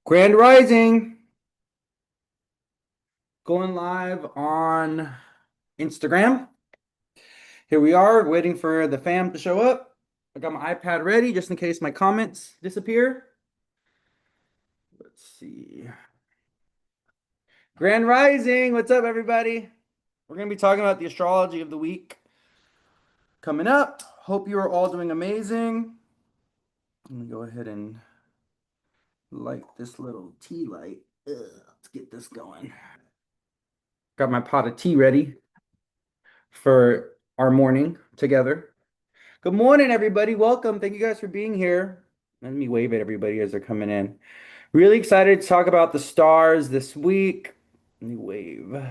Grand Rising, going live on Instagram. Here we are, waiting for the fam to show up. I got my iPad ready just in case my comments disappear. Let's see. Grand Rising, what's up, everybody? We're going to be talking about the astrology of the week coming up. Hope you are all doing amazing. Let me go ahead and light this little tea light. Let's get this going. Got my pot of tea ready for our morning together. Good morning, everybody. Welcome. Thank you guys for being here. Let me wave at everybody as they're coming in. Really excited to talk about the stars this week. Let me wave.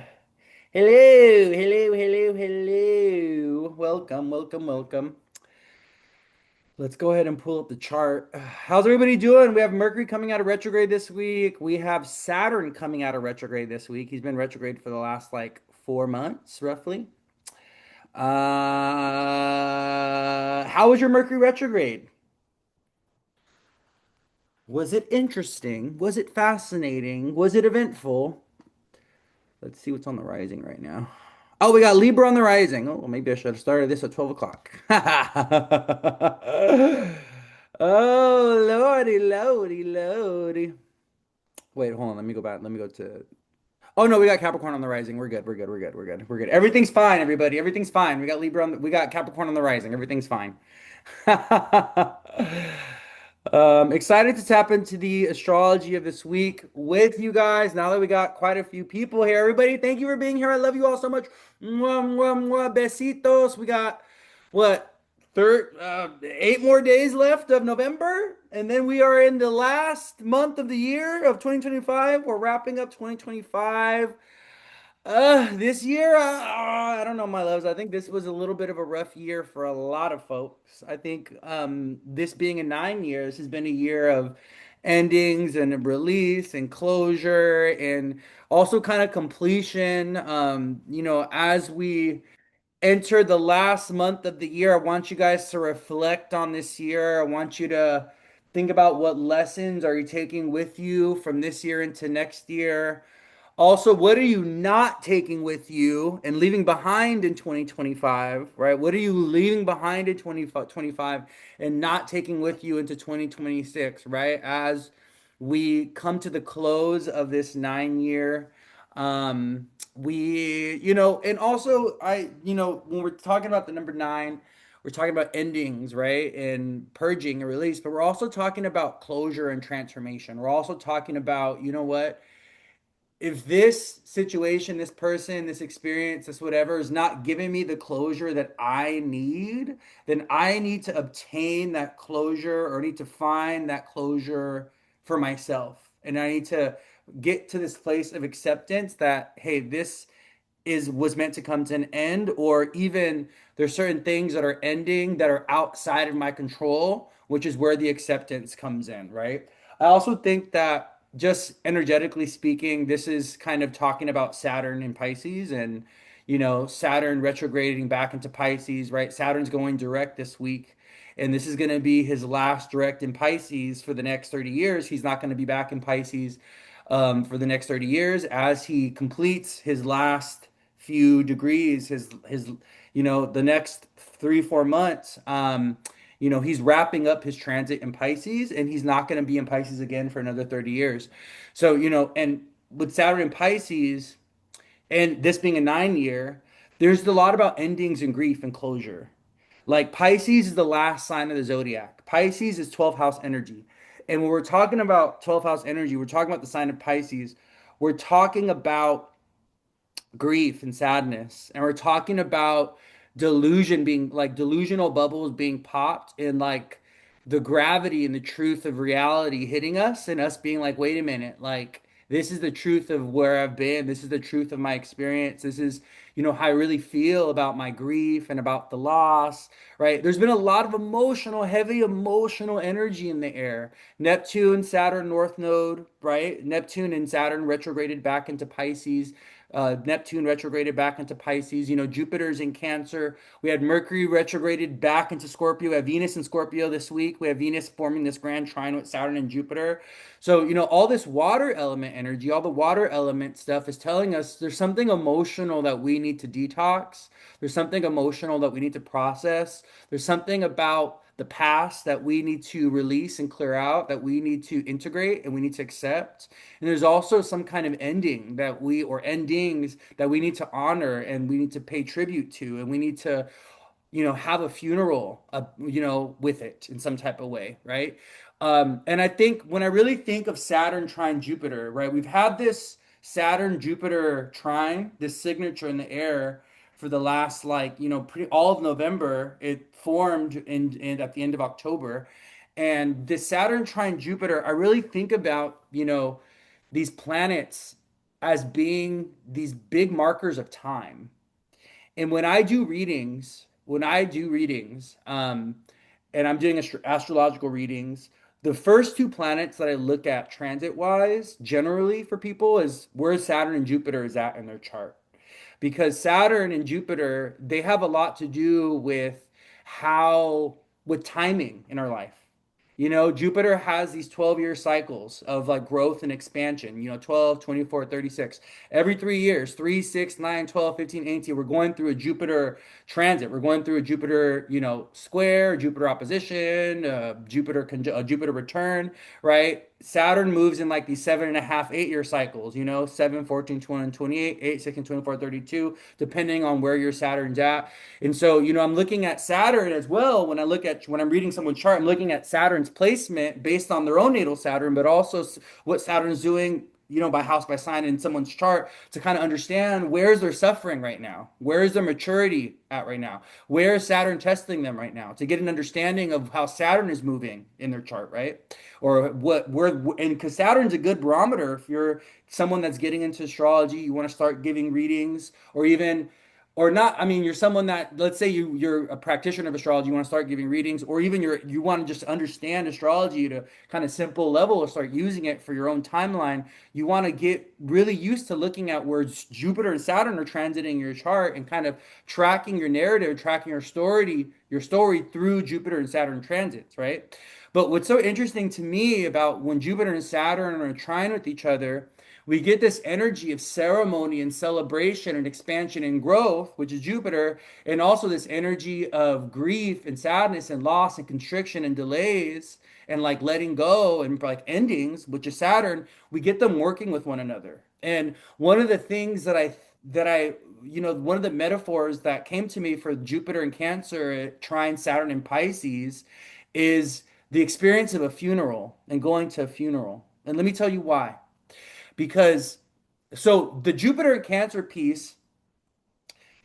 Hello, hello, hello, hello. Welcome, welcome, welcome. Let's go ahead and pull up the chart. How's everybody doing? We have Mercury coming out of retrograde this week. We have Saturn coming out of retrograde this week. He's been retrograde for the last like 4 months, roughly. How was your Mercury retrograde? Was it interesting? Was it fascinating? Was it eventful? Let's see what's on the rising right now. Oh, we got Libra on the rising. Oh, well, maybe I should have started this at 12 o'clock. Oh, lordy, lordy, lordy. Wait, hold on. Let me go back. Let me go to. Oh no, we got Capricorn on the rising. We're good. We're good. We're good. We're good. We're good. Everything's fine, everybody. Everything's fine. We got Libra on the, we got Capricorn on the rising. Everything's fine. Excited to tap into the astrology of this week with you guys. Now that we got quite a few people here, everybody, thank you for being here. I love you all so much. Mwah, mwah, mwah, besitos. We got what, 8 more days left of November, and then we are in the last month of the year of 2025. We're wrapping up 2025. This year, I don't know, my loves. I think this was a little bit of a rough year for a lot of folks. I think this being in 9 years has been a year of endings and a release and closure and also kind of completion. As we enter the last month of the year, I want you guys to reflect on this year. I want you to think about what lessons are you taking with you from this year into next year. Also, what are you not taking with you and leaving behind in 2025, right? What are you leaving behind in 2025 and not taking with you into 2026, right? As we come to the close of this 9 year, and also when we're talking about the number nine, we're talking about endings, right? And purging and release, but we're also talking about closure and transformation. We're also talking about, you know what? If this situation, this person, this experience, this whatever is not giving me the closure that I need, then I need to obtain that closure or need to find that closure for myself. And I need to get to this place of acceptance that, hey, this is was meant to come to an end, or even there's certain things that are ending that are outside of my control, which is where the acceptance comes in, right? I also think that just energetically speaking, this is kind of talking about Saturn in Pisces and Saturn retrograding back into Pisces, right? Saturn's going direct this week. And this is going to be his last direct in Pisces for the next 30 years. He's not going to be back in Pisces for the next 30 years as he completes his last few degrees, the next 3 4 months. He's wrapping up his transit in Pisces, and he's not going to be in Pisces again for another 30 years. So, and with Saturn in Pisces, and this being a 9 year, there's a lot about endings and grief and closure. Like Pisces is the last sign of the zodiac. Pisces is 12th house energy. And when we're talking about 12th house energy, we're talking about the sign of Pisces. We're talking about grief and sadness. And we're talking about delusion being like delusional bubbles being popped and like the gravity and the truth of reality hitting us and us being like, wait a minute, like this is the truth of where I've been. This is the truth of my experience. This is, how I really feel about my grief and about the loss, right? There's been a lot of emotional, heavy emotional energy in the air. Neptune, Saturn, North Node, right? Neptune and Saturn retrograded back into Pisces Neptune retrograded back into Pisces. Jupiter's in Cancer. We had Mercury retrograded back into Scorpio. We have Venus in Scorpio this week. We have Venus forming this grand trine with Saturn and Jupiter. So, all this water element energy, all the water element stuff is telling us there's something emotional that we need to detox. There's something emotional that we need to process. There's something about the past that we need to release and clear out, that we need to integrate and we need to accept. And there's also some kind of ending or endings that we need to honor and we need to pay tribute to. And we need to, have a funeral, with it in some type of way, right? And I think when I really think of Saturn trine Jupiter, right, we've had this Saturn Jupiter trine, this signature in the air for the last pretty all of November. It formed in at the end of October. And this Saturn trine Jupiter, I really think about, these planets as being these big markers of time. And and I'm doing astrological readings, the first two planets that I look at transit wise, generally for people, is where Saturn and Jupiter is at in their chart. Because Saturn and Jupiter, they have a lot to do with with timing in our life. Jupiter has these 12-year cycles of like growth and expansion, 12, 24, 36. Every 3 years, 3, 6, 9, 12, 15, 18, we're going through a Jupiter transit. We're going through a Jupiter, square, Jupiter opposition, Jupiter return, right? Saturn moves in like these 7.5, 8 year cycles, 7, 14, 20, 28, 8, 16, 24, 32, depending on where your Saturn's at. And so, I'm looking at Saturn as well. When I'm reading someone's chart, I'm looking at Saturn's placement based on their own natal Saturn, but also what Saturn's doing, by house by sign in someone's chart to kind of understand where's their suffering right now, where's their maturity at right now, where is Saturn testing them right now, to get an understanding of how Saturn is moving in their chart, right? Or and because Saturn's a good barometer if you're someone that's getting into astrology, you want to start giving readings, or not. I mean, you're someone that, let's say you're a practitioner of astrology, you want to start giving readings, or even you want to just understand astrology to kind of simple level or start using it for your own timeline. You want to get really used to looking at where Jupiter and Saturn are transiting your chart and kind of tracking your narrative, tracking your story through Jupiter and Saturn transits, right? But what's so interesting to me about when Jupiter and Saturn are trying with each other, we get this energy of ceremony and celebration and expansion and growth, which is Jupiter, and also this energy of grief and sadness and loss and constriction and delays and like letting go and like endings, which is Saturn. We get them working with one another. And one of the things one of the metaphors that came to me for Jupiter and Cancer trine Saturn and Pisces is the experience of a funeral and going to a funeral. And let me tell you why. Because so the Jupiter and Cancer piece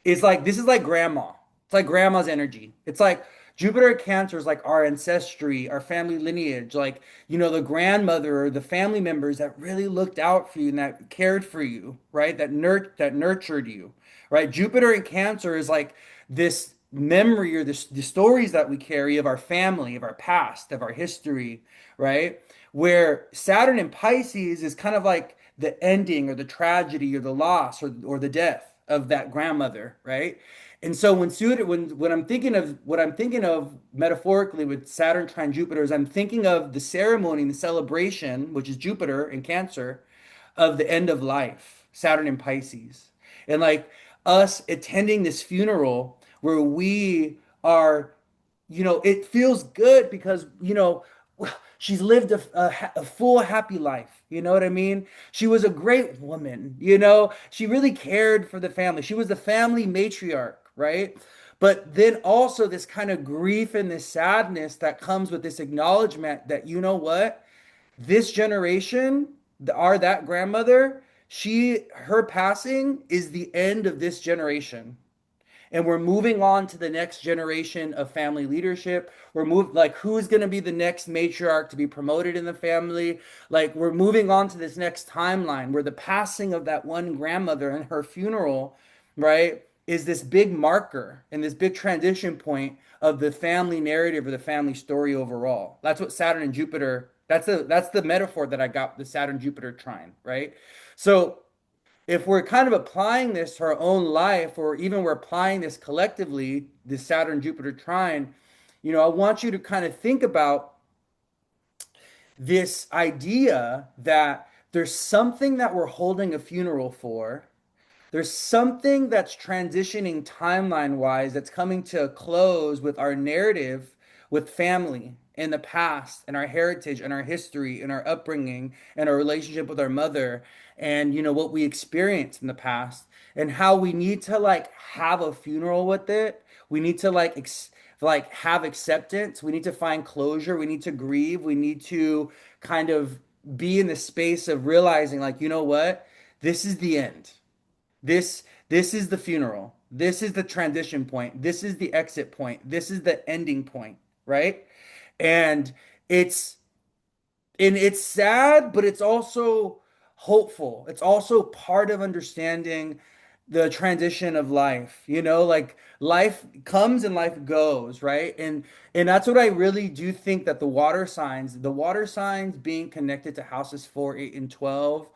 is like, this is like grandma. It's like grandma's energy. It's like Jupiter and Cancer is like our ancestry, our family lineage, like, the grandmother or the family members that really looked out for you and that cared for you, right? That nurtured you, right? Jupiter and Cancer is like this memory or the stories that we carry of our family, of our past, of our history, right? Where Saturn in Pisces is kind of like the ending or the tragedy or the loss or the death of that grandmother, right? And so when I'm thinking of what I'm thinking of metaphorically with Saturn trine Jupiter is I'm thinking of the ceremony and the celebration, which is Jupiter in Cancer, of the end of life, Saturn in Pisces. And like us attending this funeral where we are, it feels good because, she's lived a full, happy life. You know what I mean? She was a great woman. She really cared for the family. She was the family matriarch, right? But then also this kind of grief and this sadness that comes with this acknowledgement that, you know what? This generation, that grandmother, her passing is the end of this generation, and we're moving on to the next generation of family leadership. Like, who's going to be the next matriarch to be promoted in the family? Like, we're moving on to this next timeline where the passing of that one grandmother and her funeral, right, is this big marker and this big transition point of the family narrative or the family story overall. That's what Saturn and Jupiter, that's the metaphor that I got with the Saturn Jupiter trine, right? So if we're kind of applying this to our own life, or even we're applying this collectively, this Saturn Jupiter trine, I want you to kind of think about this idea that there's something that we're holding a funeral for. There's something that's transitioning timeline wise that's coming to a close with our narrative with family in the past and our heritage and our history and our upbringing and our relationship with our mother and what we experienced in the past and how we need to like have a funeral with it. We need to like have acceptance. We need to find closure. We need to grieve. We need to kind of be in the space of realizing like, you know what? This is the end. This is the funeral. This is the transition point. This is the exit point. This is the ending point, right? And it's it's sad, but it's also hopeful. It's also part of understanding the transition of life. Like life comes and life goes, right? And that's what I really do think that the water signs being connected to houses 4, 8, and 12,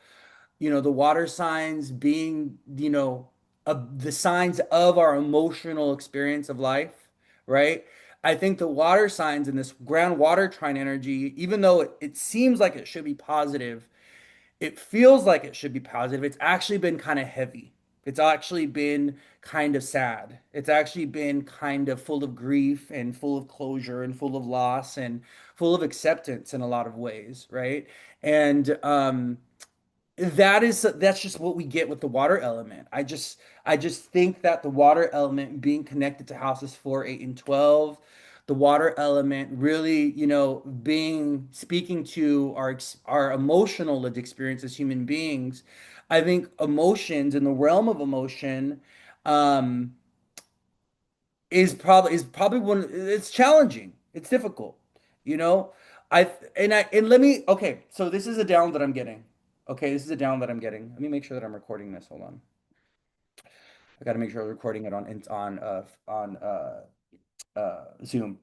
the water signs being, the signs of our emotional experience of life, right? I think the water signs in this Grand Water Trine energy, even though it seems like it should be positive, it feels like it should be positive. It's actually been kind of heavy. It's actually been kind of sad. It's actually been kind of full of grief and full of closure and full of loss and full of acceptance in a lot of ways, right? And that's just what we get with the water element. I just think that the water element being connected to houses 4, 8, and 12, the water element really, being speaking to our emotional lived experience as human beings. I think emotions in the realm of emotion um is probably one. It's challenging. It's difficult. You know, and let me. Okay, so this is a down that I'm getting. Okay, this is a down that I'm getting. Let me make sure that I'm recording this. Hold on. I got to make sure I'm recording it on Zoom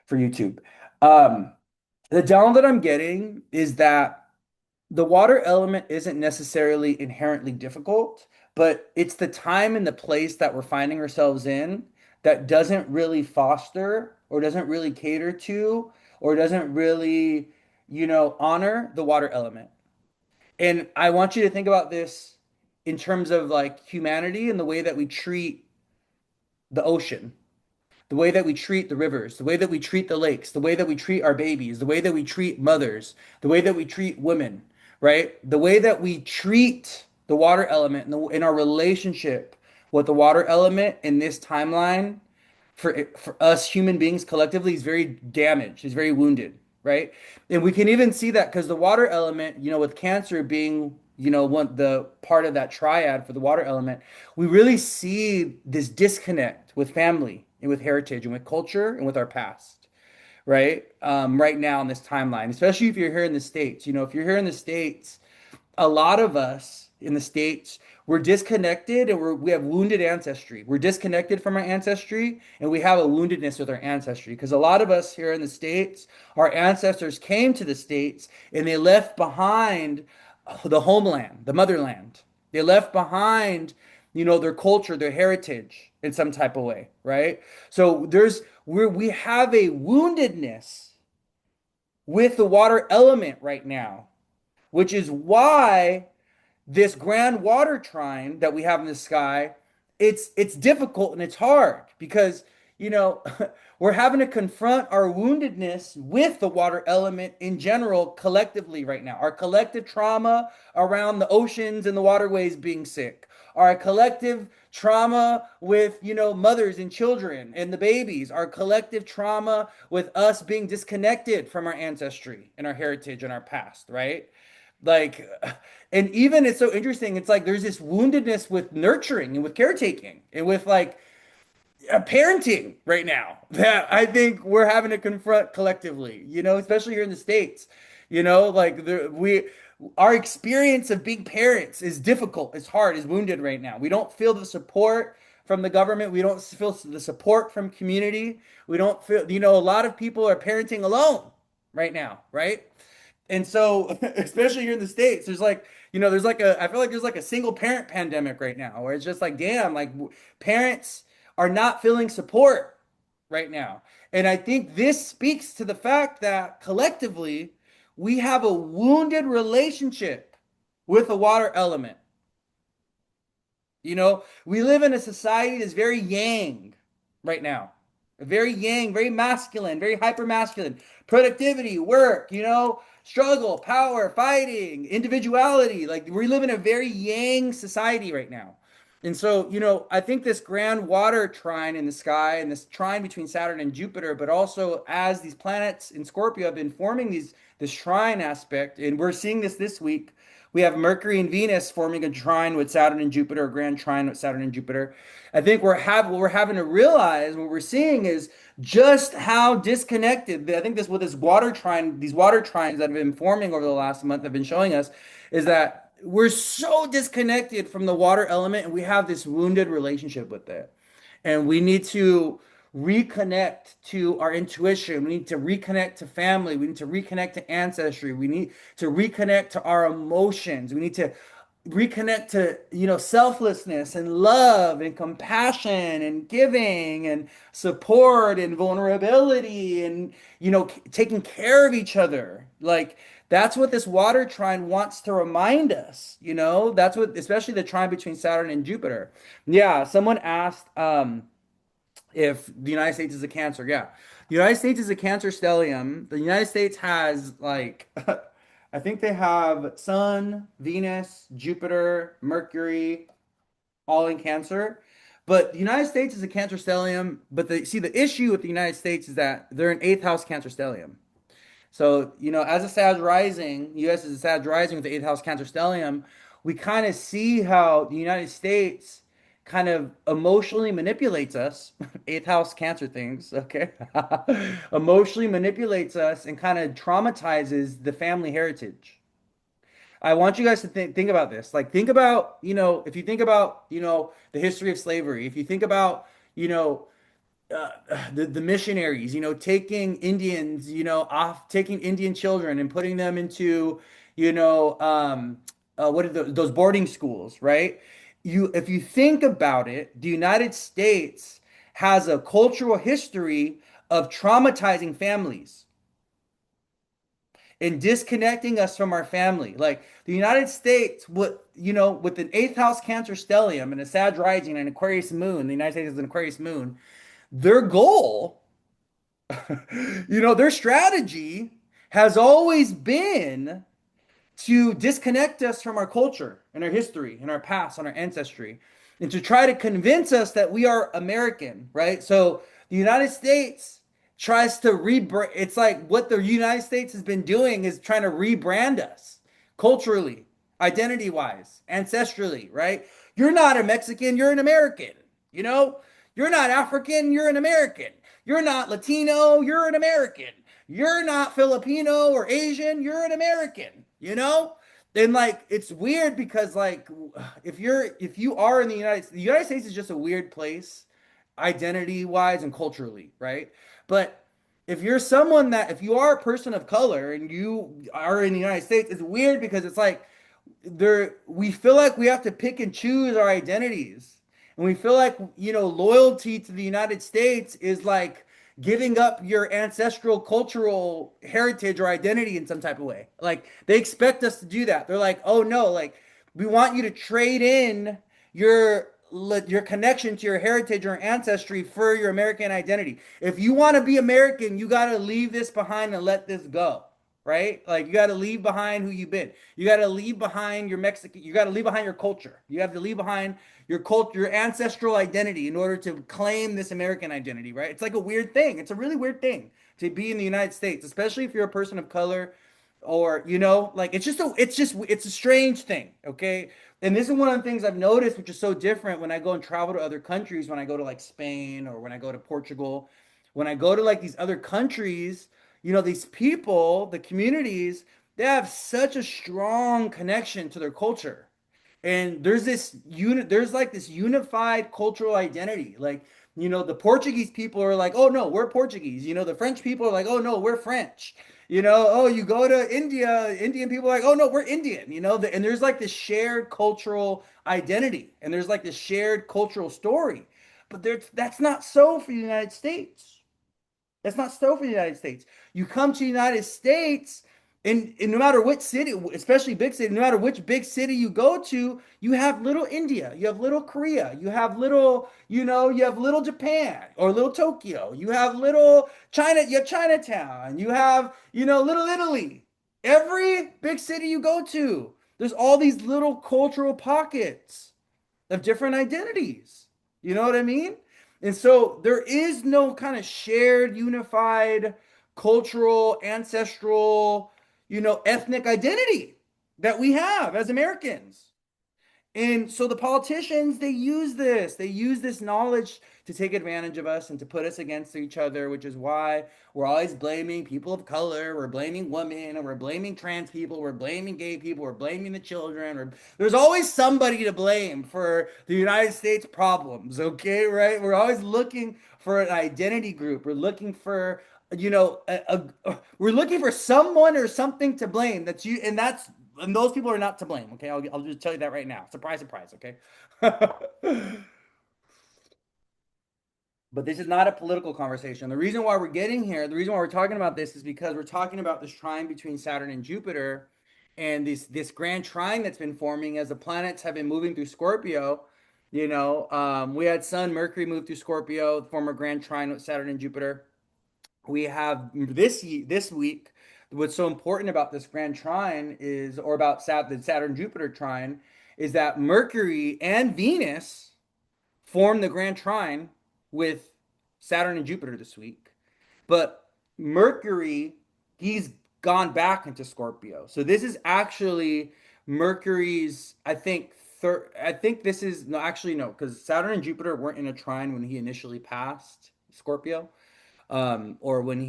for YouTube. Um, the down that I'm getting is that the water element isn't necessarily inherently difficult, but it's the time and the place that we're finding ourselves in that doesn't really foster or doesn't really cater to or doesn't really, honor the water element. And I want you to think about this in terms of like humanity and the way that we treat the ocean, the way that we treat the rivers, the way that we treat the lakes, the way that we treat our babies, the way that we treat mothers, the way that we treat women, right? The way that we treat the water element in our relationship with the water element in this timeline for us human beings collectively is very damaged, is very wounded, right? And we can even see that because the water element, with Cancer being, one the part of that triad for the water element, we really see this disconnect with family and with heritage and with culture and with our past, right? Right now in this timeline, especially if you're here in the States. If you're here in the States, a lot of us in the States, we're disconnected and we have wounded ancestry. We're disconnected from our ancestry and we have a woundedness with our ancestry. Because a lot of us here in the States, our ancestors came to the States and they left behind the homeland, the motherland. They left behind, their culture, their heritage in some type of way, right? So we have a woundedness with the water element right now, which is why this grand water trine that we have in the sky, it's difficult and it's hard because, you know, we're having to confront our woundedness with the water element in general collectively right now. Our collective trauma around the oceans and the waterways being sick. Our collective trauma with, mothers and children and the babies. Our collective trauma with us being disconnected from our ancestry and our heritage and our past, right? Like, and even it's so interesting. It's like there's this woundedness with nurturing and with caretaking and with like parenting right now that I think we're having to confront collectively, especially here in the States. Like our experience of being parents is difficult, it's hard, is wounded right now. We don't feel the support from the government. We don't feel the support from community. We don't feel, a lot of people are parenting alone right now, right? And so, especially here in the States, there's like, there's like I feel like there's like a single parent pandemic right now where it's just like, damn, like parents are not feeling support right now. And I think this speaks to the fact that collectively we have a wounded relationship with the water element. We live in a society that's very yang right now. Very yang, very masculine, very hyper masculine. Productivity, work, struggle, power, fighting, individuality. Like we live in a very yang society right now. And so, I think this grand water trine in the sky and this trine between Saturn and Jupiter, but also as these planets in Scorpio have been forming this trine aspect, and we're seeing this week. We have Mercury and Venus forming a trine with Saturn and Jupiter, a grand trine with Saturn and Jupiter. I think what we're having to realize, what we're seeing is just how disconnected. I think this with this water trine, these water trines that have been forming over the last month have been showing us is that we're so disconnected from the water element and we have this wounded relationship with it. And we need to reconnect to our intuition. We need to reconnect to family. We need to reconnect to ancestry. We need to reconnect to our emotions. We need to reconnect to, selflessness and love and compassion and giving and support and vulnerability and, taking care of each other. Like, that's what this water trine wants to remind us, that's what, especially the trine between Saturn and Jupiter. Yeah, someone asked, if the United States is a Cancer. Yeah. The United States is a Cancer stellium. The United States has like I think they have Sun, Venus, Jupiter, Mercury, all in Cancer. But the United States is a Cancer stellium. But the issue with the United States is that they're an eighth house Cancer stellium. So, as a Sag rising, US is a Sag rising with the eighth house Cancer stellium, we kind of see how the United States kind of emotionally manipulates us, eighth house Cancer things, okay? Emotionally manipulates us and kind of traumatizes the family heritage. I want you guys to think about this. Like, think about, if you think about, the history of slavery, if you think about, you know, uh, the missionaries, taking Indians, taking Indian children and putting them into, what are those boarding schools, right? If you think about it, the United States has a cultural history of traumatizing families and disconnecting us from our family. Like the United States, with an eighth house Cancer stellium and a Sag rising and an Aquarius moon, the United States is an Aquarius moon. Their goal, their strategy has always been to disconnect us from our culture and our history and our past and our ancestry and to try to convince us that we are American, right? So the United States tries to rebrand. It's like what the United States has been doing is trying to rebrand us culturally, identity wise, ancestrally, right? You're not a Mexican, you're an American, you know? You're not African, you're an American. You're not Latino, you're an American. You're not Filipino or Asian, you're an American, And like it's weird because like if you are in the United States is just a weird place identity wise and culturally, right? But if you are a person of color and you are in the United States, it's weird because it's like we feel like we have to pick and choose our identities. And we feel like, loyalty to the United States is like giving up your ancestral cultural heritage or identity in some type of way. Like they expect us to do that. They're like, "Oh no, like we want you to trade in your connection to your heritage or ancestry for your American identity. If you want to be American, you got to leave this behind and let this go." Right? Like you got to leave behind who you've been. You got to leave behind your Mexican, you got to leave behind your culture. You have to leave behind your culture, your ancestral identity in order to claim this American identity, right? It's like a weird thing. It's a really weird thing to be in the United States, especially if you're a person of color or, like it's a strange thing, okay? And this is one of the things I've noticed, which is so different when I go and travel to other countries, when I go to like Spain or when I go to Portugal, when I go to like these other countries, these people, the communities, they have such a strong connection to their culture. And there's like this unified cultural identity. Like, the Portuguese people are like, "Oh no, we're Portuguese." The French people are like, "Oh no, we're French." Oh, you go to India, Indian people are like, oh no, we're Indian, and there's like this shared cultural identity and there's like this shared cultural story. But that's not so for the United States. That's not so for the United States. You come to the United States, and no matter what city, especially big city, no matter which big city you go to, you have little India, you have little Korea, you have little, you have little Japan or little Tokyo, you have little China, you have Chinatown, you have, little Italy. Every big city you go to, there's all these little cultural pockets of different identities. You know what I mean? And so there is no kind of shared, unified cultural, ancestral, ethnic identity that we have as Americans. And so the politicians, they use this knowledge to take advantage of us and to put us against each other, which is why we're always blaming people of color, we're blaming women, and we're blaming trans people, we're blaming gay people, we're blaming the children. There's always somebody to blame for the United States problems, okay, right? We're always looking for an identity group. We're looking for we're looking for someone or something to blame. And those people are not to blame. Okay, I'll just tell you that right now. Surprise, surprise. Okay, but this is not a political conversation. The reason why we're getting here, the reason why we're talking about this, is because we're talking about this trine between Saturn and Jupiter, and this grand trine that's been forming as the planets have been moving through Scorpio. We had Sun, Mercury move through Scorpio, form a grand trine with Saturn and Jupiter. We have this week. What's so important about this grand trine is, or about the Saturn Jupiter trine, is that Mercury and Venus form the grand trine with Saturn and Jupiter this week. But Mercury, he's gone back into Scorpio. So this is actually Mercury's, I think, third. I think this is, no, actually, no, because Saturn and Jupiter weren't in a trine when he initially passed Scorpio, or when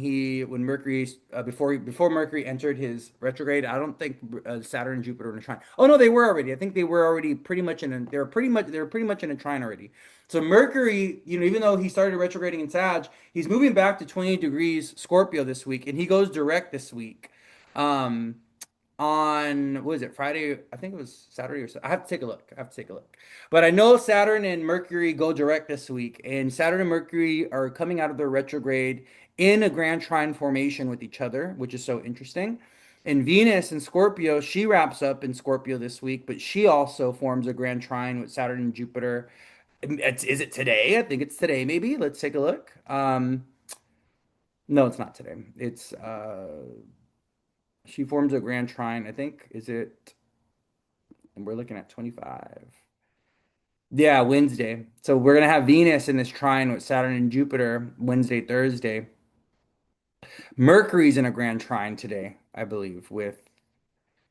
Mercury, before Mercury entered his retrograde. I don't think Saturn and Jupiter were in a trine. Oh no, they were already. I think they were already pretty much they were pretty much in a trine already. So Mercury, even though he started retrograding in Sag, he's moving back to 20 degrees Scorpio this week, and he goes direct this week. Um, on, what is it, Friday? I think it was Saturday I have to take a look. I have to take a look. But I know Saturn and Mercury go direct this week, and Saturn and Mercury are coming out of their retrograde in a grand trine formation with each other, which is so interesting. And Venus in Scorpio, she wraps up in Scorpio this week, but she also forms a grand trine with Saturn and Jupiter. Is it today? I think it's today, maybe. Let's take a look. No, it's not today. It's She forms a grand trine, I think. Is it? And we're looking at 25. Yeah, Wednesday. So we're gonna have Venus in this trine with Saturn and Jupiter Wednesday, Thursday. Mercury's in a grand trine today, I believe, with,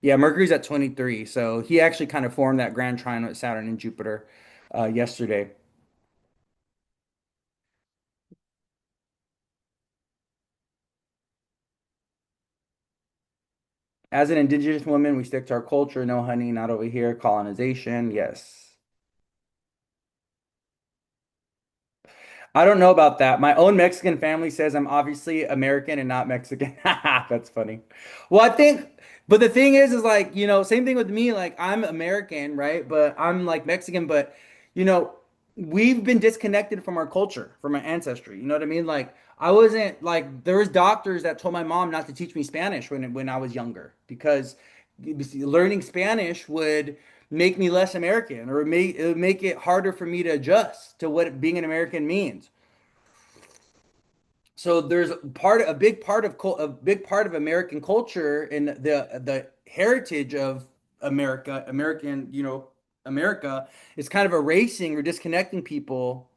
yeah, Mercury's at 23. So he actually kind of formed that grand trine with Saturn and Jupiter yesterday. As an indigenous woman, we stick to our culture. No honey, not over here. Colonization, yes. I don't know about that. My own Mexican family says I'm obviously American and not Mexican. That's funny. Well, I think, but the thing is like, same thing with me. Like, I'm American, right? But I'm like Mexican, but, you know, we've been disconnected from our culture, from our ancestry. You know what I mean? Like, I wasn't like, there was doctors that told my mom not to teach me Spanish when I was younger because learning Spanish would make me less American, or it would make it harder for me to adjust to what being an American means. So there's a big part of American culture and the heritage of America is kind of erasing or disconnecting people,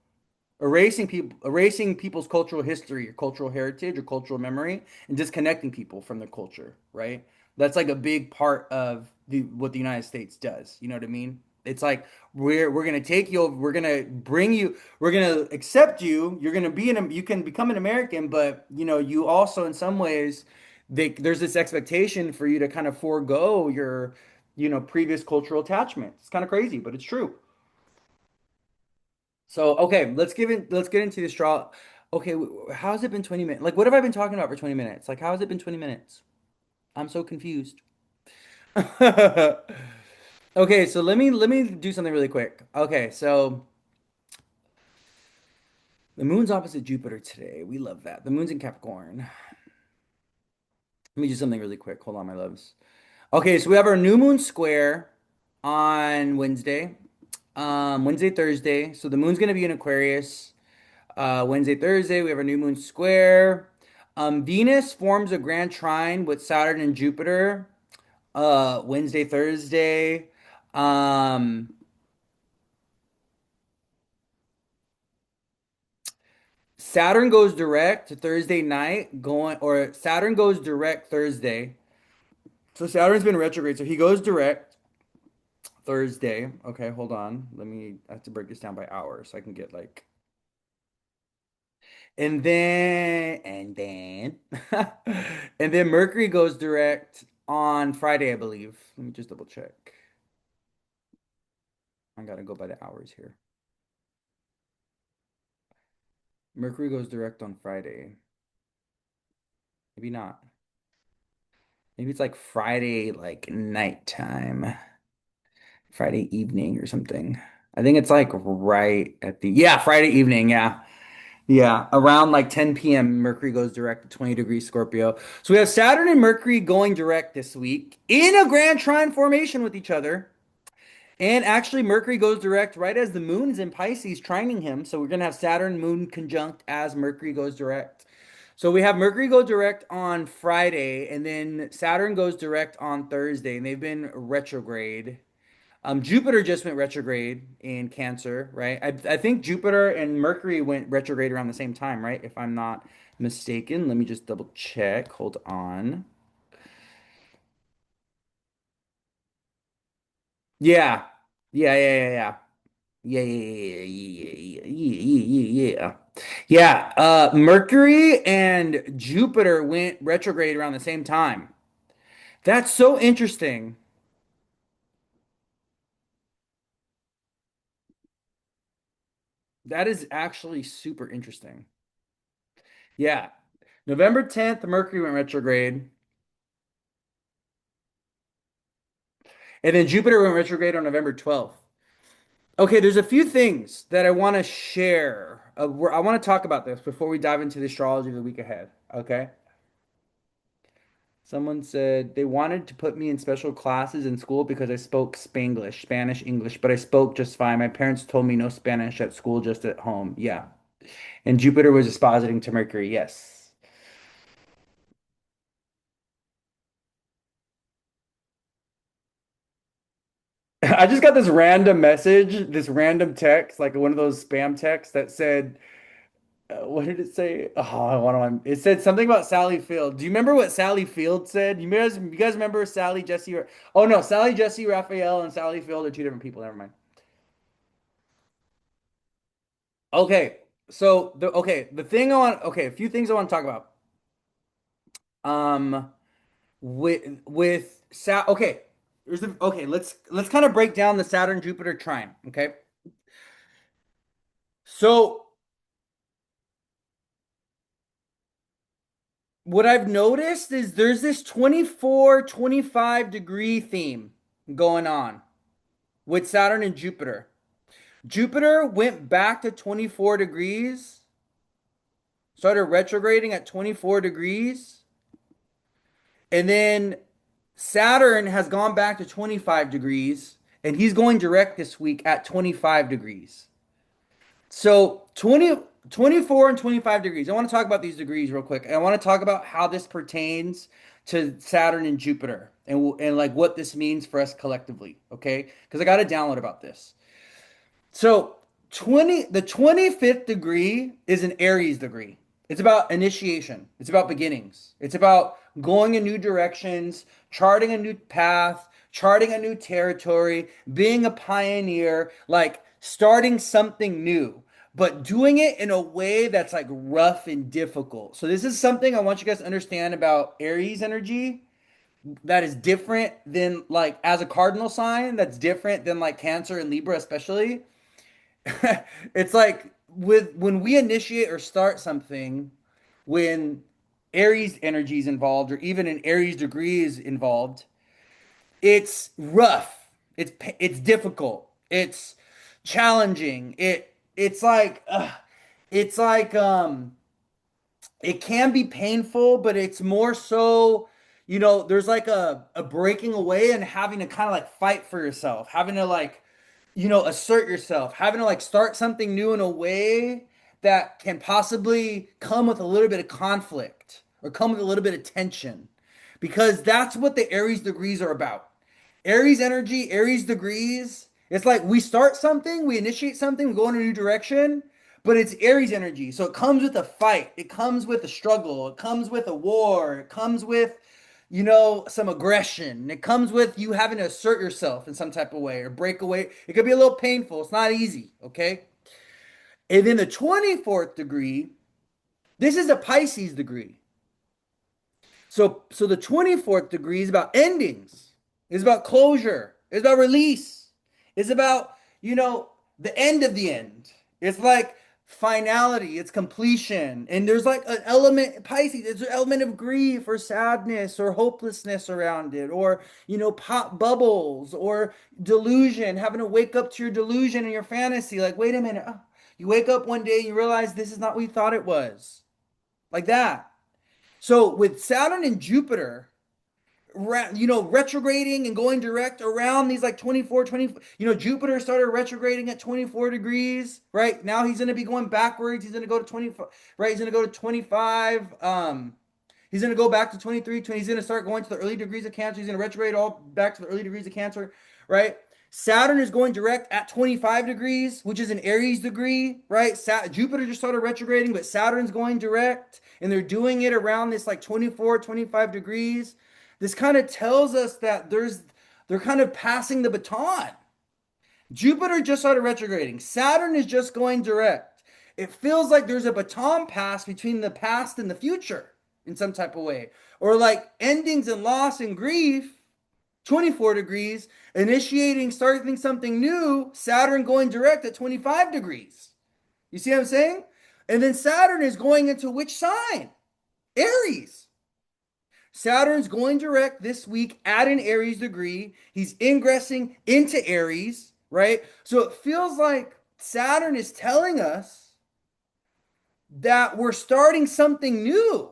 erasing people's cultural history or cultural heritage or cultural memory, and disconnecting people from their culture, right? That's like a big part of what the United States does. You know what I mean? It's like we're gonna take you over, we're gonna bring you, we're gonna accept you, you're gonna you can become an American, but you also in some ways there's this expectation for you to kind of forego your previous cultural attachment. It's kind of crazy, but it's true. So okay, let's get into the straw. Okay, how has it been 20 minutes? Like, what have I been talking about for 20 minutes? Like, how has it been 20 minutes? I'm so confused. Okay, so let me do something really quick. Okay, so the moon's opposite Jupiter today. We love that. The moon's in Capricorn. Let me do something really quick. Hold on, my loves. Okay, so we have our new moon square on Wednesday. Wednesday, Thursday. So the moon's gonna be in Aquarius. Wednesday, Thursday, we have our new moon square. Venus forms a grand trine with Saturn and Jupiter. Wednesday, Thursday. Um, Saturn goes direct to Thursday night, or Saturn goes direct Thursday. So Saturn's been retrograde, so he goes direct Thursday. Okay, hold on. I have to break this down by hours so I can get like, and then, and then Mercury goes direct on Friday, I believe. Let me just double check. I gotta go by the hours here. Mercury goes direct on Friday. Maybe not. Maybe it's like Friday, like nighttime, Friday evening or something. I think it's like right at yeah, Friday evening. Yeah. Yeah. Around like 10 p.m., Mercury goes direct to 20 degrees Scorpio. So we have Saturn and Mercury going direct this week in a grand trine formation with each other. And actually, Mercury goes direct right as the moon is in Pisces, trining him. So we're going to have Saturn moon conjunct as Mercury goes direct. So we have Mercury go direct on Friday, and then Saturn goes direct on Thursday, and they've been retrograde. Jupiter just went retrograde in Cancer, right? I think Jupiter and Mercury went retrograde around the same time, right? If I'm not mistaken. Let me just double check. Hold on. Yeah. Yeah, yeah, yeah, yeah. Yeah, yeah, yeah, yeah, yeah, yeah, yeah. Yeah, Mercury and Jupiter went retrograde around the same time. That's so interesting. That is actually super interesting. Yeah. November 10th, Mercury went retrograde. And then Jupiter went retrograde on November 12th. Okay, there's a few things that I want to share. I want to talk about this before we dive into the astrology of the week ahead. Okay. Someone said they wanted to put me in special classes in school because I spoke Spanglish, Spanish, English, but I spoke just fine. My parents told me no Spanish at school, just at home. Yeah. And Jupiter was expositing to Mercury. Yes. I just got this random message, this random text, like one of those spam texts that said, what did it say? Oh, I want to. It said something about Sally Field. Do you remember what Sally Field said? You guys remember Sally Jesse? Oh no, Sally Jesse Raphael and Sally Field are two different people. Never mind. Okay, so the thing I want. Okay, a few things I want to talk about. Um, Okay, let's kind of break down the Saturn Jupiter trine. Okay, so what I've noticed is there's this 24, 25 degree theme going on with Saturn and Jupiter. Jupiter went back to 24 degrees, started retrograding at 24 degrees, and then Saturn has gone back to 25 degrees, and he's going direct this week at 25 degrees. So 24 and 25 degrees. I want to talk about these degrees real quick. And I want to talk about how this pertains to Saturn and Jupiter and like what this means for us collectively. Okay. Because I got a download about this. So the 25th degree is an Aries degree. It's about initiation. It's about beginnings. It's about going in new directions, charting a new path, charting a new territory, being a pioneer, like starting something new, but doing it in a way that's like rough and difficult. So this is something I want you guys to understand about Aries energy that is different than like as a cardinal sign, that's different than like Cancer and Libra especially. It's like with when we initiate or start something, when Aries energy is involved, or even an Aries degree is involved, it's rough. It's difficult. It's challenging. It's like it can be painful, but it's more so, there's like a breaking away and having to kind of like fight for yourself, having to like, assert yourself, having to like start something new in a way that can possibly come with a little bit of conflict or come with a little bit of tension, because that's what the Aries degrees are about. Aries energy, Aries degrees. It's like we start something, we initiate something, we go in a new direction, but it's Aries energy. So it comes with a fight, it comes with a struggle, it comes with a war, it comes with, some aggression. It comes with you having to assert yourself in some type of way or break away. It could be a little painful. It's not easy, okay? And then the 24th degree, this is a Pisces degree. So the 24th degree is about endings. It's about closure. It's about release. It's about, the end of the end. It's like finality, it's completion. And there's like an element, Pisces, there's an element of grief or sadness or hopelessness around it, or, pop bubbles or delusion, having to wake up to your delusion and your fantasy. Like, wait a minute. Oh, you wake up one day and you realize this is not what you thought it was. Like that. So with Saturn and Jupiter, retrograding and going direct around these like 24, 20, Jupiter started retrograding at 24 degrees, right? Now he's going to be going backwards. He's going to go to 25, right? He's going to go to 25. He's going to go back to 23, 20. He's going to start going to the early degrees of Cancer. He's going to retrograde all back to the early degrees of Cancer, right? Saturn is going direct at 25 degrees, which is an Aries degree, right? Jupiter just started retrograding, but Saturn's going direct, and they're doing it around this like 24, 25 degrees. This kind of tells us that they're kind of passing the baton. Jupiter just started retrograding. Saturn is just going direct. It feels like there's a baton pass between the past and the future in some type of way. Or like endings and loss and grief, 24 degrees, initiating, starting something new, Saturn going direct at 25 degrees. You see what I'm saying? And then Saturn is going into which sign? Aries. Saturn's going direct this week at an Aries degree. He's ingressing into Aries, right? So it feels like Saturn is telling us that we're starting something new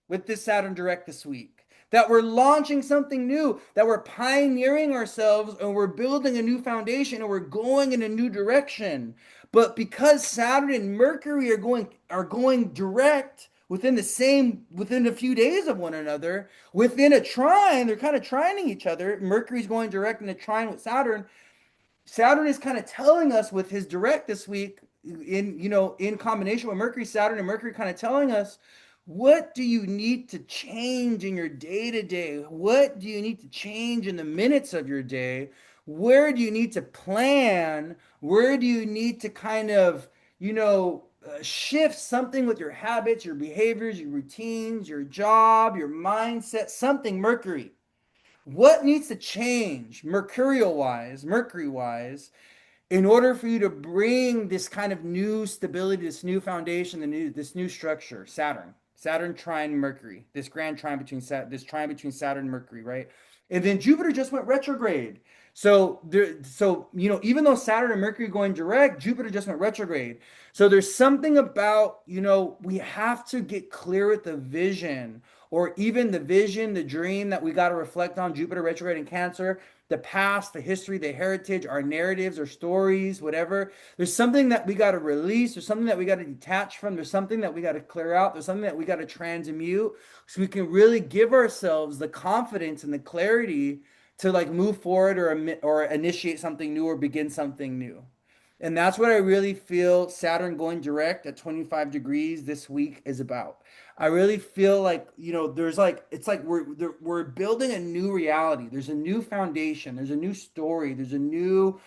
with this Saturn direct this week, that we're launching something new, that we're pioneering ourselves and we're building a new foundation and we're going in a new direction. But because Saturn and Mercury are going direct within a few days of one another, within a trine, they're kind of trining each other. Mercury's going direct in a trine with Saturn. Saturn is kind of telling us with his direct this week, in combination with Mercury, Saturn and Mercury kind of telling us, what do you need to change in your day to day? What do you need to change in the minutes of your day? Where do you need to plan? Where do you need to kind of, shift something with your habits, your behaviors, your routines, your job, your mindset, something Mercury? What needs to change Mercury wise, in order for you to bring this kind of new stability, this new foundation, this new structure? Saturn trine Mercury, this grand trine between this trine between Saturn and Mercury, right? And then Jupiter just went retrograde. So even though Saturn and Mercury going direct, Jupiter just went retrograde. So there's something about, we have to get clear with the vision, or even the vision, the dream that we got to reflect on. Jupiter retrograde in Cancer, the past, the history, the heritage, our narratives, our stories, whatever. There's something that we got to release. There's something that we got to detach from. There's something that we got to clear out. There's something that we got to transmute, so we can really give ourselves the confidence and the clarity to like move forward, or initiate something new or begin something new. And that's what I really feel Saturn going direct at 25 degrees this week is about. I really feel like, there's like, it's like we're building a new reality. There's a new foundation. There's a new story. There's a new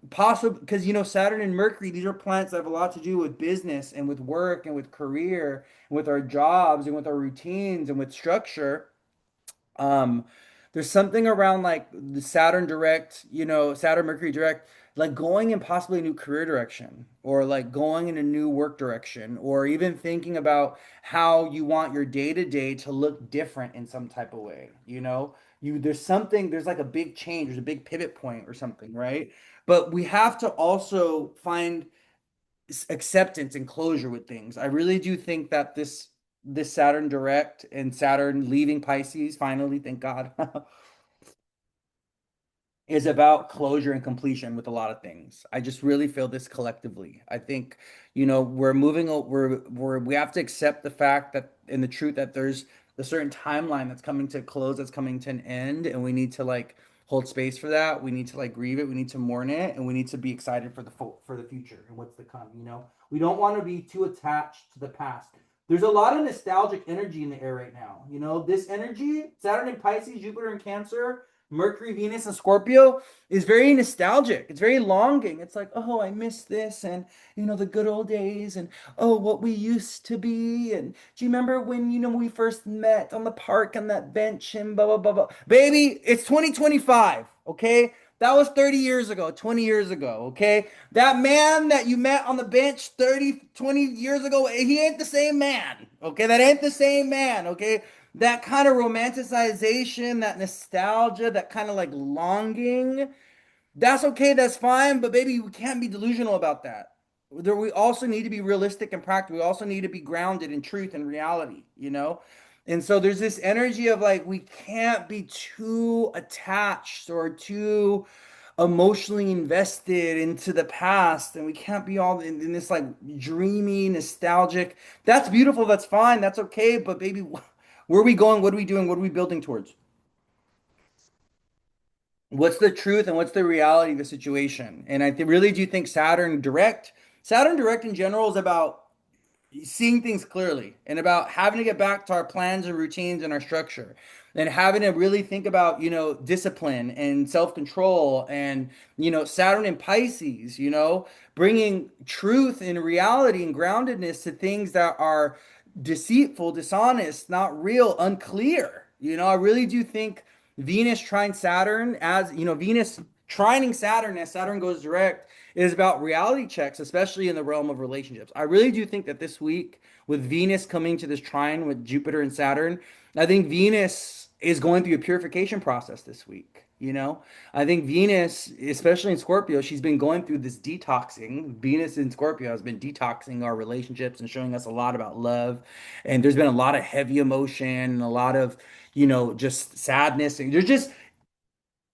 possible, because, Saturn and Mercury, these are planets that have a lot to do with business and with work and with career and with our jobs and with our routines and with structure. Um, there's something around like the Saturn direct, Saturn Mercury direct, like going in possibly a new career direction or like going in a new work direction or even thinking about how you want your day to day to look different in some type of way, there's like a big change, there's a big pivot point or something, right? But we have to also find acceptance and closure with things. I really do think that this Saturn direct and Saturn leaving Pisces finally, thank God, is about closure and completion with a lot of things. I just really feel this collectively. I think, we're moving, we have to accept the fact that, and the truth that there's a certain timeline that's coming to a close, that's coming to an end, and we need to like hold space for that. We need to like grieve it. We need to mourn it, and we need to be excited for the future and what's to come. We don't want to be too attached to the past. There's a lot of nostalgic energy in the air right now. This energy, Saturn in Pisces, Jupiter in Cancer, Mercury, Venus, and Scorpio is very nostalgic. It's very longing. It's like, oh, I miss this, and the good old days, and oh, what we used to be. And do you remember when we first met on the park on that bench and blah blah blah blah? Baby, it's 2025. Okay, that was 30 years ago, 20 years ago. Okay, that man that you met on the bench 30, 20 years ago, he ain't the same man. Okay, that ain't the same man. Okay, that kind of romanticization, that nostalgia, that kind of like longing, that's okay, that's fine, but baby, we can't be delusional about that. We also need to be realistic and practical. We also need to be grounded in truth and reality. And so there's this energy of like, we can't be too attached or too emotionally invested into the past, and we can't be all in this like dreamy, nostalgic. That's beautiful, that's fine, that's okay, but baby, where are we going? What are we doing? What are we building towards? What's the truth and what's the reality of the situation? And really do think Saturn direct in general is about seeing things clearly and about having to get back to our plans and routines and our structure and having to really think about, discipline and self-control and, Saturn and Pisces, bringing truth and reality and groundedness to things that are deceitful, dishonest, not real, unclear. I really do think Venus trine Saturn, as Venus trining Saturn as Saturn goes direct, is about reality checks, especially in the realm of relationships. I really do think that this week, with Venus coming to this trine with Jupiter and Saturn, I think Venus is going through a purification process this week. I think Venus, especially in Scorpio, she's been going through this detoxing. Venus in Scorpio has been detoxing our relationships and showing us a lot about love. And there's been a lot of heavy emotion and a lot of, just sadness. And there's just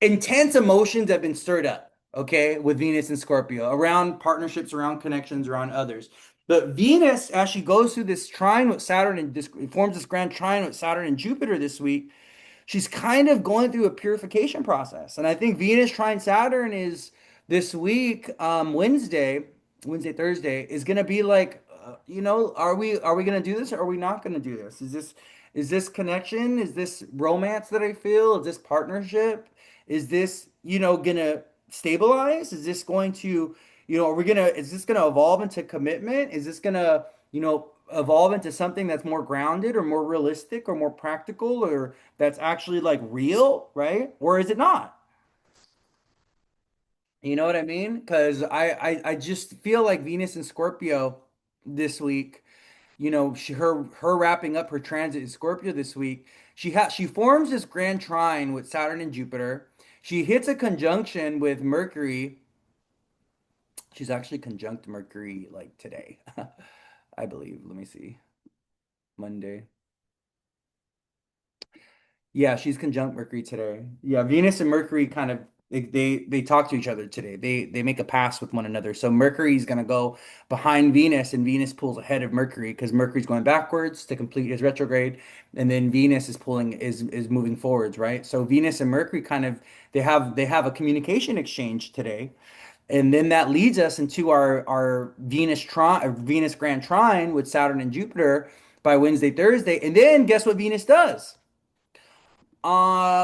intense emotions have been stirred up, okay, with Venus and Scorpio around partnerships, around connections, around others. But Venus, as she goes through this trine with Saturn and this forms this grand trine with Saturn and Jupiter this week, she's kind of going through a purification process. And I think Venus trine Saturn is this week, Wednesday, Thursday, is going to be like, are we going to do this or are we not going to do this? Is this connection? Is this romance that I feel? Is this partnership? Is this, gonna stabilize? Is this going to, is this gonna evolve into commitment? Is this gonna, evolve into something that's more grounded or more realistic or more practical or that's actually like real, right? Or is it not? You know what I mean? Because I just feel like Venus and Scorpio this week, her wrapping up her transit in Scorpio this week, she forms this grand trine with Saturn and Jupiter. She hits a conjunction with Mercury. She's actually conjunct Mercury like today, I believe. Let me see. Monday. Yeah, she's conjunct Mercury today. Yeah, Venus and Mercury kind of they talk to each other today. They make a pass with one another. So Mercury's gonna go behind Venus, and Venus pulls ahead of Mercury because Mercury's going backwards to complete his retrograde, and then Venus is moving forwards, right? So Venus and Mercury kind of they have a communication exchange today. And then that leads us into our Venus grand trine with Saturn and Jupiter by Wednesday, Thursday. And then guess what Venus does?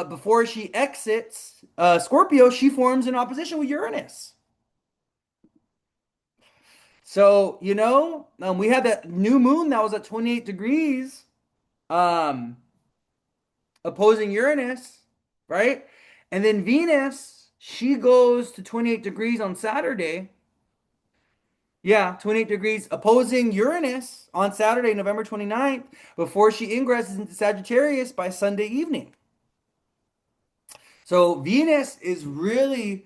Before she exits Scorpio, she forms an opposition with Uranus. So, we had that new moon that was at 28 degrees, um, opposing Uranus, right? And then Venus, she goes to 28 degrees on Saturday. Yeah, 28 degrees opposing Uranus on Saturday, November 29th, before she ingresses into Sagittarius by Sunday evening. So Venus is really,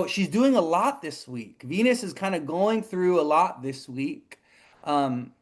she's doing a lot this week. Venus is kind of going through a lot this week. Um,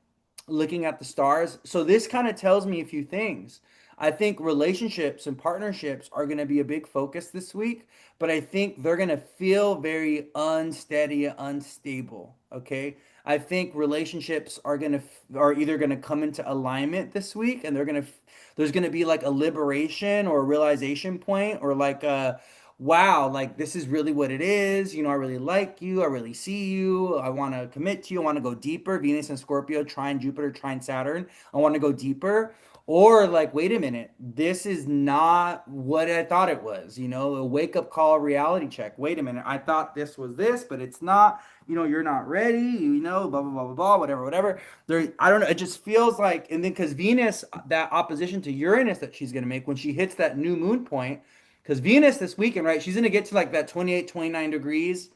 Looking at the stars. So this kind of tells me a few things. I think relationships and partnerships are going to be a big focus this week, but I think they're going to feel very unsteady, unstable. Okay. I think relationships are either going to come into alignment this week and there's going to be like a liberation or a realization point or like a wow, like this is really what it is. I really like you. I really see you. I want to commit to you. I want to go deeper. Venus and Scorpio, trine Jupiter, trine Saturn. I want to go deeper. Or like, wait a minute, this is not what I thought it was. A wake up call, reality check. Wait a minute, I thought this was this, but it's not. You're not ready. Blah blah blah blah blah. Whatever, whatever. I don't know. It just feels like, and then because Venus, that opposition to Uranus that she's gonna make when she hits that new moon point, because Venus this weekend, right? She's going to get to like that 28, 29 degrees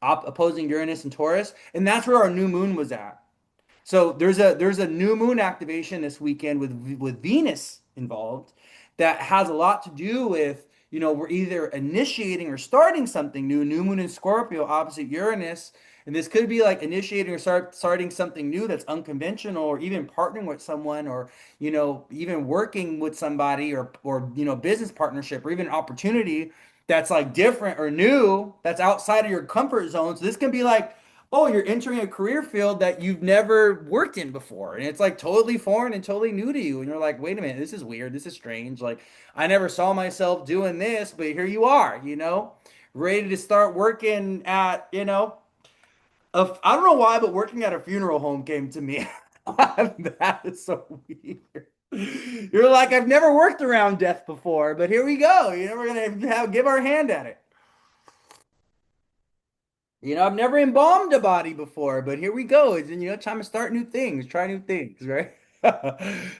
opposing Uranus and Taurus. And that's where our new moon was at. So there's a new moon activation this weekend with Venus involved that has a lot to do with, we're either initiating or starting something new. New moon in Scorpio opposite Uranus, and this could be like initiating or starting something new that's unconventional, or even partnering with someone, or even working with somebody, or business partnership, or even opportunity that's like different or new, that's outside of your comfort zone. So this can be like, oh, you're entering a career field that you've never worked in before, and it's like totally foreign and totally new to you. And you're like, wait a minute, this is weird. This is strange. Like, I never saw myself doing this, but here you are, ready to start working at, I don't know why, but working at a funeral home came to me. That is so weird. You're like, I've never worked around death before, but here we go. We're gonna give our hand at it. I've never embalmed a body before, but here we go. It's time to start new things, try new things, right?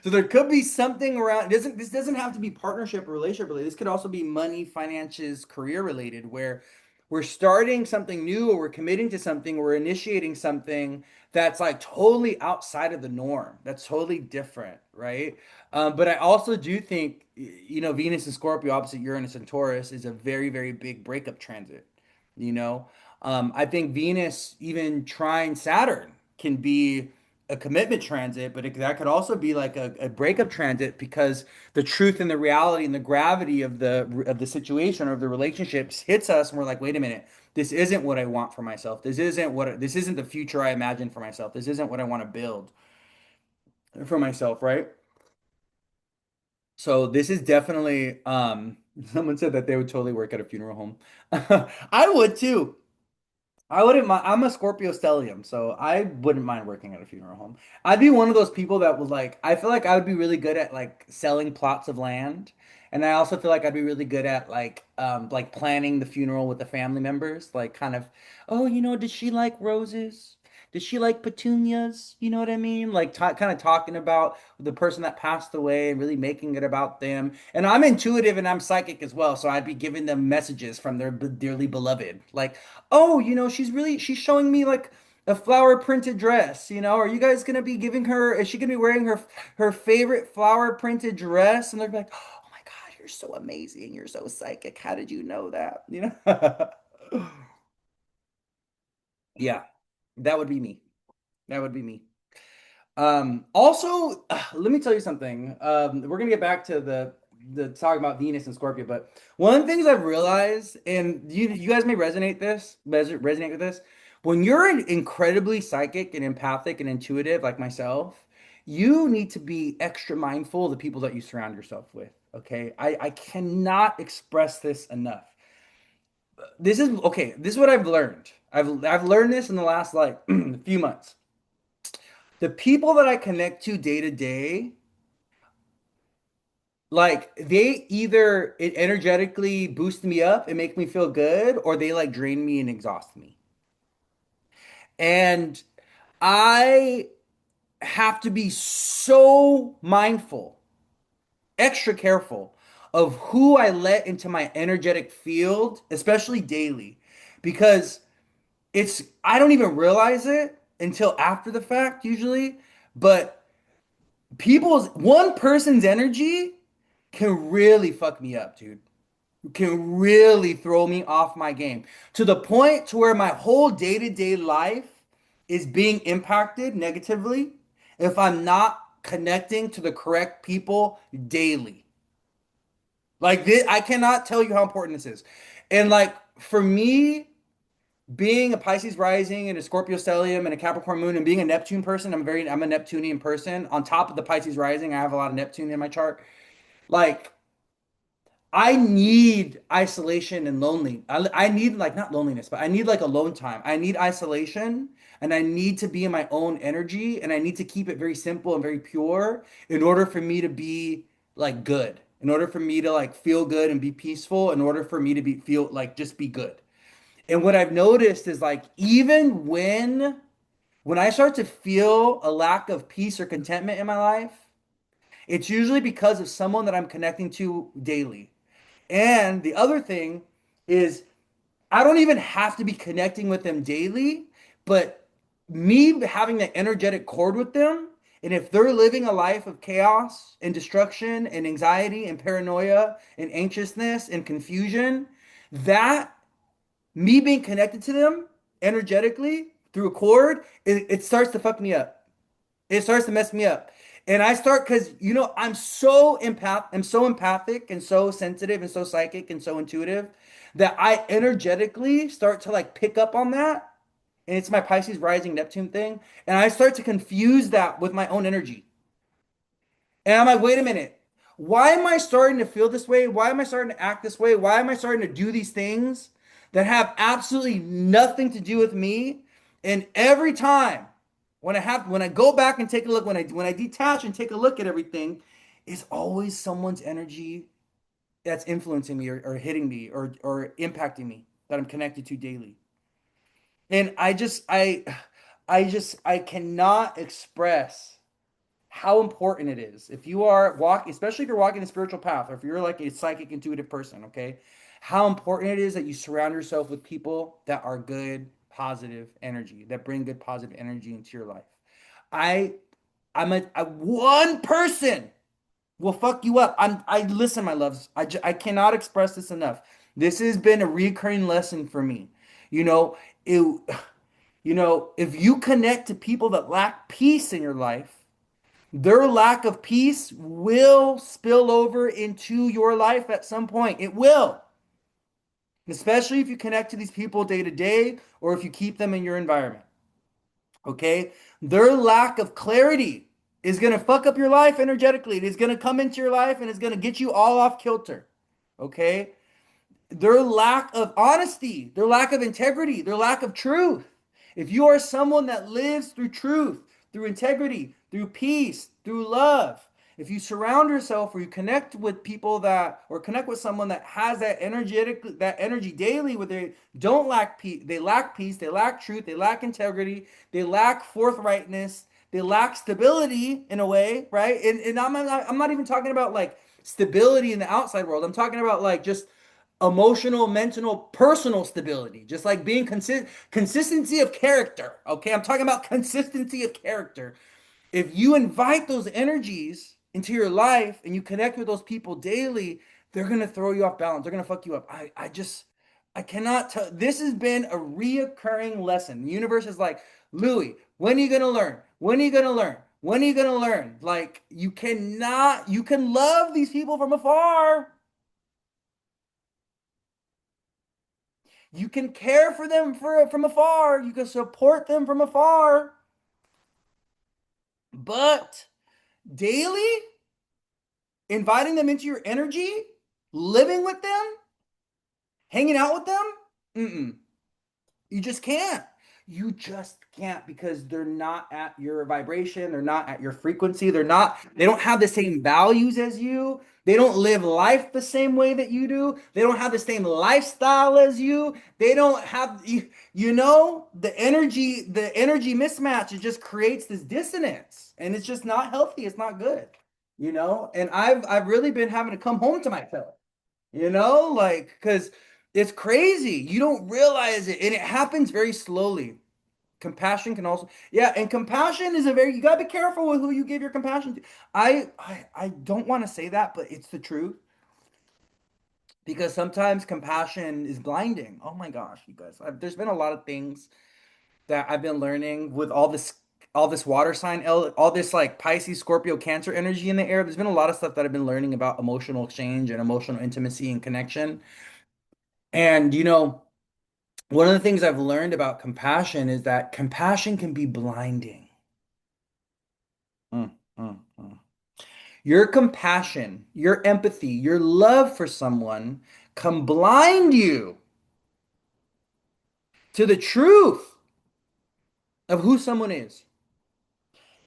So there could be something around. This doesn't have to be partnership or relationship related. This could also be money, finances, career related, where we're starting something new, or we're committing to something, or we're initiating something that's like totally outside of the norm. That's totally different, right? But I also do think, Venus and Scorpio opposite Uranus and Taurus is a very, very big breakup transit, you know? I think Venus, even trine Saturn, can be a commitment transit, but that could also be like a breakup transit, because the truth and the reality and the gravity of the situation or of the relationships hits us, and we're like, wait a minute, this isn't what I want for myself. This isn't the future I imagine for myself. This isn't what I want to build for myself, right? So this is definitely someone said that they would totally work at a funeral home. I would too. I wouldn't mind. I'm a Scorpio stellium, so I wouldn't mind working at a funeral home. I'd be one of those people that was like, I feel like I would be really good at like selling plots of land, and I also feel like I'd be really good at like planning the funeral with the family members, like kind of, oh, does she like roses? Does she like petunias? You know what I mean? Like kind of talking about the person that passed away and really making it about them. And I'm intuitive and I'm psychic as well, so I'd be giving them messages from their dearly beloved, like, oh, she's showing me like a flower printed dress. Are you guys gonna be giving her, is she gonna be wearing her favorite flower printed dress? And they're like, oh my God, you're so amazing. You're so psychic. How did you know that? Yeah, that would be me. That would be me. Also, let me tell you something. We're gonna get back to the talk about Venus and Scorpio, but one of the things I've realized, and you guys may resonate with this, when you're incredibly psychic and empathic and intuitive like myself, you need to be extra mindful of the people that you surround yourself with. Okay, I cannot express this enough. This is okay. This is what I've learned. I've learned this in the last like few months. The people that I connect to day, like they either it energetically boost me up and make me feel good, or they like drain me and exhaust me. And I have to be so mindful, extra careful of who I let into my energetic field, especially daily, because I don't even realize it until after the fact usually, but one person's energy can really fuck me up, dude. Can really throw me off my game to the point to where my whole day-to-day life is being impacted negatively if I'm not connecting to the correct people daily. Like this, I cannot tell you how important this is. And like for me, being a Pisces rising and a Scorpio stellium and a Capricorn moon and being a Neptune person, I'm a Neptunian person. On top of the Pisces rising, I have a lot of Neptune in my chart. Like I need isolation and lonely. I need like not loneliness, but I need like alone time. I need isolation and I need to be in my own energy and I need to keep it very simple and very pure in order for me to be like good. In order for me to like feel good and be peaceful, in order for me to be feel like just be good. And what I've noticed is like even when I start to feel a lack of peace or contentment in my life, it's usually because of someone that I'm connecting to daily. And the other thing is, I don't even have to be connecting with them daily, but me having that energetic cord with them, and if they're living a life of chaos and destruction and anxiety and paranoia and anxiousness and confusion, that me being connected to them energetically through a cord, it starts to fuck me up. It starts to mess me up. And I start because I'm so empathic and so sensitive and so psychic and so intuitive that I energetically start to like pick up on that. And it's my Pisces rising Neptune thing. And I start to confuse that with my own energy. And I'm like, wait a minute. Why am I starting to feel this way? Why am I starting to act this way? Why am I starting to do these things that have absolutely nothing to do with me? And every time when I go back and take a look, when I detach and take a look at everything, it's always someone's energy that's influencing me or hitting me or impacting me that I'm connected to daily. And I cannot express how important it is if you are walk, especially if you're walking a spiritual path or if you're like a psychic intuitive person, okay? How important it is that you surround yourself with people that are good, positive energy, that bring good positive energy into your life. I I'm a one person will fuck you up. I listen, my loves. I cannot express this enough. This has been a recurring lesson for me. You know, it if you connect to people that lack peace in your life, their lack of peace will spill over into your life at some point. It will. Especially if you connect to these people day to day or if you keep them in your environment. Okay? Their lack of clarity is going to fuck up your life energetically. It is going to come into your life and it's going to get you all off kilter. Okay? Their lack of honesty, their lack of integrity, their lack of truth. If you are someone that lives through truth, through integrity, through peace, through love, if you surround yourself or you connect with people that or connect with someone that has that energy daily where they don't lack peace, they lack truth, they lack integrity, they lack forthrightness, they lack stability in a way, right? And I'm not even talking about like stability in the outside world. I'm talking about like just emotional, mental, personal stability, just like being consistency of character. Okay, I'm talking about consistency of character. If you invite those energies into your life and you connect with those people daily, they're gonna throw you off balance. They're gonna fuck you up. I cannot tell. This has been a reoccurring lesson. The universe is like, Louie, when are you gonna learn? When are you gonna learn? When are you gonna learn? Like, you can love these people from afar. You can care for them from afar. You can support them from afar. But daily, inviting them into your energy, living with them, hanging out with them, mm-mm. You just can't. You just can't because they're not at your vibration. They're not at your frequency. They don't have the same values as you. They don't live life the same way that you do. They don't have the same lifestyle as you. They don't have, the energy mismatch. It just creates this dissonance and it's just not healthy. It's not good. And I've really been having to come home to myself, like because it's crazy. You don't realize it, and it happens very slowly. Compassion can also, yeah, and compassion is a very, you gotta be careful with who you give your compassion to. I don't want to say that, but it's the truth because sometimes compassion is blinding. Oh my gosh, you guys, there's been a lot of things that I've been learning with all this water sign, all this like Pisces, Scorpio, Cancer energy in the air. There's been a lot of stuff that I've been learning about emotional exchange and emotional intimacy and connection. And one of the things I've learned about compassion is that compassion can be blinding. Mm, mm. Your compassion, your empathy, your love for someone can blind you to the truth of who someone is.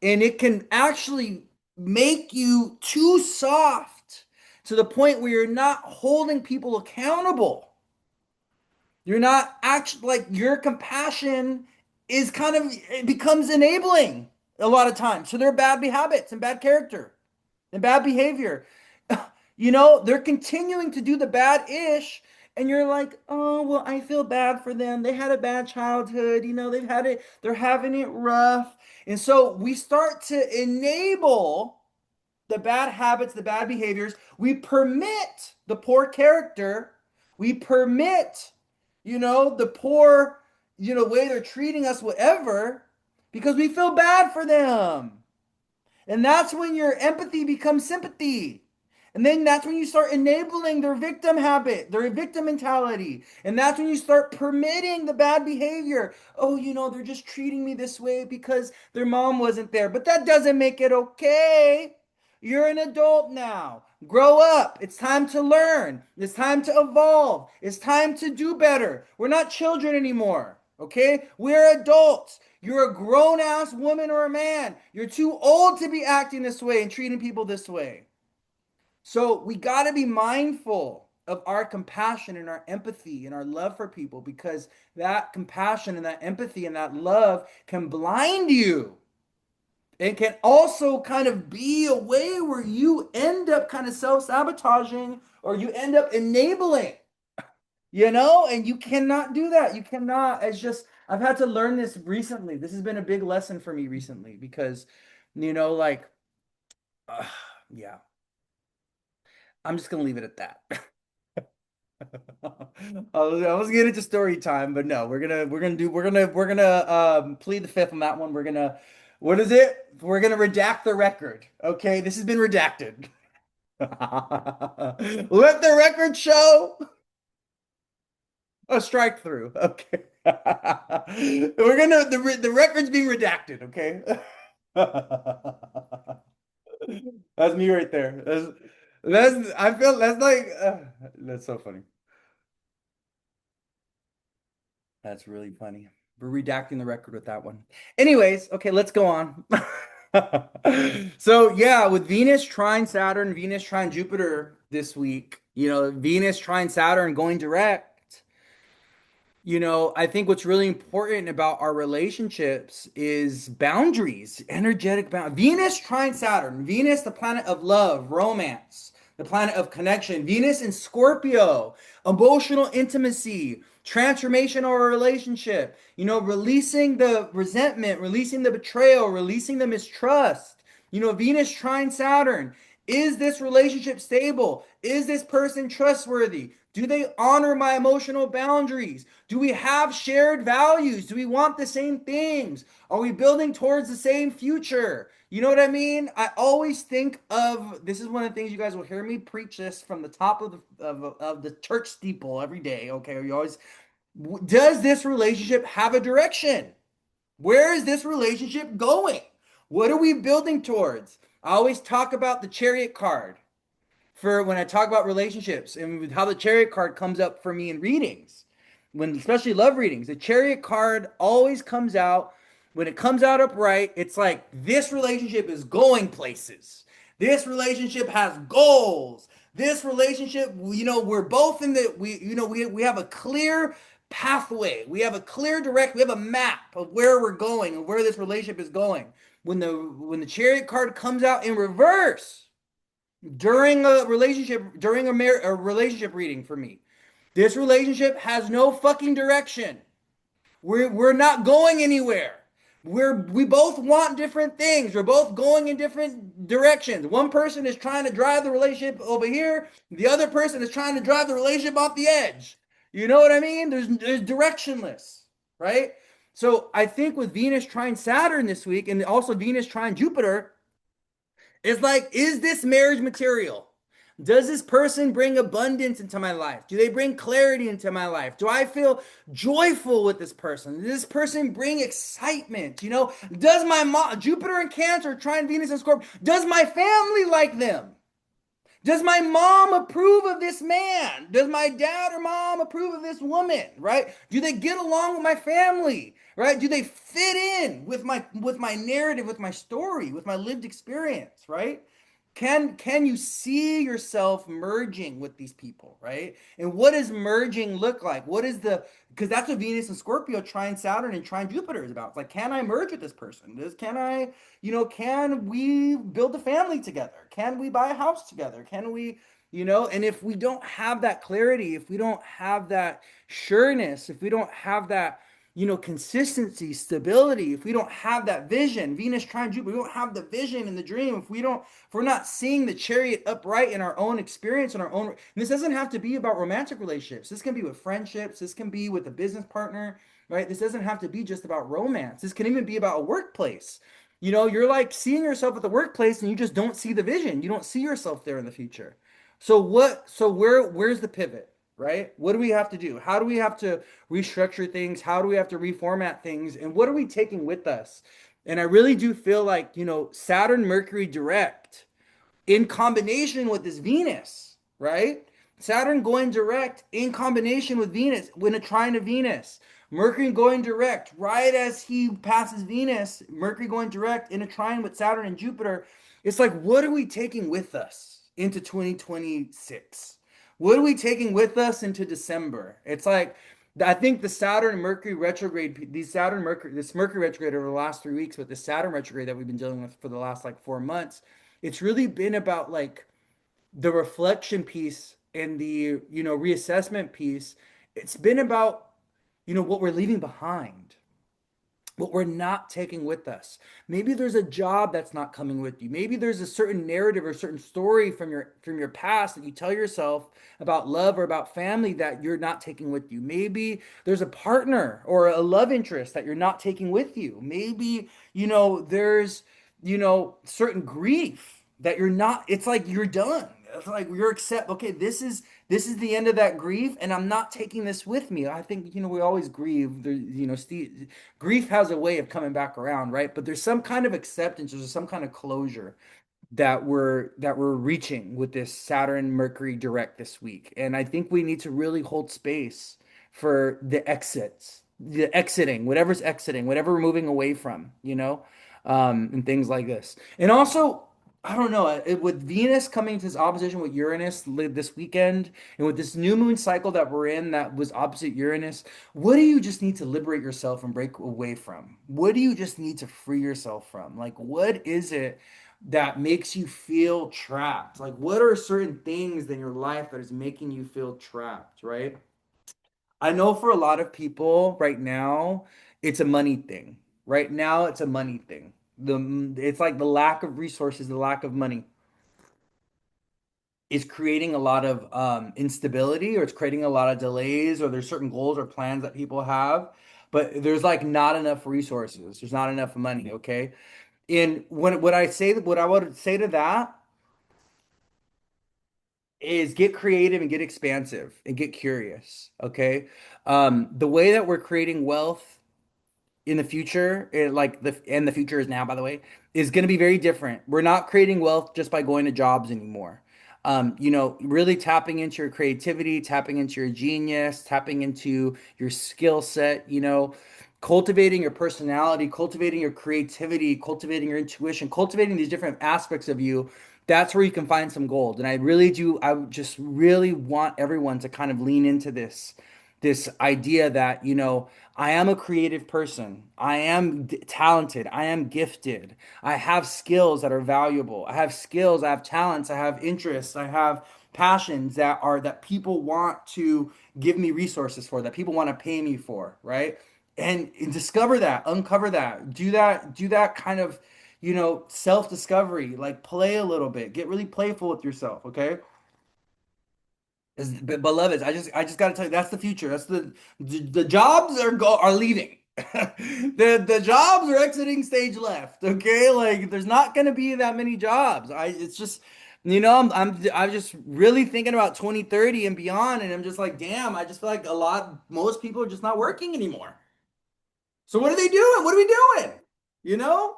And it can actually make you too soft to the point where you're not holding people accountable. You're not actually like your compassion is kind of, it becomes enabling a lot of times. So there are bad habits and bad character and bad behavior. They're continuing to do the bad ish, and you're like, oh, well, I feel bad for them. They had a bad childhood. They're having it rough. And so we start to enable the bad habits, the bad behaviors. We permit the poor character. We permit, the poor, way they're treating us, whatever, because we feel bad for them. And that's when your empathy becomes sympathy. And then that's when you start enabling their victim habit, their victim mentality. And that's when you start permitting the bad behavior. Oh, they're just treating me this way because their mom wasn't there. But that doesn't make it okay. You're an adult now. Grow up. It's time to learn. It's time to evolve. It's time to do better. We're not children anymore. Okay? We're adults. You're a grown ass woman or a man. You're too old to be acting this way and treating people this way. So we got to be mindful of our compassion and our empathy and our love for people because that compassion and that empathy and that love can blind you. It can also kind of be a way where you end up kind of self-sabotaging or you end up enabling, and you cannot do that. You cannot. It's just, I've had to learn this recently. This has been a big lesson for me recently because, like, uh, yeah, I'm just gonna leave it at that. I was getting into story time, but no, we're gonna plead the fifth on that one. What is it? We're gonna redact the record. Okay, this has been redacted. Let the record show a strike through. Okay. The record's being redacted, okay? That's me right there. I feel that's like that's so funny. That's really funny. We're redacting the record with that one. Anyways, okay, let's go on. So yeah, with Venus trine Saturn, Venus trine Jupiter this week, Venus trine Saturn going direct. I think what's really important about our relationships is boundaries, energetic boundaries. Venus trine Saturn, Venus, the planet of love, romance, the planet of connection, Venus in Scorpio, emotional intimacy, transformation of a relationship, releasing the resentment, releasing the betrayal, releasing the mistrust. Venus trine Saturn. Is this relationship stable? Is this person trustworthy? Do they honor my emotional boundaries? Do we have shared values? Do we want the same things? Are we building towards the same future? You know what I mean? I always think of this is one of the things you guys will hear me preach this from the top of the church steeple every day. Okay, you always does this relationship have a direction? Where is this relationship going? What are we building towards? I always talk about the chariot card for when I talk about relationships and how the chariot card comes up for me in readings, when especially love readings. The chariot card always comes out when it comes out upright. It's like this relationship is going places. This relationship has goals. This relationship, we're both in the we have a clear pathway. We have a clear direct. We have a map of where we're going and where this relationship is going. When the chariot card comes out in reverse, during a relationship reading for me. This relationship has no fucking direction. We're not going anywhere. We both want different things. We're both going in different directions. One person is trying to drive the relationship over here. The other person is trying to drive the relationship off the edge. You know what I mean? There's directionless, right? So I think with Venus trine Saturn this week, and also Venus trine Jupiter, it's like, is this marriage material? Does this person bring abundance into my life? Do they bring clarity into my life? Do I feel joyful with this person? Does this person bring excitement? Does my mom, Jupiter and Cancer, trine Venus and Scorpio, does my family like them? Does my mom approve of this man? Does my dad or mom approve of this woman? Right? Do they get along with my family? Right? Do they fit in with my narrative, with my story, with my lived experience? Right? Can you see yourself merging with these people, right? And what does merging look like? Because that's what Venus and Scorpio trine Saturn and trine Jupiter is about. It's like, can I merge with this person? Can we build a family together? Can we buy a house together? And if we don't have that clarity, if we don't have that sureness, if we don't have that consistency, stability, if we don't have that vision, Venus trine Jupiter, we don't have the vision and the dream, if we're not seeing the chariot upright in our own experience, in our own, and this doesn't have to be about romantic relationships. This can be with friendships. This can be with a business partner, right? This doesn't have to be just about romance. This can even be about a workplace. You're like seeing yourself at the workplace and you just don't see the vision. You don't see yourself there in the future. Where's the pivot, right? What do we have to do? How do we have to restructure things? How do we have to reformat things? And what are we taking with us? And I really do feel like, Saturn Mercury direct in combination with this Venus, right? Saturn going direct in combination with Venus when a trine of Venus. Mercury going direct right as he passes Venus. Mercury going direct in a trine with Saturn and Jupiter. It's like, what are we taking with us into 2026? What are we taking with us into December? It's like, I think the Saturn and Mercury retrograde, this Mercury retrograde over the last 3 weeks, with the Saturn retrograde that we've been dealing with for the last like 4 months, it's really been about like the reflection piece and the reassessment piece. It's been about what we're leaving behind, what we're not taking with us. Maybe there's a job that's not coming with you. Maybe there's a certain narrative or certain story from your past that you tell yourself about love or about family that you're not taking with you. Maybe there's a partner or a love interest that you're not taking with you. Maybe, there's, certain grief that you're not, it's like you're done. It's like you're okay, this is the end of that grief, and I'm not taking this with me. I think, we always grieve. Grief has a way of coming back around, right? But there's some kind of acceptance, there's some kind of closure that we're reaching with this Saturn Mercury direct this week. And I think we need to really hold space for the exiting, whatever's exiting, whatever we're moving away from, and things like this. And also, I don't know, with Venus coming to this opposition with Uranus this weekend, and with this new moon cycle that we're in that was opposite Uranus, what do you just need to liberate yourself and break away from? What do you just need to free yourself from? Like, what is it that makes you feel trapped? Like, what are certain things in your life that is making you feel trapped, right? I know for a lot of people right now, it's a money thing. Right now, it's a money thing. It's like the lack of resources, the lack of money is creating a lot of instability, or it's creating a lot of delays, or there's certain goals or plans that people have, but there's like not enough resources. There's not enough money, okay? And what I would say to that is get creative and get expansive and get curious, okay? The way that we're creating wealth in the future, and the future is now, by the way, is going to be very different. We're not creating wealth just by going to jobs anymore. Really tapping into your creativity, tapping into your genius, tapping into your skill set, cultivating your personality, cultivating your creativity, cultivating your intuition, cultivating these different aspects of you. That's where you can find some gold. And I just really want everyone to kind of lean into this this idea that, I am a creative person. I am talented. I am gifted. I have skills that are valuable. I have skills, I have talents, I have interests, I have passions that people want to give me resources for, that people want to pay me for, right? And discover that, uncover that, do that kind of, self-discovery, like play a little bit, get really playful with yourself, okay? Beloveds, I just got to tell you, that's the future. The jobs are leaving. The jobs are exiting stage left. Okay, like there's not going to be that many jobs. It's just, I'm just really thinking about 2030 and beyond, and I'm just like, damn, I just feel like most people are just not working anymore. So what are they doing? What are we doing? You know,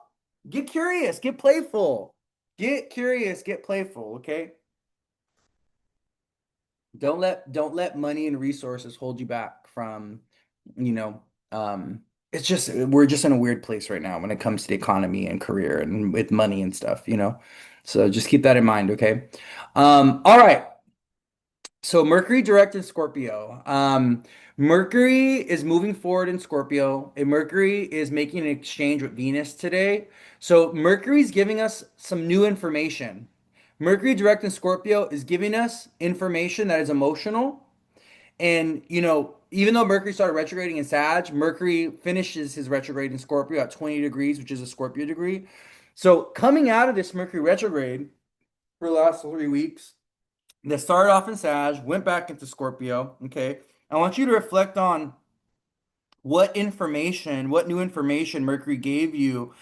get curious, get playful, get curious, get playful. Okay. Don't let money and resources hold you back from, you know, it's just we're just in a weird place right now when it comes to the economy and career and with money and stuff. So just keep that in mind, okay? All right. So Mercury direct in Scorpio. Mercury is moving forward in Scorpio, and Mercury is making an exchange with Venus today. So Mercury's giving us some new information. Mercury direct in Scorpio is giving us information that is emotional. And, even though Mercury started retrograding in Sag, Mercury finishes his retrograde in Scorpio at 20 degrees, which is a Scorpio degree. So coming out of this Mercury retrograde for the last 3 weeks, that started off in Sag, went back into Scorpio. Okay. I want you to reflect on what new information Mercury gave you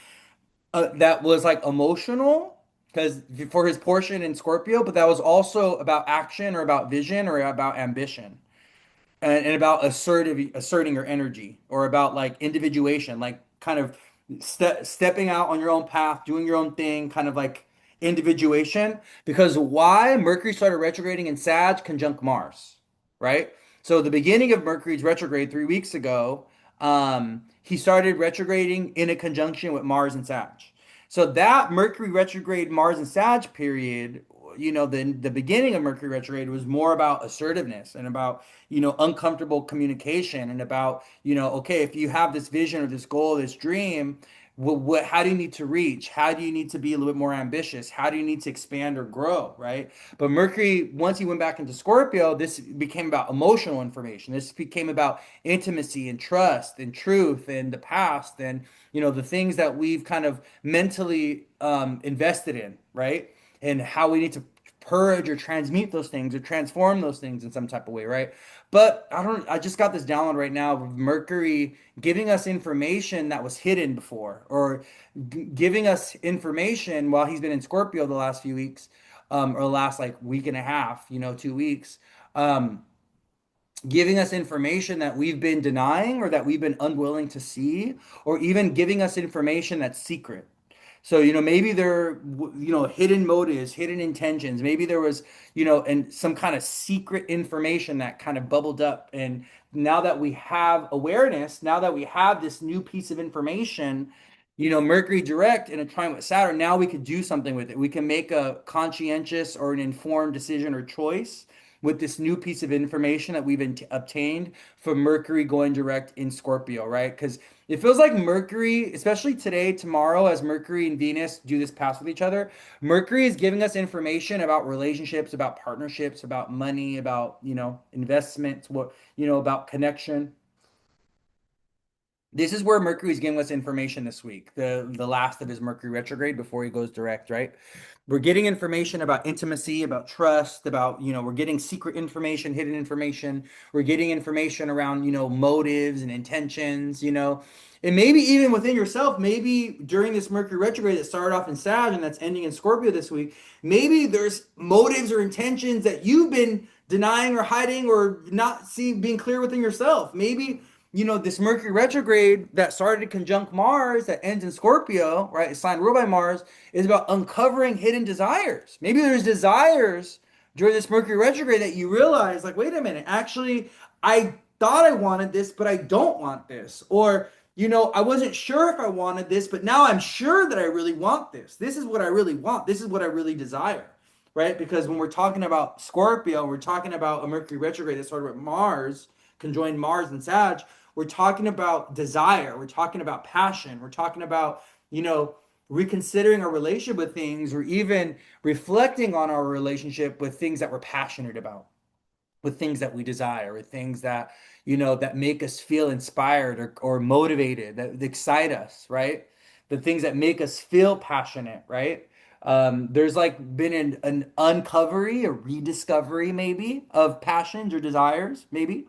that was like emotional, because for his portion in Scorpio, but that was also about action or about vision or about ambition and about asserting your energy or about like individuation, like kind of stepping out on your own path, doing your own thing, kind of like individuation. Because why Mercury started retrograding in Sag conjunct Mars, right? So the beginning of Mercury's retrograde 3 weeks ago, he started retrograding in a conjunction with Mars and Sag. So that Mercury retrograde Mars and Sag period, the beginning of Mercury retrograde was more about assertiveness and about, uncomfortable communication and about, okay, if you have this vision or this goal, this dream, how do you need to reach? How do you need to be a little bit more ambitious? How do you need to expand or grow, right? But Mercury, once he went back into Scorpio, this became about emotional information. This became about intimacy and trust and truth and the past and, the things that we've kind of mentally invested in, right? And how we need to purge or transmute those things or transform those things in some type of way, right? But I just got this download right now of Mercury giving us information that was hidden before, or giving us information while he's been in Scorpio the last few weeks, or the last like week and a half, 2 weeks, um, giving us information that we've been denying or that we've been unwilling to see, or even giving us information that's secret. So, maybe there, hidden motives, hidden intentions. Maybe there was, and some kind of secret information that kind of bubbled up. And now that we have awareness, now that we have this new piece of information, Mercury direct in a trine with Saturn, now we could do something with it. We can make a conscientious or an informed decision or choice with this new piece of information that we've obtained from Mercury going direct in Scorpio, right? Because it feels like Mercury, especially today, tomorrow, as Mercury and Venus do this pass with each other, Mercury is giving us information about relationships, about partnerships, about money, about, investments, about connection. This is where Mercury's giving us information this week, the last of his Mercury retrograde before he goes direct, right? We're getting information about intimacy, about trust, about, we're getting secret information, hidden information. We're getting information around, motives and intentions, and maybe even within yourself, maybe during this Mercury retrograde that started off in Sag and that's ending in Scorpio this week, maybe there's motives or intentions that you've been denying or hiding or not seeing, being clear within yourself. Maybe this Mercury retrograde that started conjunct Mars that ends in Scorpio, right? It's signed ruled by Mars, is about uncovering hidden desires. Maybe there's desires during this Mercury retrograde that you realize, like, wait a minute, actually, I thought I wanted this, but I don't want this. Or, I wasn't sure if I wanted this, but now I'm sure that I really want this. This is what I really want. This is what I really desire, right? Because when we're talking about Scorpio, we're talking about a Mercury retrograde that started with Mars conjoined Mars and Sag, we're talking about desire, we're talking about passion, we're talking about, you know, reconsidering our relationship with things, or even reflecting on our relationship with things that we're passionate about, with things that we desire, with things that, you know, that make us feel inspired or motivated, that excite us, right? The things that make us feel passionate, right? There's like been an uncovery, a rediscovery maybe of passions or desires, maybe.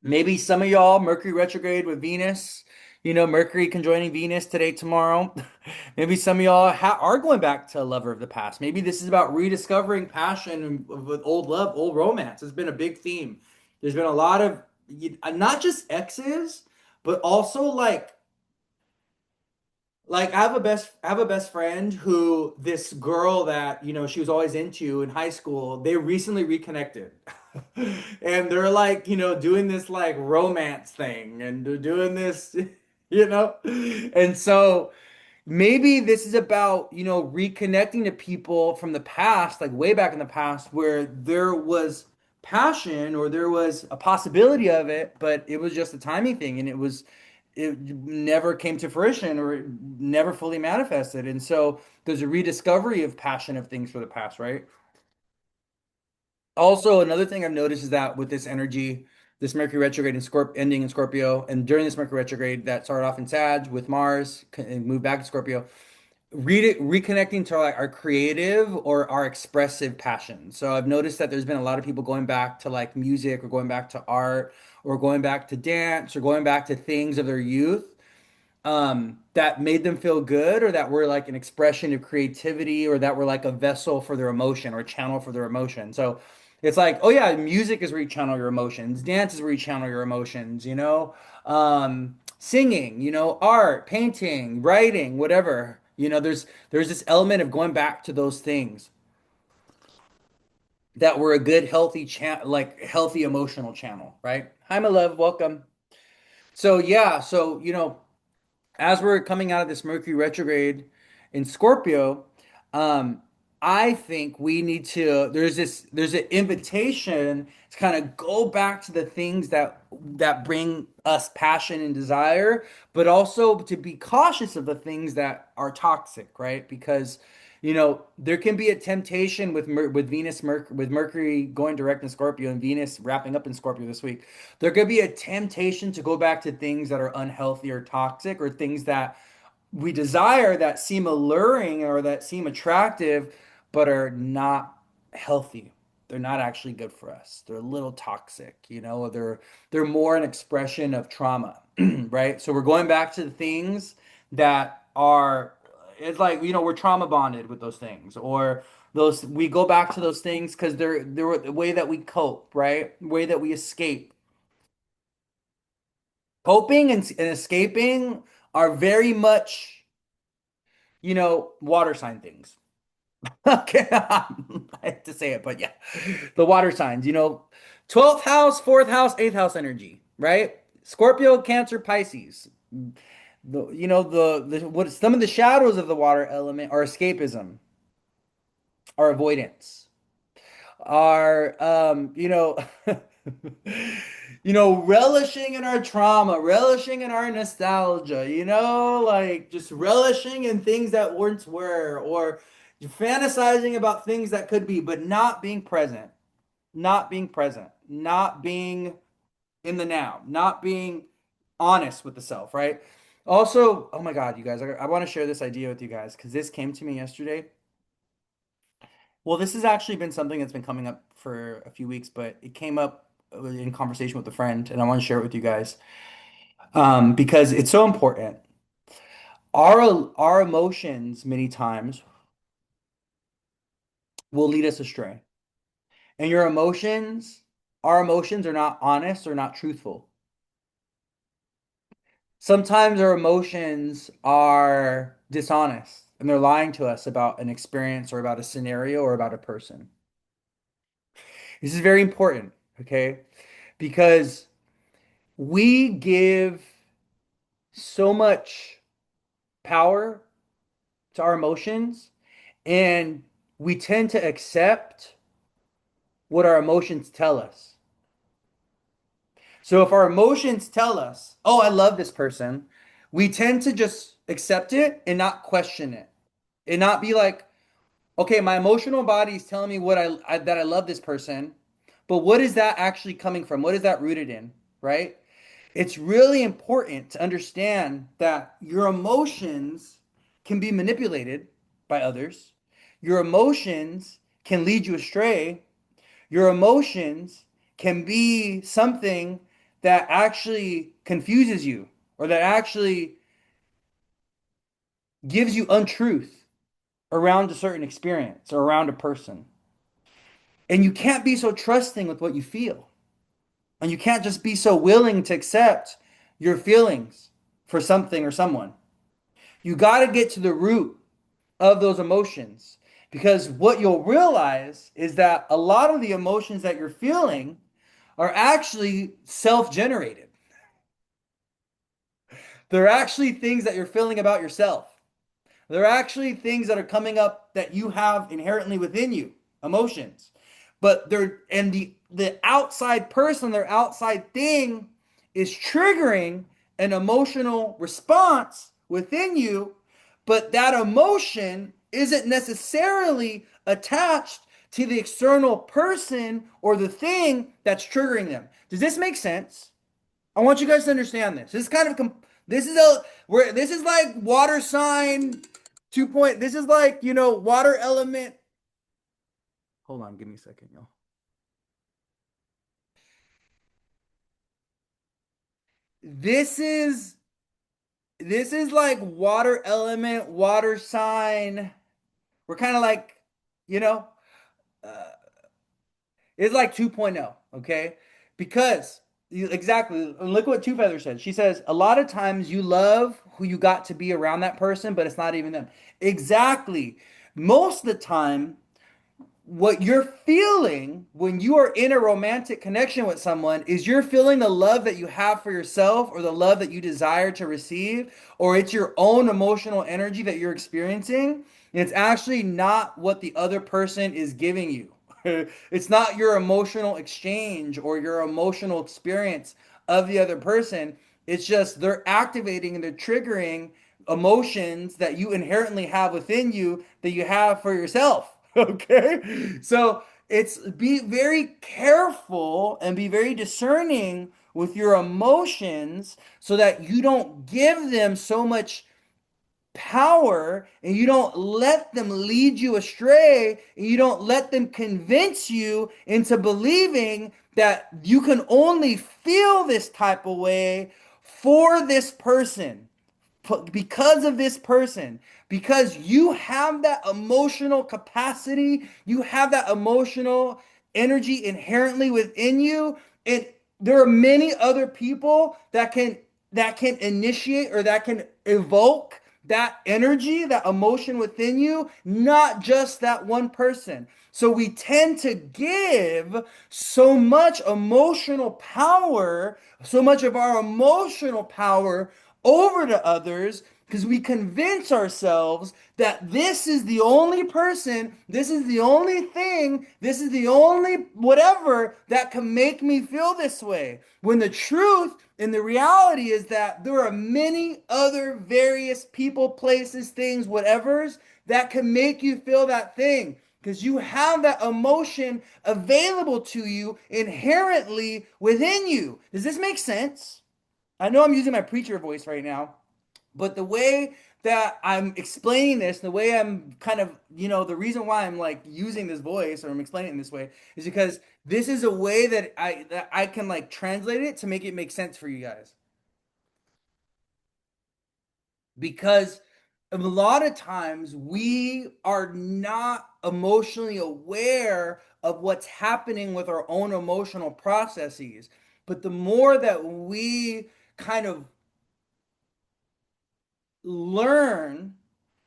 Maybe some of y'all, Mercury retrograde with Venus, you know, Mercury conjoining Venus today, tomorrow. Maybe some of y'all are going back to a lover of the past. Maybe this is about rediscovering passion with old love, old romance. It's been a big theme. There's been a lot of not just exes, but also I have a best friend who, this girl that, you know, she was always into in high school, they recently reconnected. And they're like, you know, doing this like romance thing, and they're doing this, you know. And so maybe this is about, you know, reconnecting to people from the past, like way back in the past, where there was passion or there was a possibility of it, but it was just a timing thing, and it never came to fruition, or it never fully manifested. And so there's a rediscovery of passion of things for the past, right? Also, another thing I've noticed is that with this energy, this Mercury retrograde in ending in Scorpio, and during this Mercury retrograde that started off in Sag with Mars and moved back to Scorpio, reconnecting to like our creative or our expressive passion. So I've noticed that there's been a lot of people going back to like music, or going back to art, or going back to dance, or going back to things of their youth, that made them feel good, or that were like an expression of creativity, or that were like a vessel for their emotion, or a channel for their emotion. So it's like, oh yeah, music is where you channel your emotions, dance is where you channel your emotions, you know, singing, you know, art, painting, writing, whatever. You know, there's this element of going back to those things that were a good, healthy like healthy emotional channel, right? Hi, my love, welcome. So yeah, so you know, as we're coming out of this Mercury retrograde in Scorpio, um, I think we need to, there's an invitation to kind of go back to the things that bring us passion and desire, but also to be cautious of the things that are toxic, right? Because you know, there can be a temptation with with Mercury going direct in Scorpio and Venus wrapping up in Scorpio this week. There could be a temptation to go back to things that are unhealthy or toxic, or things that we desire that seem alluring or that seem attractive, but are not healthy. They're not actually good for us. They're a little toxic, you know, they're more an expression of trauma, right? So we're going back to the things that are, it's like, you know, we're trauma bonded with those things, or those, we go back to those things because they're the way that we cope, right? The way that we escape. Coping and escaping are very much, you know, water sign things. Okay, I hate to say it, but yeah, the water signs, you know, 12th house, fourth house, eighth house energy, right? Scorpio, Cancer, Pisces. You know, what some of the shadows of the water element are escapism, are avoidance, are you know, you know, relishing in our trauma, relishing in our nostalgia, you know, like just relishing in things that once were, or fantasizing about things that could be, but not being present, not being in the now, not being honest with the self, right? Also, oh my God, you guys, I want to share this idea with you guys because this came to me yesterday. Well, this has actually been something that's been coming up for a few weeks, but it came up in conversation with a friend, and I want to share it with you guys, because it's so important. Our emotions many times will lead us astray, and our emotions are not honest or not truthful. Sometimes our emotions are dishonest, and they're lying to us about an experience, or about a scenario, or about a person. This is very important, okay? Because we give so much power to our emotions, and we tend to accept what our emotions tell us. So if our emotions tell us, oh, I love this person, we tend to just accept it and not question it and not be like, okay, my emotional body is telling me that I love this person, but what is that actually coming from? What is that rooted in, right? It's really important to understand that your emotions can be manipulated by others. Your emotions can lead you astray. Your emotions can be something that actually confuses you or that actually gives you untruth around a certain experience or around a person. And you can't be so trusting with what you feel. And you can't just be so willing to accept your feelings for something or someone. You got to get to the root of those emotions because what you'll realize is that a lot of the emotions that you're feeling are actually self-generated. They're actually things that you're feeling about yourself. They're actually things that are coming up that you have inherently within you, emotions. But they're and the outside person, their outside thing is triggering an emotional response within you, but that emotion isn't necessarily attached to the external person or the thing that's triggering them. Does this make sense? I want you guys to understand this. This is kind of this is a where this is like water sign 2 point. This is like, water element. Hold on, give me a second, y'all. This is this is like water element, water sign. We're kind of like, you know, uh, it's like 2.0, okay? Because exactly, look what Two Feather said. She says, a lot of times you love who you got to be around that person, but it's not even them. Exactly. Most of the time, what you're feeling when you are in a romantic connection with someone is you're feeling the love that you have for yourself or the love that you desire to receive, or it's your own emotional energy that you're experiencing. And it's actually not what the other person is giving you. It's not your emotional exchange or your emotional experience of the other person. It's just they're activating and they're triggering emotions that you inherently have within you that you have for yourself. Okay. So it's be very careful and be very discerning with your emotions so that you don't give them so much power and you don't let them lead you astray and you don't let them convince you into believing that you can only feel this type of way for this person because of this person, because you have that emotional capacity, you have that emotional energy inherently within you, and there are many other people that can initiate or that can evoke that energy, that emotion within you, not just that one person. So we tend to give so much emotional power, so much of our emotional power over to others because we convince ourselves that this is the only person, this is the only thing, this is the only whatever that can make me feel this way. When the truth and the reality is that there are many other various people, places, things, whatevers that can make you feel that thing because you have that emotion available to you inherently within you. Does this make sense? I know I'm using my preacher voice right now, but the way that I'm explaining this, the way I'm kind of, the reason why I'm like using this voice or I'm explaining it in this way is because this is a way that I can like translate it to make it make sense for you guys. Because a lot of times we are not emotionally aware of what's happening with our own emotional processes. But the more that we kind of learn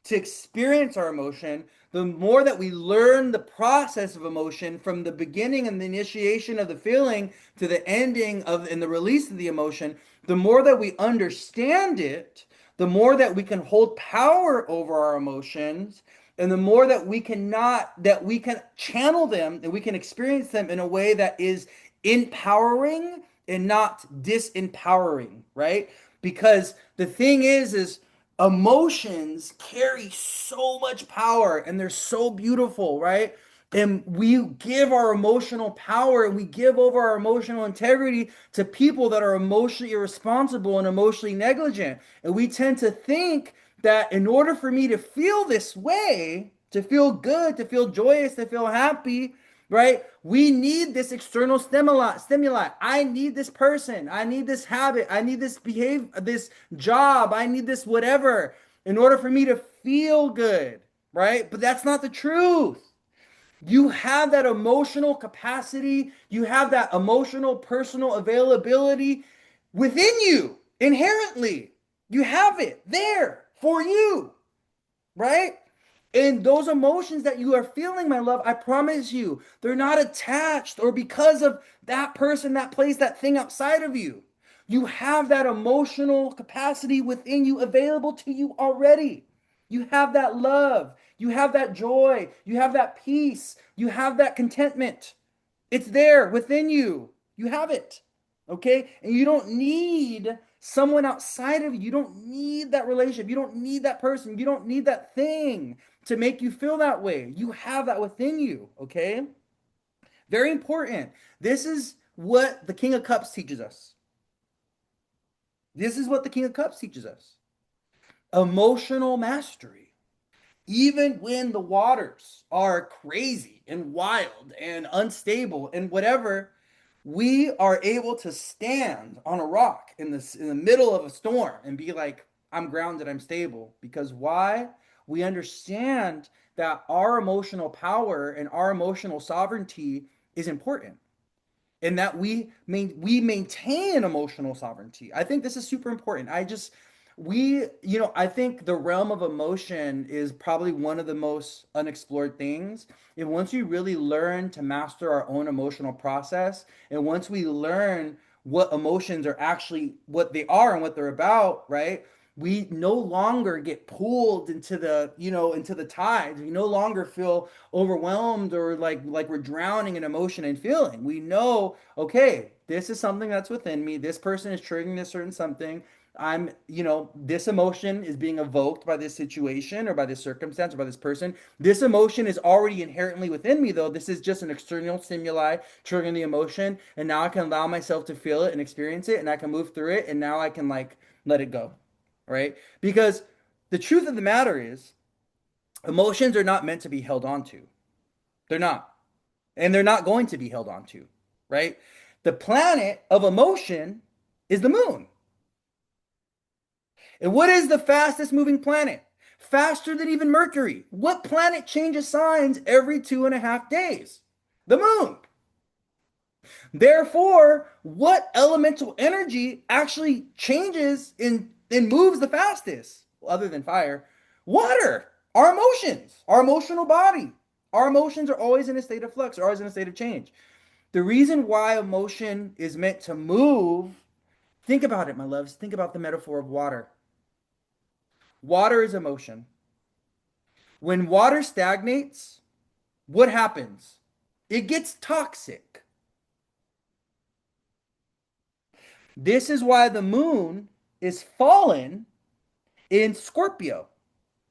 to experience our emotion, the more that we learn the process of emotion from the beginning and the initiation of the feeling to the ending of and the release of the emotion, the more that we understand it, the more that we can hold power over our emotions, and the more that we can channel them and we can experience them in a way that is empowering and not disempowering, right? Because the thing is emotions carry so much power and they're so beautiful, right? And we give our emotional power and we give over our emotional integrity to people that are emotionally irresponsible and emotionally negligent. And we tend to think that in order for me to feel this way, to feel good, to feel joyous, to feel happy, right? We need this external stimuli. I need this person. I need this habit. I need this job. I need this whatever in order for me to feel good, right? But that's not the truth. You have that emotional capacity. You have that emotional personal availability within you inherently. You have it there for you, right? And those emotions that you are feeling, my love, I promise you, they're not attached or because of that person, that place, that thing outside of you. You have that emotional capacity within you available to you already. You have that love. You have that joy. You have that peace. You have that contentment. It's there within you. You have it. Okay? And you don't need someone outside of you. You don't need that relationship. You don't need that person. You don't need that thing to make you feel that way. You have that within you. Okay? Very important. This is what the King of Cups teaches us. This is what the King of Cups teaches us. Emotional mastery. Even when the waters are crazy and wild and unstable and whatever, we are able to stand on a rock in the middle of a storm and be like, I'm grounded, I'm stable. Because why? We understand that our emotional power and our emotional sovereignty is important and that we maintain emotional sovereignty. I think this is super important. I think the realm of emotion is probably one of the most unexplored things. And once we really learn to master our own emotional process, and once we learn what emotions are actually what they are and what they're about, right? We no longer get pulled into into the tides. We no longer feel overwhelmed or like we're drowning in emotion and feeling. We know, okay, this is something that's within me. This person is triggering this certain something. This emotion is being evoked by this situation or by this circumstance or by this person. This emotion is already inherently within me, though. This is just an external stimuli triggering the emotion. And now I can allow myself to feel it and experience it, and I can move through it. And now I can like let it go, right? Because the truth of the matter is, emotions are not meant to be held on to. They're not. And they're not going to be held on to, right? The planet of emotion is the moon. And what is the fastest moving planet? Faster than even Mercury. What planet changes signs every 2.5 days? The moon. Therefore, what elemental energy actually changes and moves the fastest, other than fire? Water. Our emotions, our emotional body. Our emotions are always in a state of flux, are always in a state of change. The reason why emotion is meant to move, think about it, my loves. Think about the metaphor of water. Water is emotion. When water stagnates, what happens? It gets toxic. This is why the moon is fallen in Scorpio,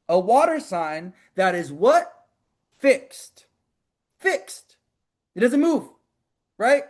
a water sign that is what? Fixed. Fixed. It doesn't move, right?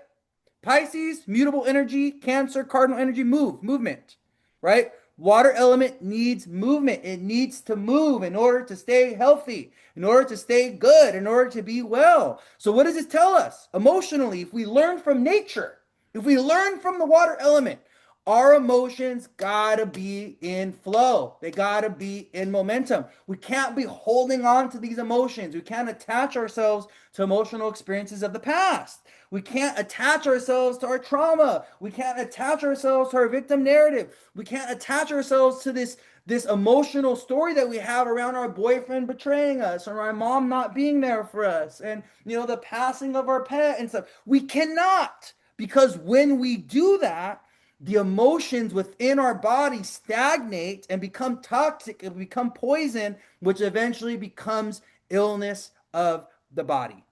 Pisces, mutable energy, Cancer, cardinal energy, movement, right? Water element needs movement. It needs to move in order to stay healthy, in order to stay good, in order to be well. So, what does this tell us? Emotionally, if we learn from nature, if we learn from the water element, our emotions gotta be in flow. They gotta be in momentum. We can't be holding on to these emotions. We can't attach ourselves to emotional experiences of the past. We can't attach ourselves to our trauma. We can't attach ourselves to our victim narrative. We can't attach ourselves to this emotional story that we have around our boyfriend betraying us or our mom not being there for us and the passing of our pet and stuff. We cannot, because when we do that, the emotions within our body stagnate and become toxic and become poison, which eventually becomes illness of the body.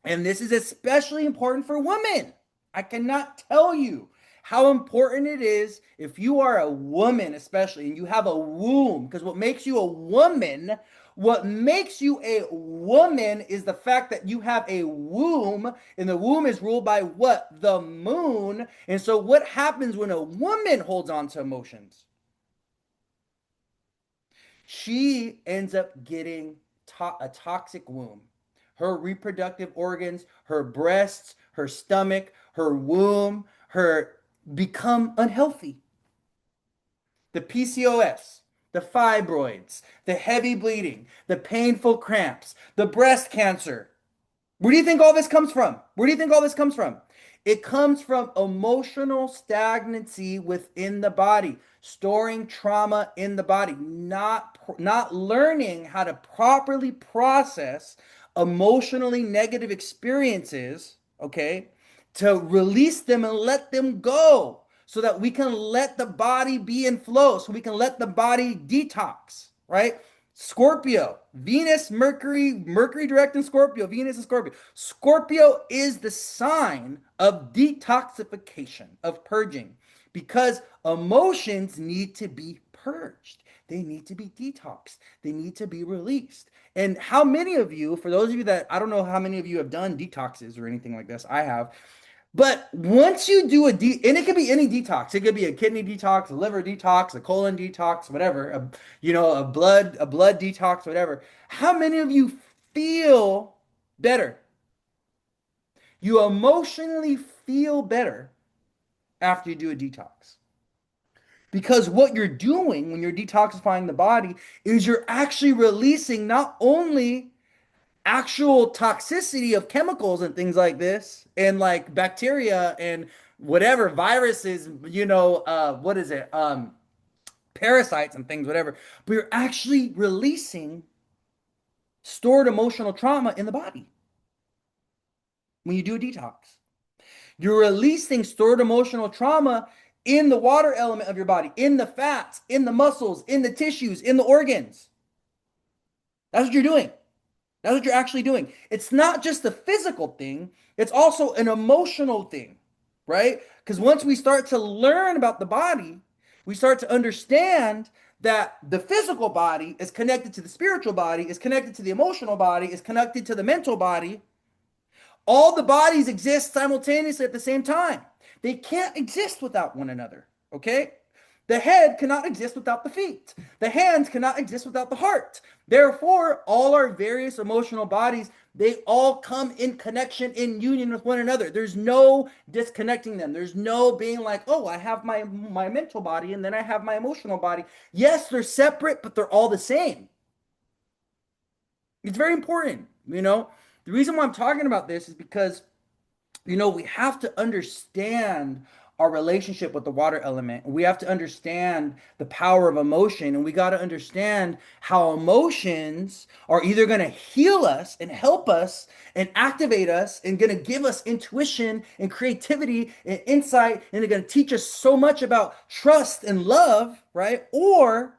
And this is especially important for women. I cannot tell you how important it is if you are a woman, especially, and you have a womb, because what makes you a woman is the fact that you have a womb, and the womb is ruled by what? The moon. And so, what happens when a woman holds on to emotions? She ends up getting a toxic womb. Her reproductive organs, her breasts, her stomach, her womb, her become unhealthy. The PCOS, the fibroids, the heavy bleeding, the painful cramps, the breast cancer. Where do you think all this comes from? Where do you think all this comes from? It comes from emotional stagnancy within the body, storing trauma in the body, not learning how to properly process emotionally negative experiences, okay, to release them and let them go so that we can let the body be in flow, so we can let the body detox, right? Scorpio, Venus, Mercury direct in Scorpio, Venus and Scorpio. Scorpio is the sign of detoxification, of purging, because emotions need to be purged. They need to be detoxed. They need to be released. And how many of you, for those of you that, I don't know how many of you have done detoxes or anything like this, I have, but once you do and it could be any detox. It could be a kidney detox, a liver detox, a colon detox, whatever. A blood detox, whatever. How many of you feel better? You emotionally feel better after you do a detox. Because what you're doing when you're detoxifying the body is you're actually releasing not only actual toxicity of chemicals and things like this, and like bacteria and whatever viruses, what is it? Parasites and things, whatever. But you're actually releasing stored emotional trauma in the body when you do a detox. You're releasing stored emotional trauma in the water element of your body, in the fats, in the muscles, in the tissues, in the organs. That's what you're doing. That's what you're actually doing. It's not just a physical thing, it's also an emotional thing, right? Because once we start to learn about the body, we start to understand that the physical body is connected to the spiritual body, is connected to the emotional body, is connected to the mental body. All the bodies exist simultaneously at the same time. They can't exist without one another, okay? The head cannot exist without the feet. The hands cannot exist without the heart. Therefore, all our various emotional bodies, they all come in connection, in union with one another. There's no disconnecting them. There's no being like, oh, I have my mental body and then I have my emotional body. Yes, they're separate, but they're all the same. It's very important, The reason why I'm talking about this is because we have to understand our relationship with the water element. We have to understand the power of emotion, and we got to understand how emotions are either going to heal us and help us and activate us and going to give us intuition and creativity and insight, and they're going to teach us so much about trust and love, right? Or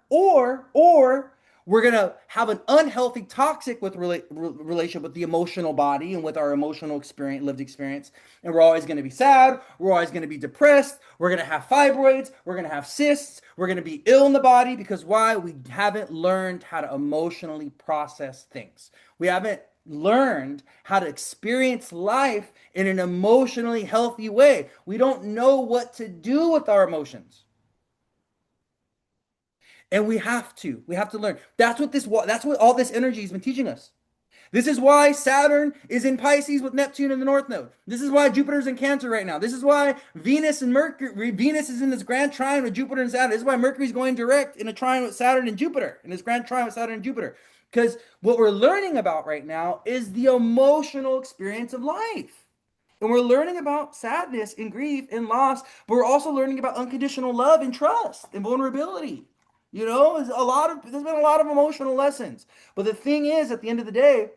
we're going to have an unhealthy, toxic relationship with the emotional body and with our emotional experience, lived experience. And we're always going to be sad. We're always going to be depressed. We're going to have fibroids. We're going to have cysts. We're going to be ill in the body because why? We haven't learned how to emotionally process things. We haven't learned how to experience life in an emotionally healthy way. We don't know what to do with our emotions. And we have to learn. That's what all this energy has been teaching us. This is why Saturn is in Pisces with Neptune in the North Node. This is why Jupiter's in Cancer right now. This is why Venus is in this Grand Trine with Jupiter and Saturn. This is why Mercury's going direct in a trine with Saturn and Jupiter, in this Grand Trine with Saturn and Jupiter. Because what we're learning about right now is the emotional experience of life. And we're learning about sadness and grief and loss, but we're also learning about unconditional love and trust and vulnerability. There's been a lot of emotional lessons. But the thing is, at the end of the day,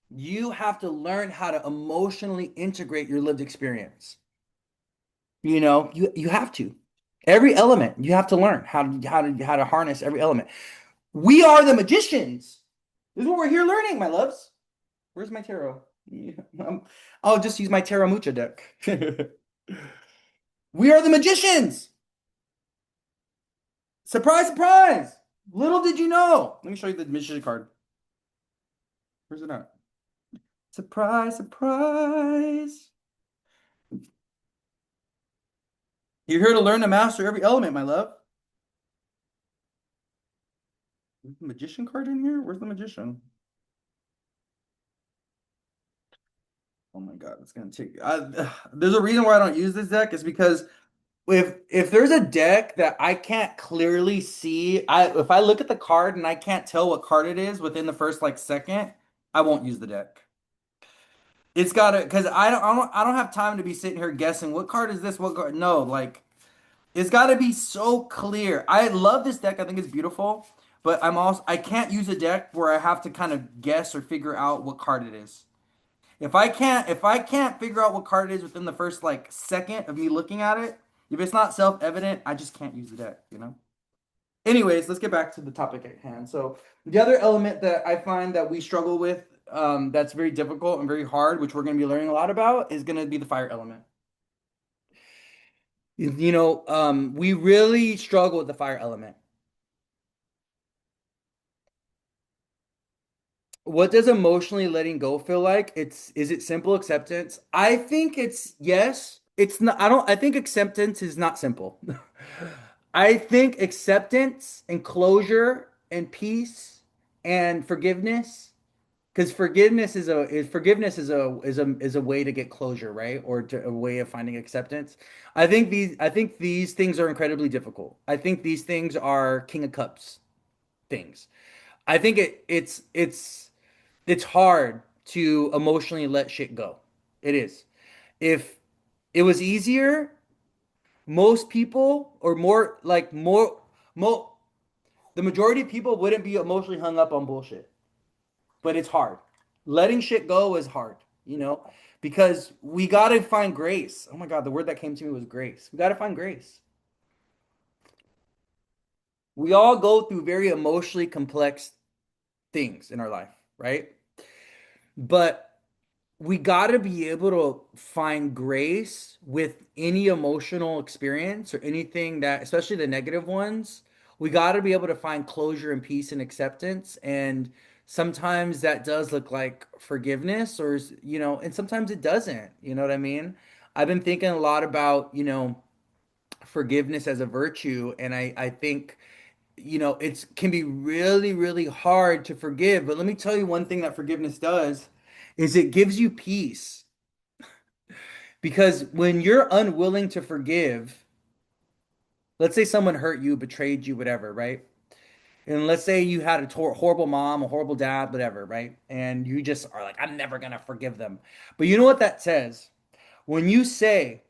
you have to learn how to emotionally integrate your lived experience. You have to. Every element, you have to learn how to harness every element. We are the magicians. This is what we're here learning, my loves. Where's my tarot? Yeah, I'll just use my Terramucha deck. We are the magicians. Surprise, surprise. Little did you know. Let me show you the magician card. Where's it at? Surprise, surprise. You're here to learn to master every element, my love. Is the magician card in here? Where's the magician? Oh my God, it's gonna take. There's a reason why I don't use this deck. Is because if there's a deck that I can't clearly see, if I look at the card and I can't tell what card it is within the first like second, I won't use the deck. It's gotta because I don't have time to be sitting here guessing what card is this, what card. No, like it's gotta be so clear. I love this deck. I think it's beautiful, but I can't use a deck where I have to kind of guess or figure out what card it is. If I can't figure out what card it is within the first like second of me looking at it, if it's not self-evident, I just can't use the deck, you know? Anyways, let's get back to the topic at hand. So the other element that I find that we struggle with, that's very difficult and very hard, which we're going to be learning a lot about, is going to be the fire element. We really struggle with the fire element. What does emotionally letting go feel like? Is it simple acceptance? I think it's yes. It's not, I think acceptance is not simple. I think acceptance and closure and peace and forgiveness, because forgiveness is a way to get closure, right? Or a way of finding acceptance. I think these things are incredibly difficult. I think these things are King of Cups things. I think it's hard to emotionally let shit go. It is. If it was easier, most people or more the majority of people wouldn't be emotionally hung up on bullshit. But it's hard. Letting shit go is hard, you know, because we got to find grace. Oh my God, the word that came to me was grace. We got to find grace. We all go through very emotionally complex things in our life, right? But we got to be able to find grace with any emotional experience or anything that, especially the negative ones. We got to be able to find closure and peace and acceptance. And sometimes that does look like forgiveness, and sometimes it doesn't. You know what I mean? I've been thinking a lot about, forgiveness as a virtue. And I think, it can be really, really hard to forgive. But let me tell you one thing that forgiveness does is it gives you peace. Because when you're unwilling to forgive, let's say someone hurt you, betrayed you, whatever, right? And let's say you had a horrible mom, a horrible dad, whatever, right? And you just are like, I'm never gonna forgive them. But you know what that says? When you say,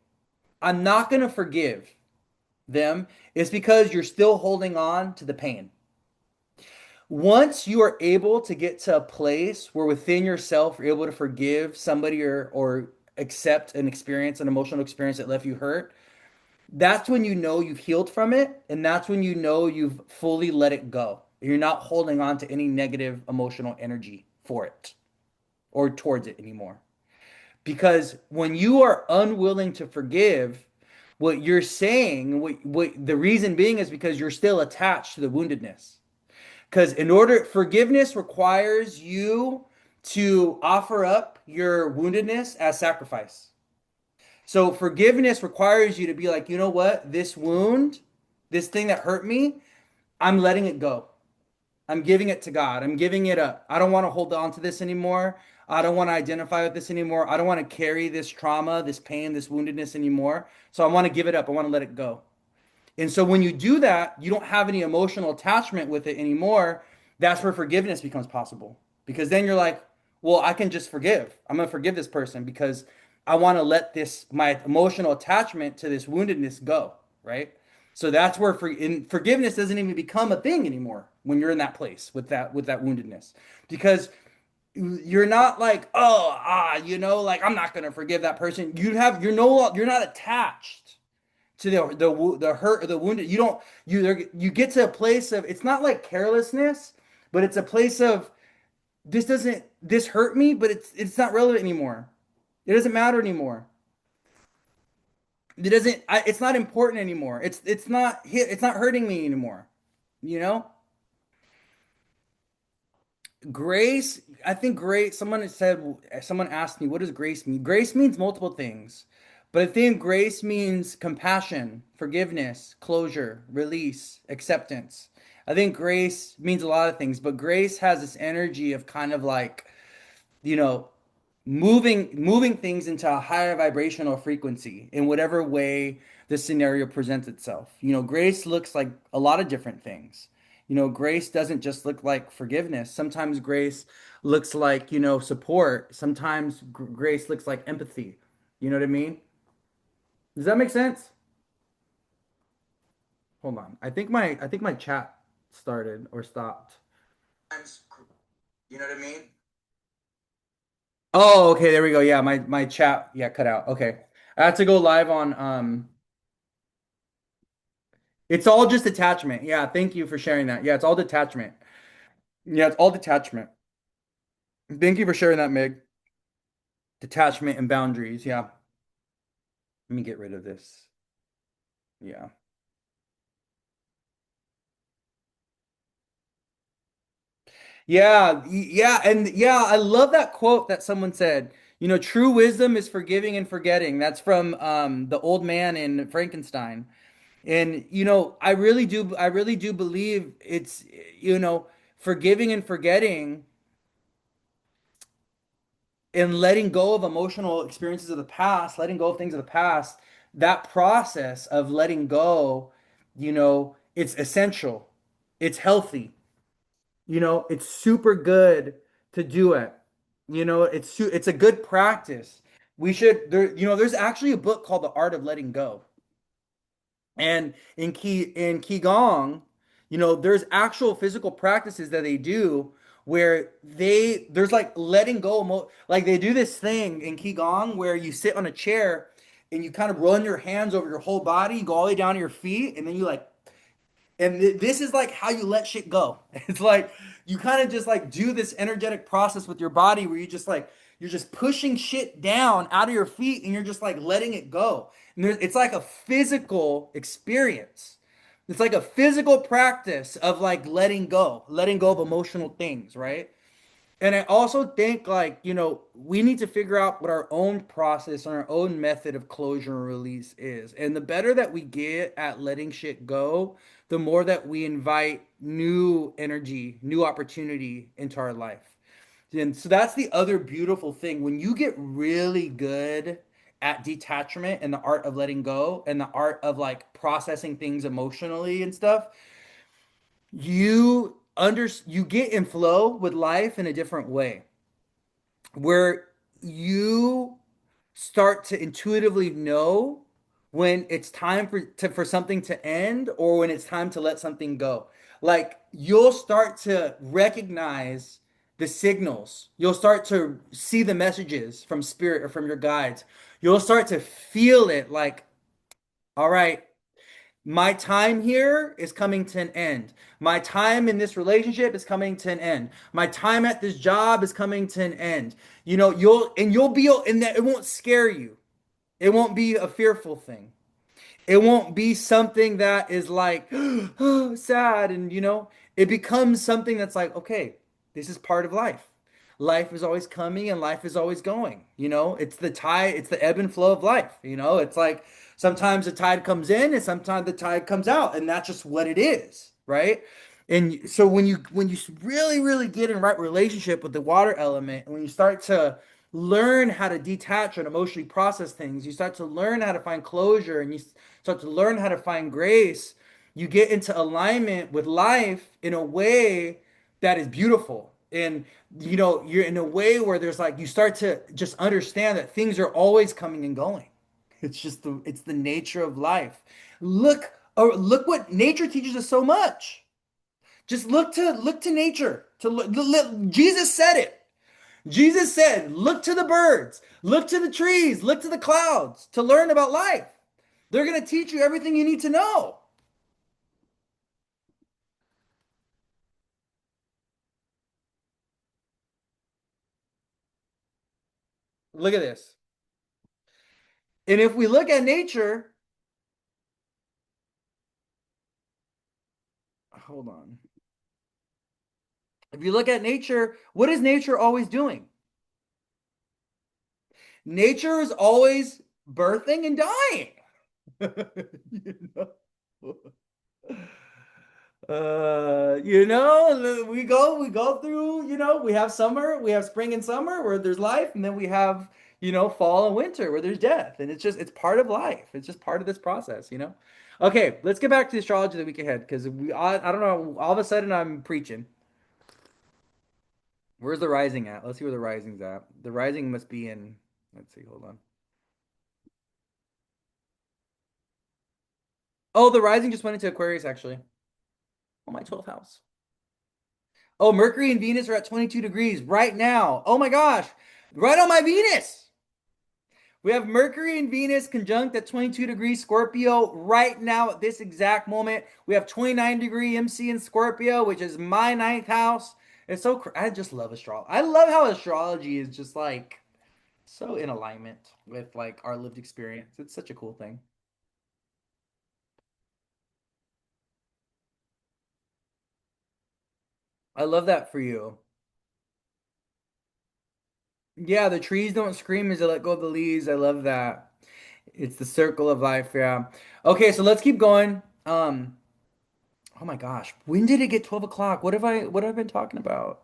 I'm not gonna forgive them, it's because you're still holding on to the pain. Once you are able to get to a place where within yourself you're able to forgive somebody or accept an experience, an emotional experience that left you hurt, that's when you know you've healed from it, and that's when you know you've fully let it go. You're not holding on to any negative emotional energy for it or towards it anymore. Because when you are unwilling to forgive, what you're saying, what the reason being is because you're still attached to the woundedness. Because forgiveness requires you to offer up your woundedness as sacrifice. So forgiveness requires you to be like, you know what? This wound, this thing that hurt me, I'm letting it go. I'm giving it to God. I'm giving it up. I don't want to hold on to this anymore. I don't want to identify with this anymore. I don't want to carry this trauma, this pain, this woundedness anymore. So I want to give it up. I want to let it go. And so when you do that, you don't have any emotional attachment with it anymore. That's where forgiveness becomes possible. Because then you're like, well, I can just forgive. I'm going to forgive this person because I want to let my emotional attachment to this woundedness go, right? So that's where forgiveness doesn't even become a thing anymore when you're in that place with that woundedness. Because you're not like, like I'm not going to forgive that person. You're not attached to the hurt or the wounded. You get to a place of, it's not like carelessness, but it's a place of this hurt me, but it's not relevant anymore. It doesn't matter anymore. It's not important anymore. It's not hurting me anymore. You know? Grace, I think grace, someone asked me, what does grace mean? Grace means multiple things. But I think grace means compassion, forgiveness, closure, release, acceptance. I think grace means a lot of things, but grace has this energy of kind of like, you know, moving things into a higher vibrational frequency in whatever way the scenario presents itself. Grace looks like a lot of different things. Grace doesn't just look like forgiveness. Sometimes grace looks like, support. Sometimes grace looks like empathy. You know what I mean? Does that make sense? Hold on. I think my chat started or stopped. You know what I mean? Oh, okay, there we go. Yeah, my chat, yeah, cut out. Okay. I had to go live on it's all just attachment. Yeah, thank you for sharing that. Yeah, it's all detachment. Yeah, it's all detachment. Thank you for sharing that, Meg. Detachment and boundaries. Yeah. Let me get rid of this. Yeah. Yeah, and yeah, I love that quote that someone said. True wisdom is forgiving and forgetting. That's from the old man in Frankenstein. And I really do believe it's you know, forgiving and forgetting and letting go of emotional experiences of the past, letting go of things of the past, that process of letting go, it's essential. It's healthy. It's super good to do it. It's a good practice. There's actually a book called The Art of Letting Go. And in Qigong, there's actual physical practices that they do where there's like letting go, like they do this thing in Qigong where you sit on a chair and you kind of run your hands over your whole body, you go all the way down to your feet, and then you like and this is like how you let shit go. It's like you kind of just like do this energetic process with your body where you're just pushing shit down out of your feet and you're just like letting it go. And it's like a physical experience. It's like a physical practice of like letting go of emotional things, right? And I also think like, we need to figure out what our own process and our own method of closure and release is. And the better that we get at letting shit go, the more that we invite new energy, new opportunity into our life. And so that's the other beautiful thing. When you get really good at detachment and the art of letting go and the art of like processing things emotionally and stuff, you get in flow with life in a different way where you start to intuitively know when it's time for something to end or when it's time to let something go. Like you'll start to recognize the signals. You'll start to see the messages from spirit or from your guides. You'll start to feel it like, all right, my time here is coming to an end. My time in this relationship is coming to an end. My time at this job is coming to an end. You'll be, and that it won't scare you. It won't be a fearful thing. It won't be something that is like sad and it becomes something that's like, okay, this is part of life. Life is always coming and life is always going. It's the tide, it's the ebb and flow of life. It's like sometimes the tide comes in and sometimes the tide comes out, and that's just what it is, right? And so when you really, really get in right relationship with the water element, and when you start to learn how to detach and emotionally process things, you start to learn how to find closure and you start to learn how to find grace, you get into alignment with life in a way that is beautiful. And you're in a way where there's like you start to just understand that things are always coming and going. It's the nature of life. Look what nature teaches us so much. Just look to nature. Jesus said it. Jesus said, look to the birds, look to the trees, look to the clouds to learn about life. They're going to teach you everything you need to know. Look at this. And if we look at nature, hold on. If you look at nature, what is nature always doing? Nature is always birthing and dying. You know? We go through, we have summer, we have spring and summer where there's life, and then we have, fall and winter where there's death. And it's part of life. It's just part of this process. Okay, let's get back to the astrology the week ahead because I don't know, all of a sudden I'm preaching. Where's the rising at? Let's see where the rising's at. The rising must be in, let's see, hold on. Oh, the rising just went into Aquarius actually. Oh, my 12th house. Oh, Mercury and Venus are at 22 degrees right now. Oh my gosh. Right on my Venus. We have Mercury and Venus conjunct at 22 degrees Scorpio right now at this exact moment. We have 29-degree MC in Scorpio, which is my ninth house. It's so I just love astrology. I love how astrology is just like so in alignment with like our lived experience. It's such a cool thing. I love that for you. Yeah, the trees don't scream as they let go of the leaves. I love that. It's the circle of life, yeah. Okay, so let's keep going. Oh my gosh, when did it get 12 o'clock? What have I been talking about?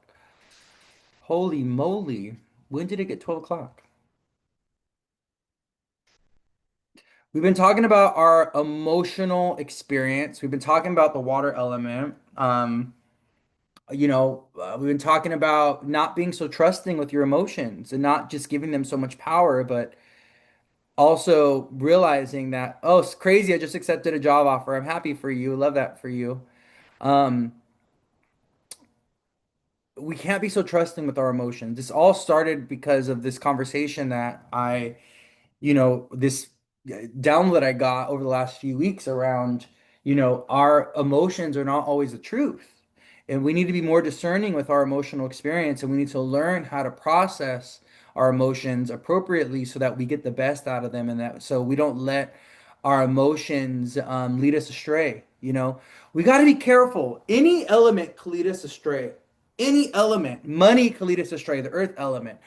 Holy moly. When did it get 12 o'clock? We've been talking about our emotional experience. We've been talking about the water element. We've been talking about not being so trusting with your emotions and not just giving them so much power, but also realizing that, oh, it's crazy. I just accepted a job offer. I'm happy for you. Love that for you. Um, we can't be so trusting with our emotions. This all started because of this conversation that this download I got over the last few weeks around, our emotions are not always the truth. And we need to be more discerning with our emotional experience, and we need to learn how to process our emotions appropriately so that we get the best out of them and that so we don't let our emotions lead us astray. We got to be careful. Any element could lead us astray. Any element, money could lead us astray, the earth element.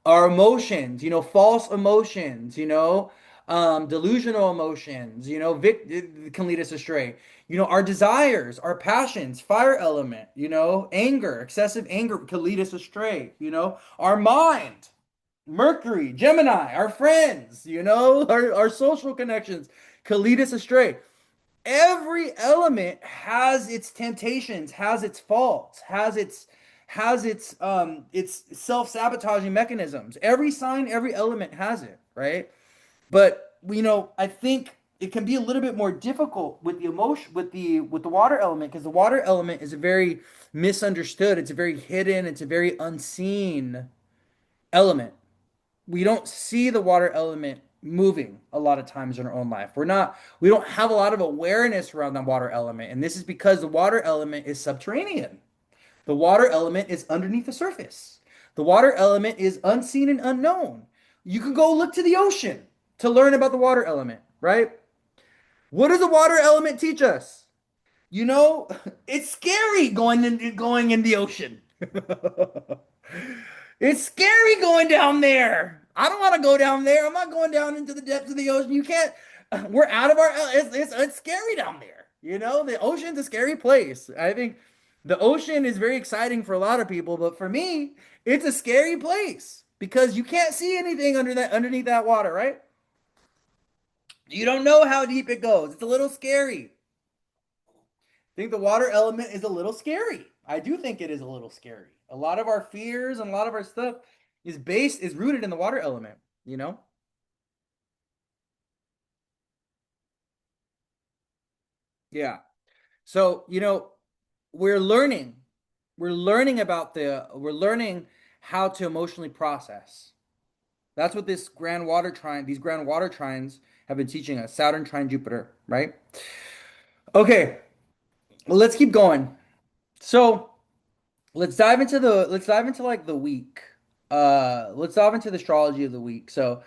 Our emotions, false emotions, delusional emotions, can lead us astray. Our desires, our passions, fire element, anger, excessive anger can lead us astray. Our mind, Mercury, Gemini, our friends, our social connections can lead us astray. Every element has its temptations, has its faults, has its self-sabotaging mechanisms. Every sign, every element has it, right? But I think it can be a little bit more difficult with the emotion with the water element because the water element is a very misunderstood, it's a very hidden, it's a very unseen element. We don't see the water element moving a lot of times in our own life. We don't have a lot of awareness around the water element. And this is because the water element is subterranean. The water element is underneath the surface. The water element is unseen and unknown. You can go look to the ocean to learn about the water element, right? What does the water element teach us? You know, it's scary going in the ocean. It's scary going down there. I don't want to go down there. I'm not going down into the depths of the ocean. You can't. We're out of our. It's scary down there. The ocean's a scary place. I think the ocean is very exciting for a lot of people, but for me, it's a scary place because you can't see anything underneath that water, right? You don't know how deep it goes. It's a little scary. I think the water element is a little scary. I do think it is a little scary. A lot of our fears and a lot of our stuff is rooted in the water element, you know? Yeah. So, we're learning. We're learning how to emotionally process. That's what these grand water trines have been teaching us. Saturn trine Jupiter, right? Okay, well, let's keep going. So, let's dive into like the week. Let's dive into the astrology of the week. So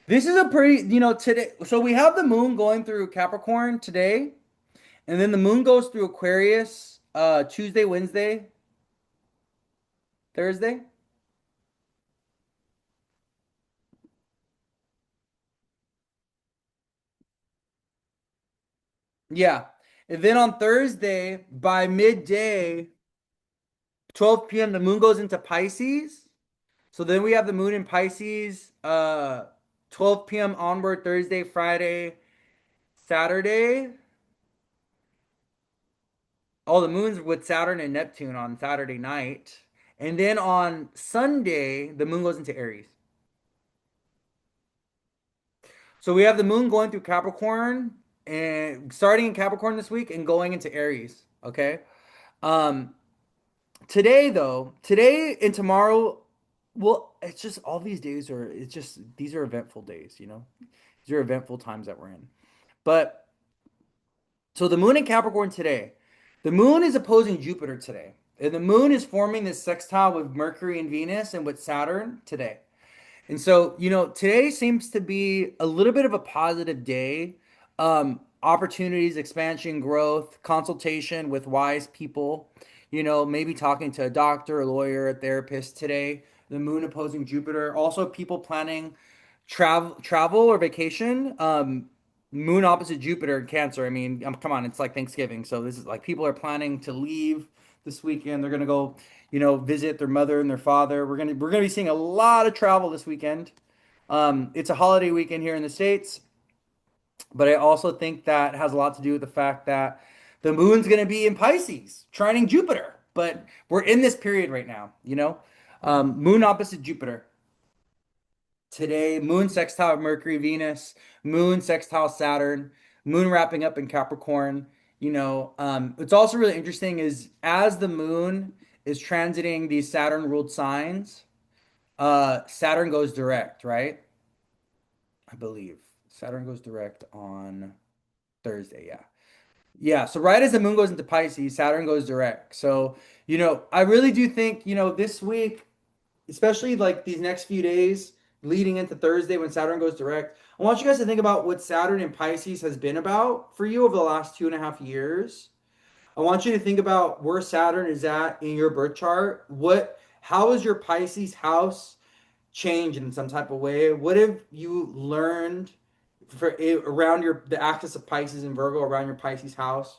this is a pretty, today. So we have the moon going through Capricorn today, and then the moon goes through Aquarius Tuesday, Wednesday, Thursday. Yeah. And then on Thursday, by midday, 12 p.m., the moon goes into Pisces. So then we have the moon in Pisces, 12 p.m. onward, Thursday, Friday, Saturday. Oh, the moon's with Saturn and Neptune on Saturday night. And then on Sunday, the moon goes into Aries. So we have the moon going through Capricorn and starting in Capricorn this week and going into Aries. Okay. Um, Today though, today and tomorrow, well, it's just all these days are, it's just, these are eventful days, you know? These are eventful times that we're in. But so the moon in Capricorn today, the moon is opposing Jupiter today. And the moon is forming this sextile with Mercury and Venus and with Saturn today. And so, today seems to be a little bit of a positive day. Opportunities, expansion, growth, consultation with wise people, maybe talking to a doctor, a lawyer, a therapist today. The moon opposing Jupiter. Also, people planning travel or vacation. Moon opposite Jupiter in Cancer. I mean, come on, it's like Thanksgiving. So this is like people are planning to leave this weekend. They're gonna go, visit their mother and their father. We're gonna be seeing a lot of travel this weekend. It's a holiday weekend here in the States, but I also think that has a lot to do with the fact that the moon's gonna be in Pisces, trining Jupiter. But we're in this period right now, moon opposite Jupiter. Today, moon sextile Mercury, Venus, moon sextile Saturn, moon wrapping up in Capricorn. It's also really interesting is as the moon is transiting these Saturn ruled signs, Saturn goes direct, right? I believe Saturn goes direct on Thursday. Yeah. Yeah. So right as the moon goes into Pisces, Saturn goes direct. So, I really do think, this week, especially like these next few days leading into Thursday when Saturn goes direct. I want you guys to think about what Saturn in Pisces has been about for you over the last 2.5 years. I want you to think about where Saturn is at in your birth chart. How is your Pisces house change in some type of way? What have you learned around the axis of Pisces and Virgo around your Pisces house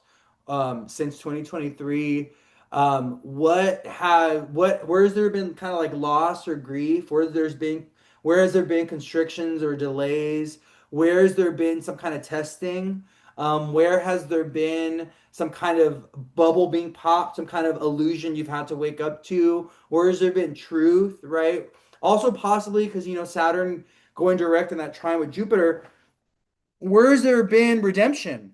since 2023? Where has there been kind of like loss or grief? Where has there been constrictions or delays? Where has there been some kind of testing? Where has there been some kind of bubble being popped, some kind of illusion you've had to wake up to? Where has there been truth, right? Also, possibly because Saturn going direct in that trine with Jupiter, where's there been redemption?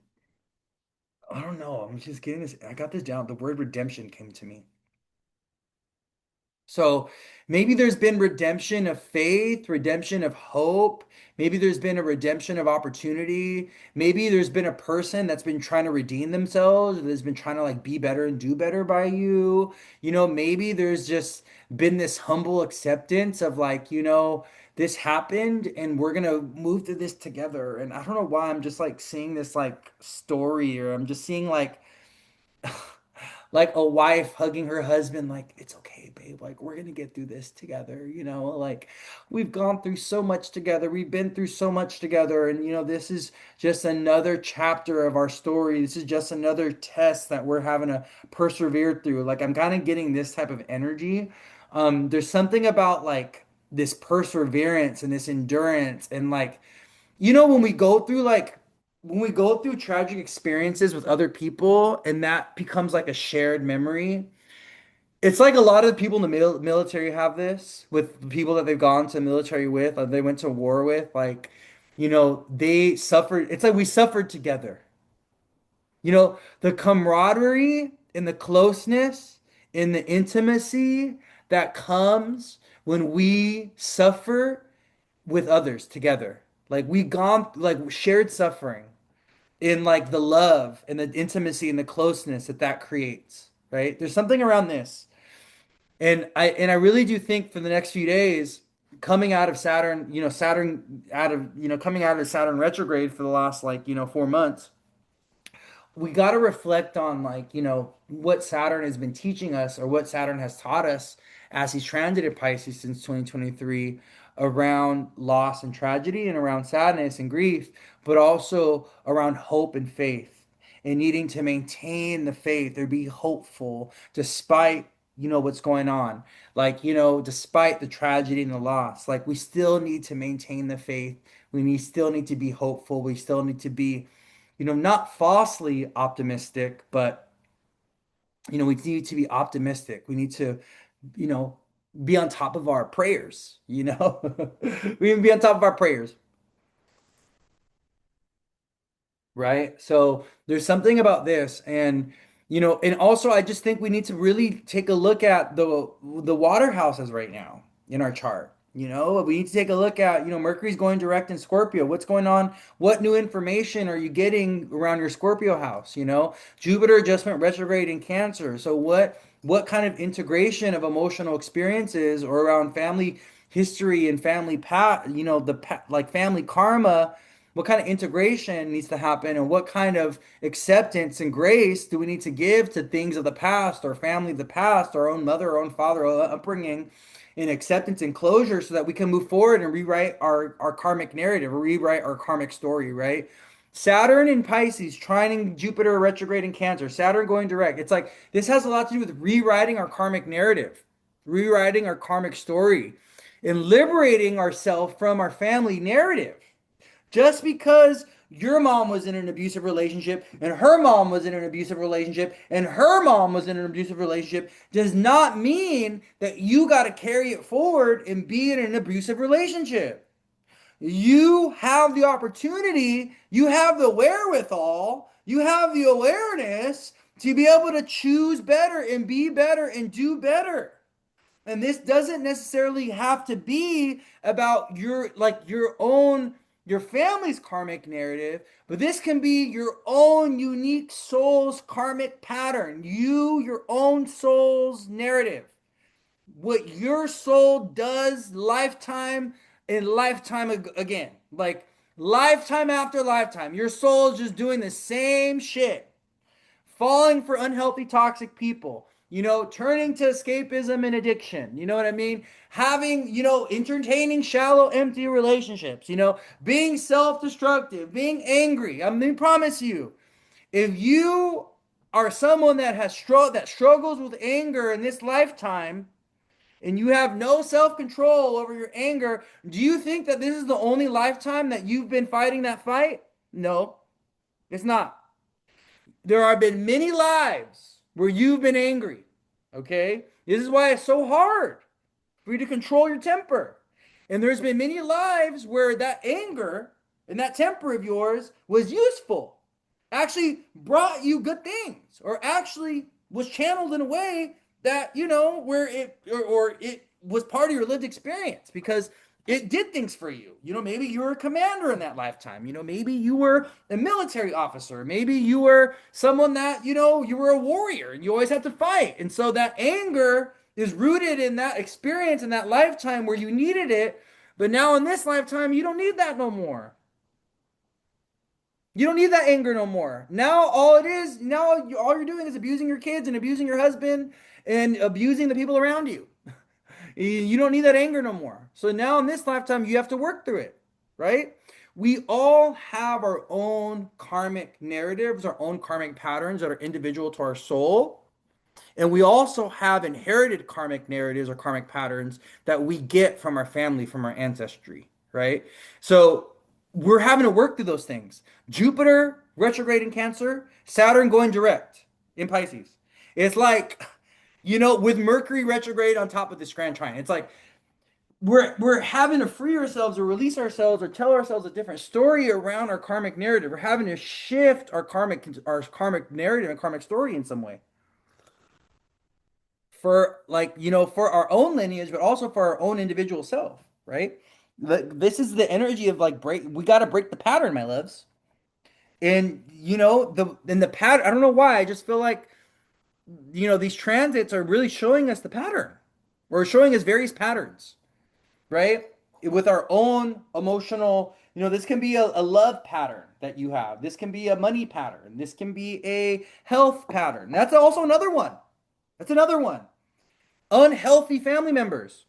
I don't know. I'm just getting this. I got this down. The word redemption came to me. So maybe there's been redemption of faith, redemption of hope. Maybe there's been a redemption of opportunity. Maybe there's been a person that's been trying to redeem themselves, that's been trying to like be better and do better by you. Maybe there's just been this humble acceptance of like, this happened and we're gonna move through this together. And I don't know why I'm just like seeing this like story, or I'm just seeing like a wife hugging her husband, like, it's okay, babe. Like, we're gonna get through this together, like we've gone through so much together, we've been through so much together, and this is just another chapter of our story. This is just another test that we're having to persevere through. Like, I'm kind of getting this type of energy. There's something about like this perseverance and this endurance, and like, when we go through tragic experiences with other people and that becomes like a shared memory, it's like a lot of the people in the military have this with the people that they've gone to military with, or they went to war with, like, they suffered. It's like we suffered together. The camaraderie and the closeness and the intimacy that comes when we suffer with others together. Like we gone like shared suffering in like the love and the intimacy and the closeness that creates, right? There's something around this. And I really do think for the next few days, coming out of Saturn, Saturn out of, coming out of Saturn retrograde for the last, like, 4 months, we got to reflect on, like, what Saturn has been teaching us, or what Saturn has taught us as he's transited Pisces since 2023, around loss and tragedy, and around sadness and grief, but also around hope and faith, and needing to maintain the faith or be hopeful despite, what's going on. Like, despite the tragedy and the loss, like, we still need to maintain the faith. Still need to be hopeful. We still need to be, not falsely optimistic, but, we need to be optimistic. We need to, you know, be on top of our prayers, We need to be on top of our prayers, right? So there's something about this, and also I just think we need to really take a look at the water houses right now in our chart. We need to take a look at, Mercury's going direct in Scorpio. What's going on? What new information are you getting around your Scorpio house? Jupiter adjustment retrograde in Cancer. So what kind of integration of emotional experiences, or around family history and family like family karma, what kind of integration needs to happen, and what kind of acceptance and grace do we need to give to things of the past, or family of the past, our own mother, our own father, our upbringing, in acceptance and closure, so that we can move forward and rewrite our karmic narrative, or rewrite our karmic story, right? Saturn in Pisces, trining Jupiter retrograde in Cancer, Saturn going direct. It's like this has a lot to do with rewriting our karmic narrative, rewriting our karmic story, and liberating ourselves from our family narrative. Just because your mom was in an abusive relationship, and her mom was in an abusive relationship, and her mom was in an abusive relationship, does not mean that you got to carry it forward and be in an abusive relationship. You have the opportunity, you have the wherewithal, you have the awareness to be able to choose better and be better and do better. And this doesn't necessarily have to be about your family's karmic narrative, but this can be your own unique soul's karmic pattern, your own soul's narrative. What your soul does lifetime and lifetime again. Like, lifetime after lifetime. Your soul is just doing the same shit, falling for unhealthy, toxic people, turning to escapism and addiction. You know what I mean? Having, entertaining shallow, empty relationships, being self destructive, being angry. I mean, promise you, if you are someone that struggles with anger in this lifetime, and you have no self control over your anger, do you think that this is the only lifetime that you've been fighting that fight? No, it's not. There have been many lives where you've been angry. Okay? This is why it's so hard for you to control your temper. And there's been many lives where that anger and that temper of yours was useful, actually brought you good things, or actually was channeled in a way that, where or it was part of your lived experience, because it did things for you. Maybe you were a commander in that lifetime. Maybe you were a military officer. Maybe you were someone that, you were a warrior and you always had to fight. And so that anger is rooted in that experience in that lifetime where you needed it. But now in this lifetime, you don't need that no more. You don't need that anger no more. Now all you're doing is abusing your kids and abusing your husband and abusing the people around you. You don't need that anger no more. So now in this lifetime, you have to work through it, right? We all have our own karmic narratives, our own karmic patterns that are individual to our soul. And we also have inherited karmic narratives or karmic patterns that we get from our family, from our ancestry, right? So we're having to work through those things. Jupiter retrograde in Cancer, Saturn going direct in Pisces. It's like, with Mercury retrograde on top of this Grand Trine, it's like we're having to free ourselves, or release ourselves, or tell ourselves a different story around our karmic narrative. We're having to shift our karmic narrative and karmic story in some way, for, like, for our own lineage, but also for our own individual self, right? This is the energy of, like, we got to break the pattern, my loves. And the pattern, I don't know why, I just feel like, these transits are really showing us the pattern. We're showing us various patterns, right? With our own emotional, this can be a love pattern that you have. This can be a money pattern. This can be a health pattern. That's also another one. That's another one. Unhealthy family members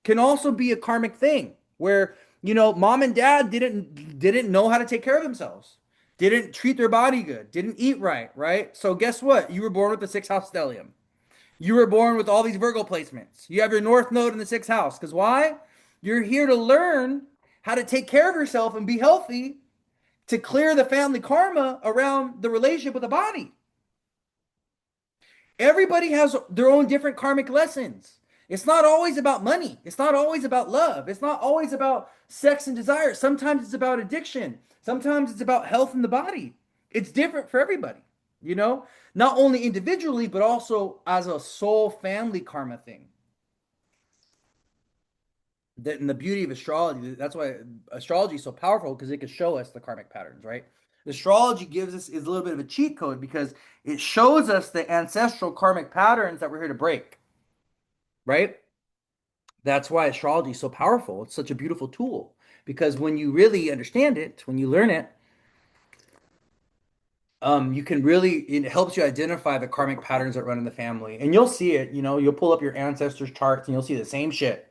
can also be a karmic thing where, mom and dad didn't know how to take care of themselves. Didn't treat their body good, didn't eat right, right? So guess what? You were born with the sixth house stellium. You were born with all these Virgo placements. You have your North Node in the sixth house. Because why? You're here to learn how to take care of yourself and be healthy to clear the family karma around the relationship with the body. Everybody has their own different karmic lessons. It's not always about money. It's not always about love. It's not always about sex and desire. Sometimes it's about addiction. Sometimes it's about health in the body. It's different for everybody, not only individually, but also as a soul family karma thing. That and the beauty of astrology, that's why astrology is so powerful because it can show us the karmic patterns, right? Astrology gives us is a little bit of a cheat code because it shows us the ancestral karmic patterns that we're here to break, right? That's why astrology is so powerful. It's such a beautiful tool because when you really understand it, when you learn it, you can really it helps you identify the karmic patterns that run in the family, and you'll see it. You'll pull up your ancestors' charts and you'll see the same shit.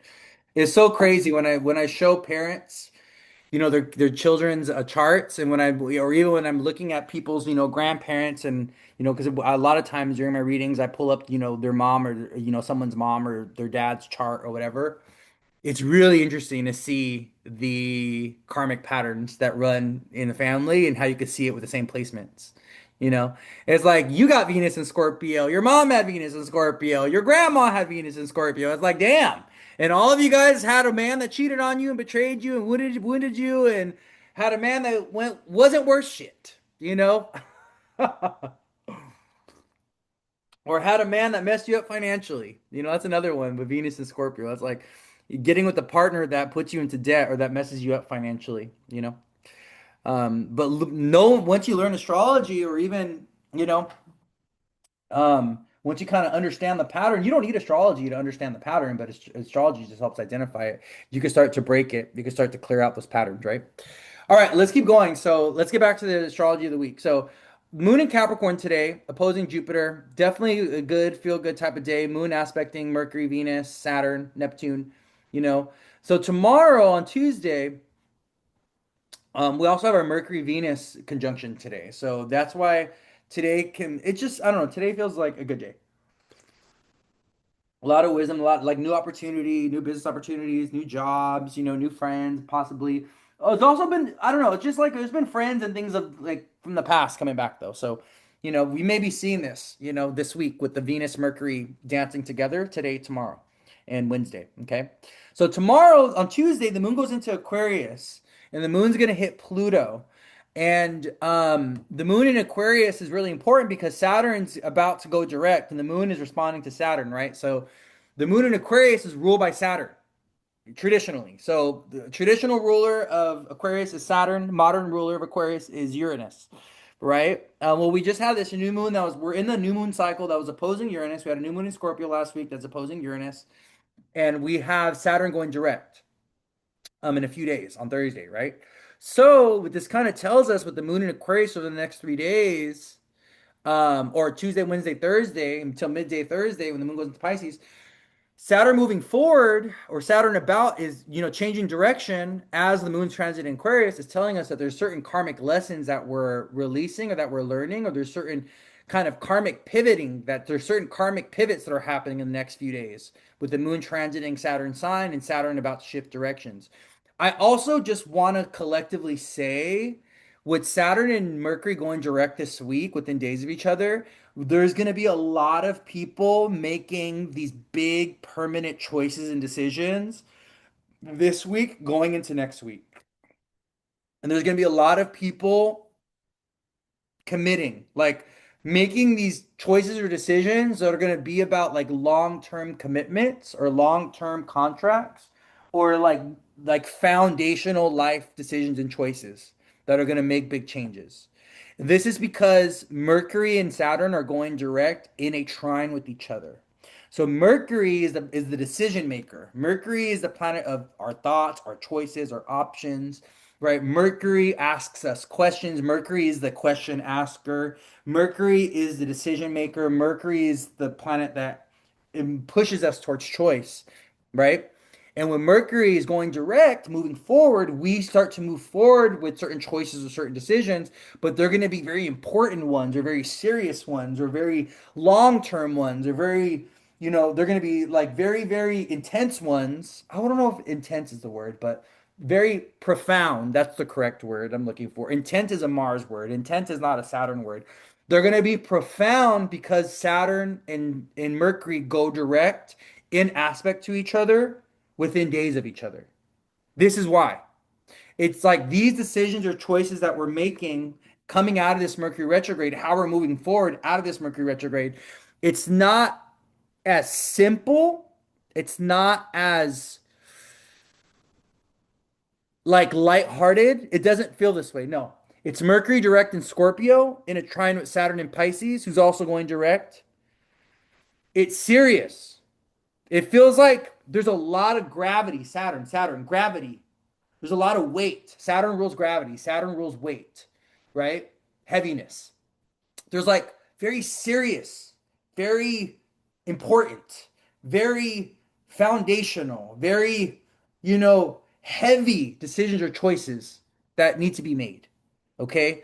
It's so crazy when I show parents their children's charts, and when I or even when I'm looking at people's grandparents, and because a lot of times during my readings I pull up their mom or someone's mom or their dad's chart or whatever. It's really interesting to see the karmic patterns that run in the family and how you could see it with the same placements. You know, it's like you got Venus in Scorpio, your mom had Venus in Scorpio, your grandma had Venus in Scorpio. It's like, damn. And all of you guys had a man that cheated on you and betrayed you and wounded you and had a man that wasn't worth shit, or had a man that messed you up financially. That's another one with Venus and Scorpio. That's like getting with a partner that puts you into debt or that messes you up financially. But no, once you learn astrology or even, once you kind of understand the pattern, you don't need astrology to understand the pattern, but astrology just helps identify it. You can start to break it. You can start to clear out those patterns, right? All right, let's keep going. So let's get back to the astrology of the week. So Moon in Capricorn today, opposing Jupiter. Definitely a good, feel good type of day. Moon aspecting Mercury, Venus, Saturn, Neptune, you know. So tomorrow on Tuesday, we also have our Mercury Venus conjunction today. So that's why today it just, I don't know, today feels like a good day. A lot of wisdom, a lot like new opportunity, new business opportunities, new jobs, new friends, possibly. Oh, it's also been, I don't know, it's just like there's been friends and things of like from the past coming back though. So, we may be seeing this, this week with the Venus Mercury dancing together today, tomorrow, and Wednesday. Okay. So tomorrow on Tuesday, the moon goes into Aquarius and the moon's gonna hit Pluto. And the moon in Aquarius is really important because Saturn's about to go direct and the moon is responding to Saturn, right? So the moon in Aquarius is ruled by Saturn traditionally. So the traditional ruler of Aquarius is Saturn. Modern ruler of Aquarius is Uranus, right? Well, we just had this new moon we're in the new moon cycle that was opposing Uranus. We had a new moon in Scorpio last week that's opposing Uranus, and we have Saturn going direct in a few days on Thursday, right? So what this kind of tells us with the moon in Aquarius over the next 3 days, or Tuesday, Wednesday, Thursday until midday Thursday when the moon goes into Pisces, Saturn moving forward or Saturn about is, changing direction as the moon's transit in Aquarius is telling us that there's certain karmic lessons that we're releasing or that we're learning, or there's certain kind of karmic pivoting that there's certain karmic pivots that are happening in the next few days with the moon transiting Saturn sign and Saturn about to shift directions. I also just want to collectively say with Saturn and Mercury going direct this week within days of each other, there's going to be a lot of people making these big permanent choices and decisions this week going into next week. And there's going to be a lot of people committing, like making these choices or decisions that are going to be about like long-term commitments or long-term contracts or like foundational life decisions and choices that are going to make big changes. This is because Mercury and Saturn are going direct in a trine with each other. So Mercury is the decision maker. Mercury is the planet of our thoughts, our choices, our options, right? Mercury asks us questions. Mercury is the question asker. Mercury is the decision maker. Mercury is the planet that pushes us towards choice, right? And when Mercury is going direct, moving forward, we start to move forward with certain choices or certain decisions, but they're going to be very important ones, or very serious ones, or very long-term ones, or very, they're going to be like very, very intense ones. I don't know if intense is the word, but very profound. That's the correct word I'm looking for. Intent is a Mars word. Intent is not a Saturn word. They're going to be profound because Saturn and Mercury go direct in aspect to each other within days of each other. This is why. It's like these decisions or choices that we're making coming out of this Mercury retrograde, how we're moving forward out of this Mercury retrograde, it's not as simple. It's not as like lighthearted. It doesn't feel this way. No. It's Mercury direct in Scorpio in a trine with Saturn in Pisces, who's also going direct. It's serious. It feels like there's a lot of gravity. Saturn, gravity. There's a lot of weight. Saturn rules gravity. Saturn rules weight, right? Heaviness. There's like very serious, very important, very foundational, very, heavy decisions or choices that need to be made. Okay.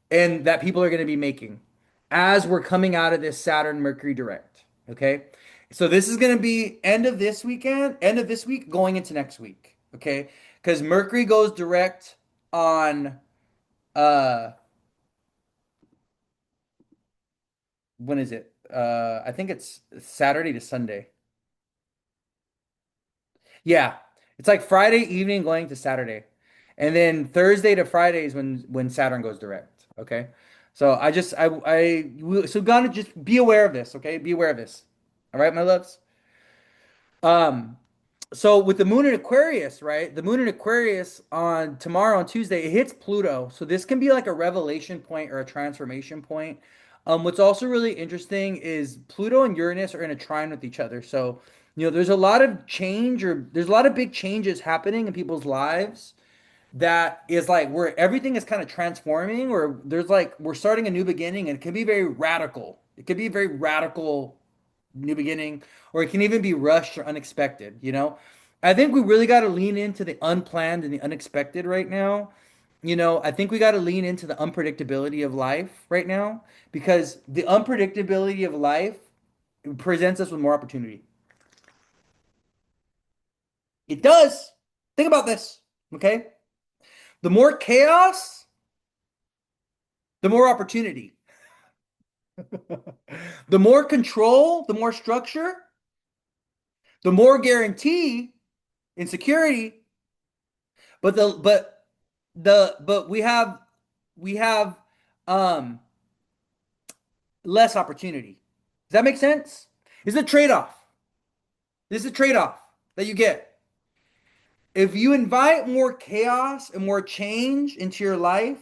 And that people are going to be making as we're coming out of this Saturn Mercury direct. Okay. So this is going to be end of this weekend, end of this week, going into next week. Okay. Because Mercury goes direct on, uh, when is it? I think it's Saturday to Sunday. Yeah. It's like Friday evening going to Saturday. And then Thursday to Friday is when Saturn goes direct. Okay. So so gotta just be aware of this, okay? Be aware of this. All right, my loves. Um, so with the moon in Aquarius, right? The moon in Aquarius on tomorrow on Tuesday, it hits Pluto. So this can be like a revelation point or a transformation point. What's also really interesting is Pluto and Uranus are in a trine with each other. So, there's a lot of change or there's a lot of big changes happening in people's lives that is like where everything is kind of transforming, or there's like we're starting a new beginning, and it can be very radical. It could be a very radical new beginning, or it can even be rushed or unexpected, I think we really got to lean into the unplanned and the unexpected right now. I think we got to lean into the unpredictability of life right now, because the unpredictability of life presents us with more opportunity. It does. Think about this, okay? The more chaos, the more opportunity. The more control, the more structure, the more guarantee and security, but we have um less opportunity. Does that make sense? It's a trade-off. This is a trade-off that you get. If you invite more chaos and more change into your life,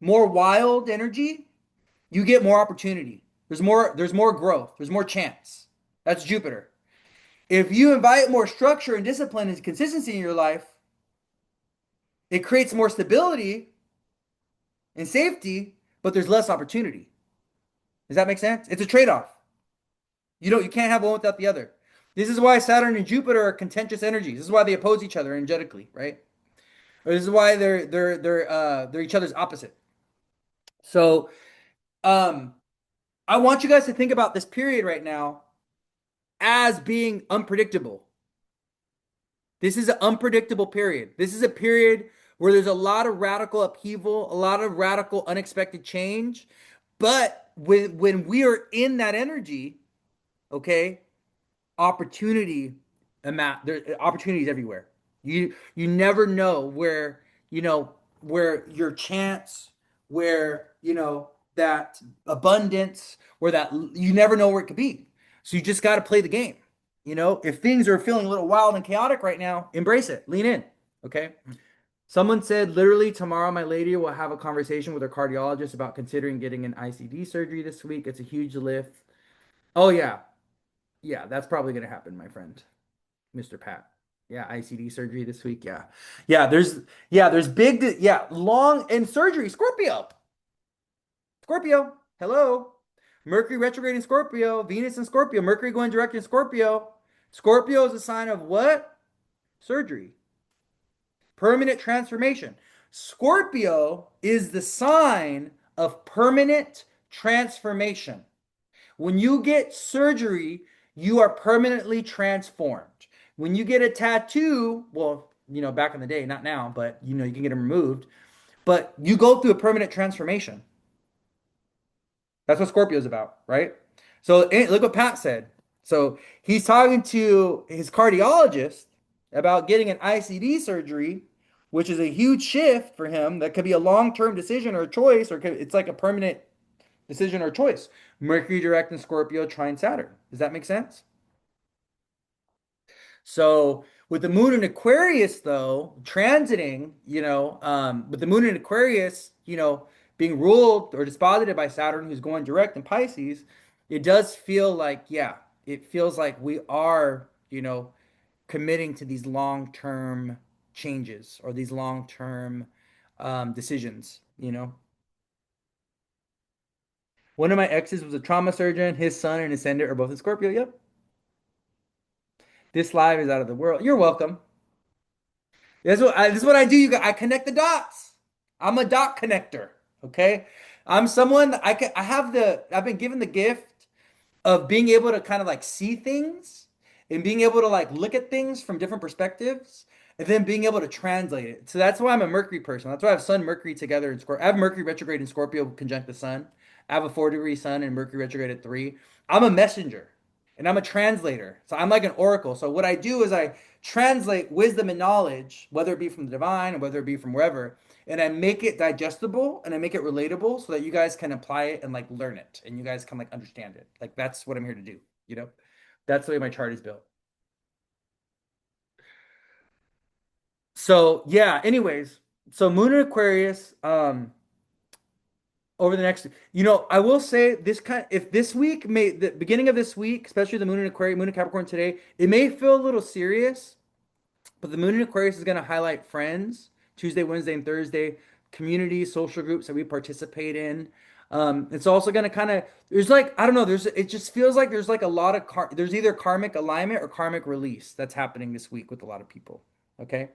more wild energy, you get more opportunity. There's more growth, there's more chance. That's Jupiter. If you invite more structure and discipline and consistency in your life, it creates more stability and safety, but there's less opportunity. Does that make sense? It's a trade-off. You can't have one without the other. This is why Saturn and Jupiter are contentious energies. This is why they oppose each other energetically, right? Or this is why they're each other's opposite. So, um, I want you guys to think about this period right now as being unpredictable. This is an unpredictable period. This is a period where there's a lot of radical upheaval, a lot of radical unexpected change. But when we are in that energy, okay, opportunity there opportunities everywhere. You never know where your chance, where that abundance, where that you never know where it could be. So you just got to play the game. If things are feeling a little wild and chaotic right now, embrace it, lean in. Okay. Someone said literally tomorrow my lady will have a conversation with her cardiologist about considering getting an ICD surgery this week. It's a huge lift. Oh yeah. Yeah, that's probably gonna happen, my friend, Mr. Pat. Yeah, ICD surgery this week. Yeah. Yeah, there's big long in surgery. Scorpio. Scorpio. Hello. Mercury retrograde in Scorpio, Venus in Scorpio, Mercury going direct in Scorpio. Scorpio is a sign of what? Surgery. Permanent transformation. Scorpio is the sign of permanent transformation. When you get surgery, you are permanently transformed. When you get a tattoo, well, back in the day, not now, but you can get them removed, but you go through a permanent transformation. That's what Scorpio's about, right? So look what Pat said. So he's talking to his cardiologist about getting an ICD surgery, which is a huge shift for him. That could be a long-term decision or a choice, or it's like a permanent decision or choice. Mercury direct in Scorpio, trine Saturn. Does that make sense? So with the moon in Aquarius, though, transiting, with the moon in Aquarius, being ruled or disposited by Saturn, who's going direct in Pisces, it does feel like, yeah, it feels like we are, committing to these long-term changes or these long-term decisions. One of my exes was a trauma surgeon. His son and ascendant are both in Scorpio. Yep. This live is out of the world. You're welcome. This is what I do. I connect the dots. I'm a dot connector. Okay. I'm someone that I've been given the gift of being able to kind of like see things and being able to like look at things from different perspectives and then being able to translate it. So that's why I'm a Mercury person. That's why I have Sun Mercury together in Scorpio. I have Mercury retrograde in Scorpio conjunct the Sun. I have a 4-degree Sun and Mercury retrograde at 3. I'm a messenger and I'm a translator. So I'm like an oracle. So what I do is I translate wisdom and knowledge, whether it be from the divine or whether it be from wherever, and I make it digestible and I make it relatable so that you guys can apply it and like learn it and you guys can like understand it. Like that's what I'm here to do, you know? That's the way my chart is built. So yeah, anyways, so Moon in Aquarius, over the next, I will say this if this week may the beginning of this week, especially the Moon in Aquarius, Moon in Capricorn today, it may feel a little serious. But the moon in Aquarius is going to highlight friends, Tuesday, Wednesday, and Thursday, community, social groups that we participate in. It's also going to kind of, there's like, I don't know, it just feels like there's like a lot of, there's either karmic alignment or karmic release that's happening this week with a lot of people. Okay.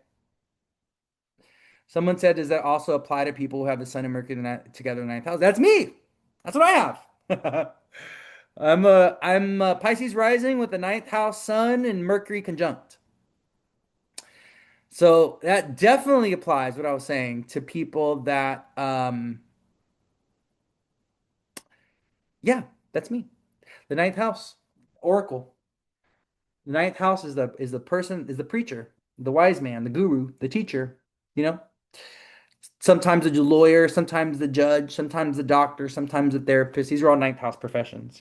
Someone said, does that also apply to people who have the sun and Mercury together in the ninth house? That's me. That's what I have. I'm a Pisces rising with the ninth house sun and Mercury conjunct. So that definitely applies what I was saying to people that yeah, that's me. The ninth house, Oracle. The ninth house is the person, is the preacher, the wise man, the guru, the teacher, you know? Sometimes the lawyer, sometimes the judge, sometimes the doctor, sometimes the therapist. These are all ninth house professions.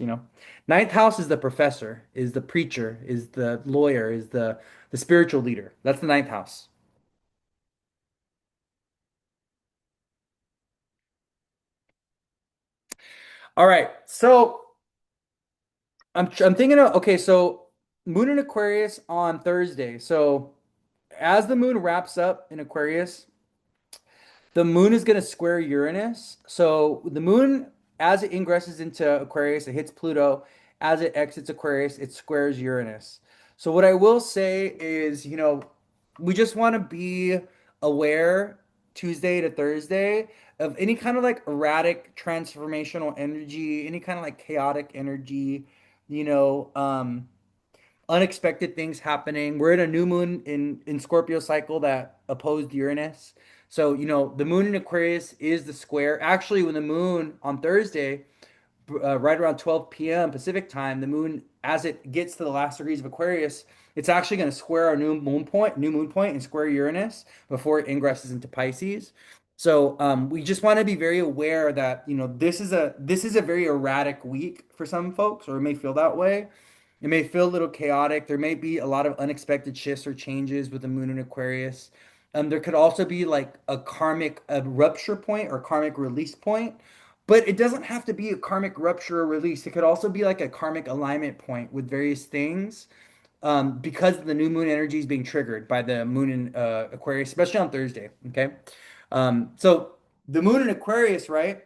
Ninth house is the professor, is the preacher, is the lawyer, is the spiritual leader. That's the ninth house. All right. So I'm thinking of okay, so Moon in Aquarius on Thursday. So as the moon wraps up in Aquarius, the moon is going to square Uranus. So the moon, as it ingresses into Aquarius, it hits Pluto. As it exits Aquarius, it squares Uranus. So what I will say is, we just want to be aware Tuesday to Thursday of any kind of like erratic transformational energy, any kind of like chaotic energy, you know, unexpected things happening. We're in a new moon in Scorpio cycle that opposed Uranus. So, the moon in Aquarius is the square. Actually, when the moon on Thursday, right around 12 p.m. Pacific time, the moon, as it gets to the last degrees of Aquarius, it's actually going to square our new moon point, and square Uranus before it ingresses into Pisces. So we just want to be very aware that this is a very erratic week for some folks, or it may feel that way. It may feel a little chaotic. There may be a lot of unexpected shifts or changes with the moon in Aquarius. There could also be like a karmic rupture point or karmic release point. But it doesn't have to be a karmic rupture or release. It could also be like a karmic alignment point with various things, because the new moon energy is being triggered by the moon in Aquarius, especially on Thursday. Okay. So the moon in Aquarius, right,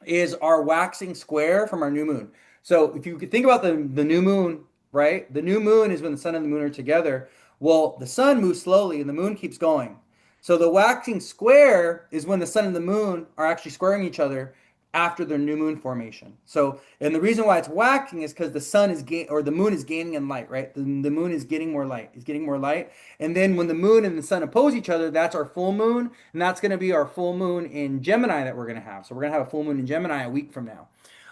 is our waxing square from our new moon. So if you could think about the new moon, right? The new moon is when the sun and the moon are together. Well, the sun moves slowly and the moon keeps going. So the waxing square is when the sun and the moon are actually squaring each other after their new moon formation. So, and the reason why it's waxing is because the sun is or the moon is gaining in light, right? The moon is getting more light. It's getting more light. And then when the moon and the sun oppose each other, that's our full moon, and that's going to be our full moon in Gemini that we're going to have. So we're going to have a full moon in Gemini a week from now,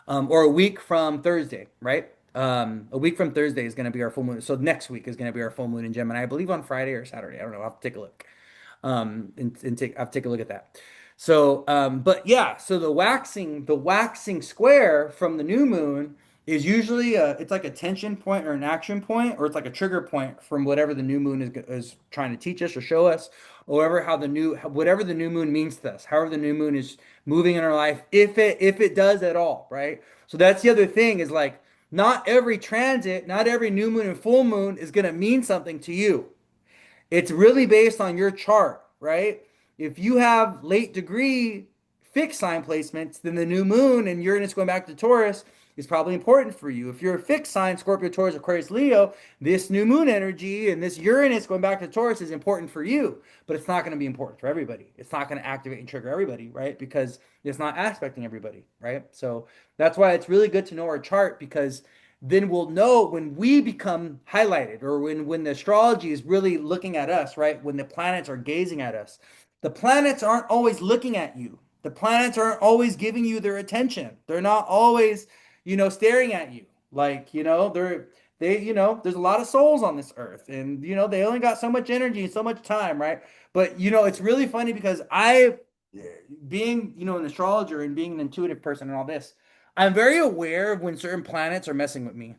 or a week from Thursday, right? A week from Thursday is going to be our full moon. So next week is going to be our full moon in Gemini, I believe on Friday or Saturday. I don't know. I'll have to take a look. I'll take a look at that. So, but yeah, so the waxing square from the new moon is usually it's like a tension point or an action point, or it's like a trigger point from whatever the new moon is trying to teach us or show us, or whatever the new moon means to us, however the new moon is moving in our life, if it does at all, right? So that's the other thing is like not every transit, not every new moon and full moon is going to mean something to you. It's really based on your chart, right? If you have late degree fixed sign placements, then the new moon and Uranus going back to Taurus is probably important for you. If you're a fixed sign, Scorpio, Taurus, Aquarius, Leo, this new moon energy and this Uranus going back to Taurus is important for you, but it's not going to be important for everybody. It's not going to activate and trigger everybody, right? Because it's not aspecting everybody, right? So that's why it's really good to know our chart, because then we'll know when we become highlighted, or when the astrology is really looking at us, right? When the planets are gazing at us. The planets aren't always looking at you. The planets aren't always giving you their attention. They're not always, staring at you. Like, there's a lot of souls on this earth, and they only got so much energy and so much time, right? But it's really funny because being, an astrologer and being an intuitive person and all this, I'm very aware of when certain planets are messing with me.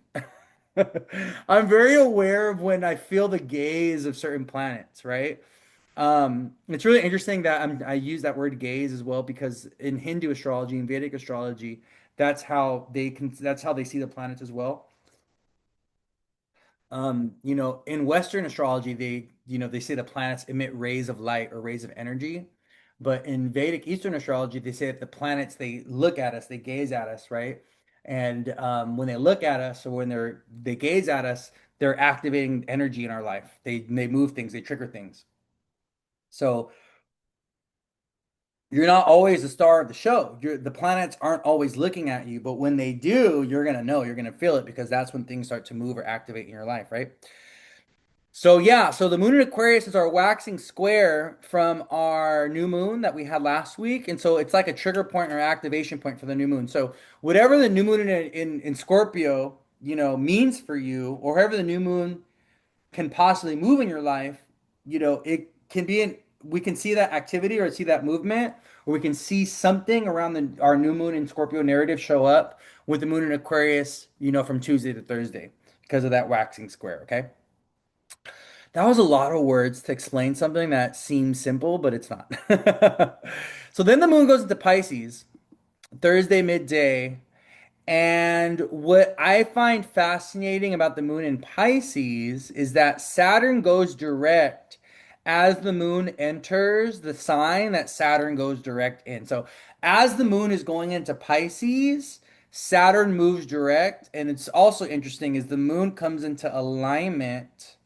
I'm very aware of when I feel the gaze of certain planets, right? It's really interesting that I use that word gaze as well, because in Hindu astrology and Vedic astrology, that's how they see the planets as well. In Western astrology, they say the planets emit rays of light or rays of energy. But in Vedic Eastern astrology, they say that the planets, they look at us, they gaze at us, right? And when they look at us, or when they gaze at us, they're activating energy in our life. They move things, they trigger things. So you're not always the star of the show. The planets aren't always looking at you, but when they do, you're gonna know, you're gonna feel it, because that's when things start to move or activate in your life, right? So yeah, so the moon in Aquarius is our waxing square from our new moon that we had last week, and so it's like a trigger point or activation point for the new moon. So whatever the new moon in Scorpio, means for you, or however the new moon can possibly move in your life, it can be we can see that activity or see that movement, or we can see something around our new moon in Scorpio narrative show up with the moon in Aquarius, from Tuesday to Thursday because of that waxing square, okay? That was a lot of words to explain something that seems simple, but it's not. So then the moon goes into Pisces Thursday midday. And what I find fascinating about the moon in Pisces is that Saturn goes direct as the moon enters the sign that Saturn goes direct in. So as the moon is going into Pisces, Saturn moves direct. And it's also interesting is the moon comes into alignment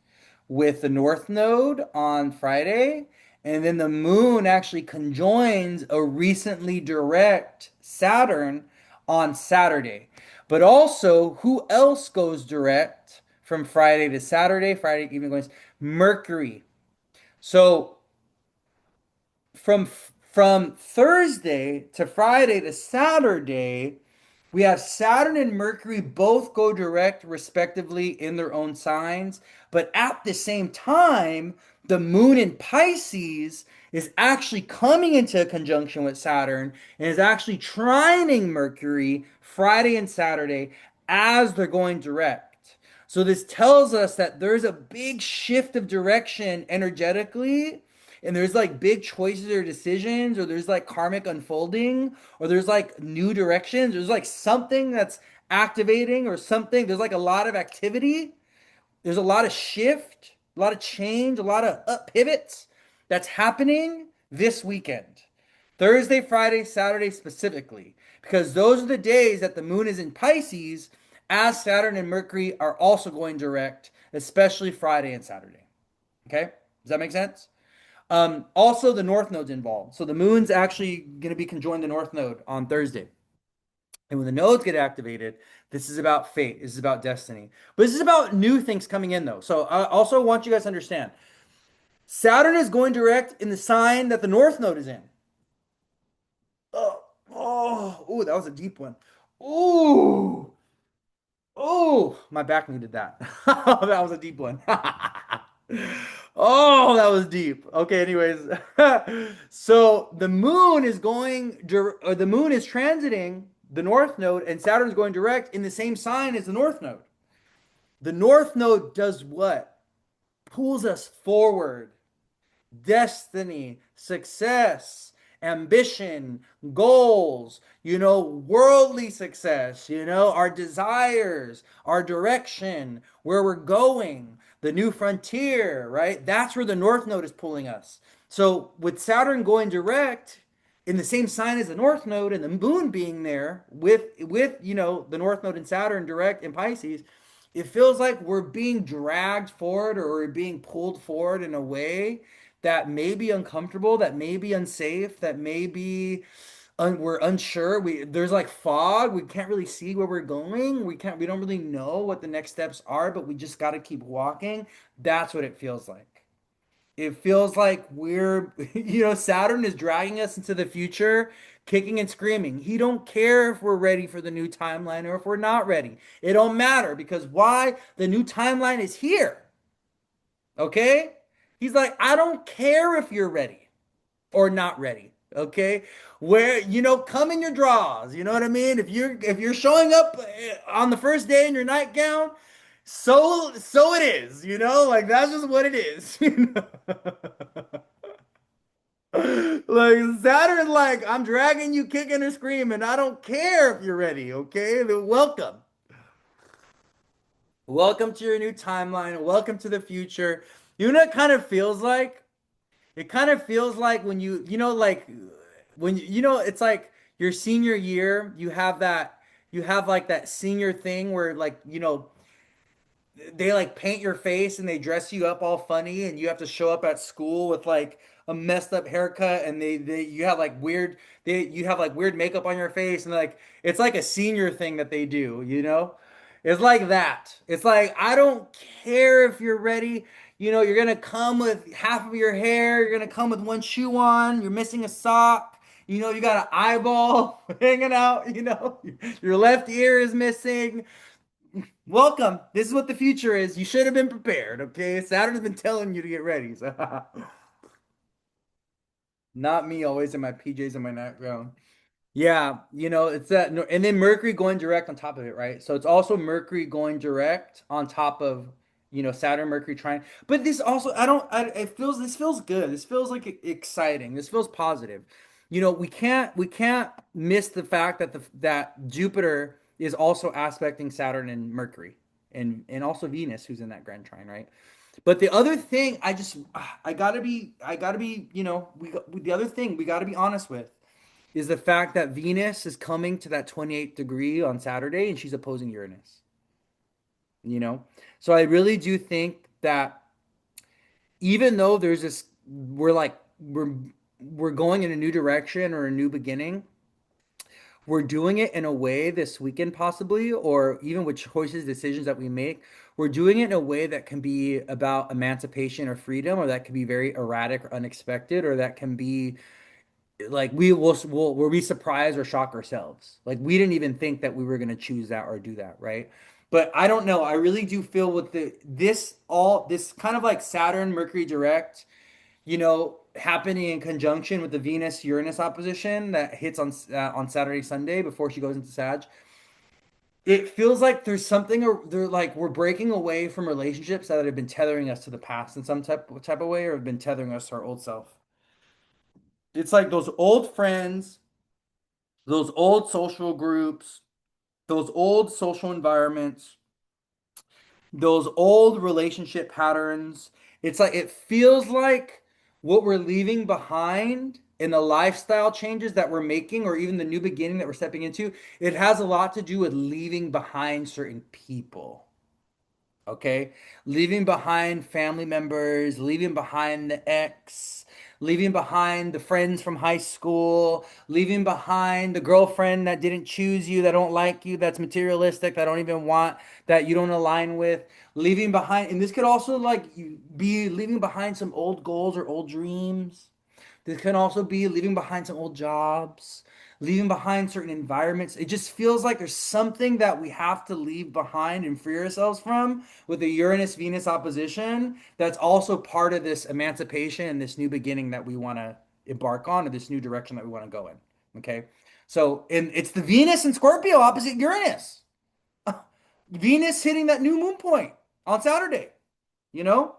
with the North Node on Friday, and then the moon actually conjoins a recently direct Saturn on Saturday. But also, who else goes direct from Friday to Saturday? Friday evening goes Mercury. So from from Thursday to Friday to Saturday, we have Saturn and Mercury both go direct, respectively, in their own signs. But at the same time, the moon in Pisces is actually coming into a conjunction with Saturn and is actually trining Mercury Friday and Saturday as they're going direct. So this tells us that there's a big shift of direction energetically, and there's like big choices or decisions, or there's like karmic unfolding, or there's like new directions, there's like something that's activating or something. There's like a lot of activity, there's a lot of shift, a lot of change, a lot of up pivots that's happening this weekend. Thursday, Friday, Saturday specifically, because those are the days that the moon is in Pisces, as Saturn and Mercury are also going direct, especially Friday and Saturday. Okay? Does that make sense? Also, the North Node's involved. So the moon's actually going to be conjoined the North Node on Thursday. And when the nodes get activated, this is about fate. This is about destiny. But this is about new things coming in, though. So I also want you guys to understand Saturn is going direct in the sign that the North Node is in. Oh, that was a deep one. Oh, oh, my back needed that. That was a deep one. Oh, that was deep. Okay, anyways. So the moon is or the moon is transiting the North Node, and Saturn is going direct in the same sign as the North Node. The North Node does what? Pulls us forward. Destiny, success, ambition, goals, worldly success, our desires, our direction, where we're going, the new frontier, right? That's where the North Node is pulling us. So with Saturn going direct in the same sign as the North Node and the moon being there with the North Node and Saturn direct in Pisces, it feels like we're being dragged forward or we're being pulled forward in a way that may be uncomfortable, that may be unsafe, that may be we're unsure. There's like fog. We can't really see where we're going. We don't really know what the next steps are, but we just got to keep walking. That's what it feels like. It feels like Saturn is dragging us into the future, kicking and screaming. He don't care if we're ready for the new timeline or if we're not ready. It don't matter because why? The new timeline is here. Okay? He's like, I don't care if you're ready or not ready. Okay? Where, come in your draws. You know what I mean? If you're showing up on the first day in your nightgown, so it is, like that's just what it is. Like Saturn, like, I'm dragging you kicking or screaming. I don't care if you're ready, okay? Then welcome. Welcome to your new timeline. Welcome to the future. You know what it kind of feels like? It kind of feels like when like when it's like your senior year, you have like that senior thing where like, they like paint your face and they dress you up all funny and you have to show up at school with like a messed up haircut and they you have like weird you have like weird makeup on your face and like it's like a senior thing that they do. It's like that. It's like I don't care if you're ready. You're gonna come with half of your hair, you're gonna come with one shoe on, you're missing a sock. You got an eyeball hanging out, your left ear is missing. Welcome. This is what the future is. You should have been prepared, okay? Saturn has been telling you to get ready. So not me, always in my PJs and my nightgown. Yeah, it's that, no, and then Mercury going direct on top of it, right? So it's also Mercury going direct on top of, Saturn, Mercury trine. But this also, I don't, I, it feels, this feels good. This feels like exciting. This feels positive. We can't miss the fact that Jupiter is also aspecting Saturn and Mercury, and also Venus, who's in that Grand Trine, right? But the other thing, I gotta be, the other thing we gotta be honest with is the fact that Venus is coming to that 28th degree on Saturday and she's opposing Uranus, you know? So I really do think that even though there's this, we're going in a new direction or a new beginning, we're doing it in a way this weekend possibly, or even with choices, decisions that we make, we're doing it in a way that can be about emancipation or freedom, or that can be very erratic or unexpected, or that can be like we'll be surprised or shock ourselves. Like we didn't even think that we were gonna choose that or do that, right? But I don't know. I really do feel with this kind of like Saturn Mercury direct, happening in conjunction with the Venus Uranus opposition that hits on Saturday Sunday before she goes into Sag. It feels like there's something, or they're like we're breaking away from relationships that have been tethering us to the past in some type of way, or have been tethering us to our old self. It's like those old friends, those old social groups, those old social environments, those old relationship patterns. It's like it feels like what we're leaving behind in the lifestyle changes that we're making, or even the new beginning that we're stepping into, it has a lot to do with leaving behind certain people. Okay, leaving behind family members, leaving behind the ex, leaving behind the friends from high school, leaving behind the girlfriend that didn't choose you, that don't like you, that's materialistic, that don't even want, that you don't align with, leaving behind. And this could also like be leaving behind some old goals or old dreams. This can also be leaving behind some old jobs, leaving behind certain environments. It just feels like there's something that we have to leave behind and free ourselves from with the Uranus Venus opposition that's also part of this emancipation and this new beginning that we want to embark on, or this new direction that we want to go in. Okay. So, and it's the Venus and Scorpio opposite Uranus. Venus hitting that new moon point on Saturday, you know?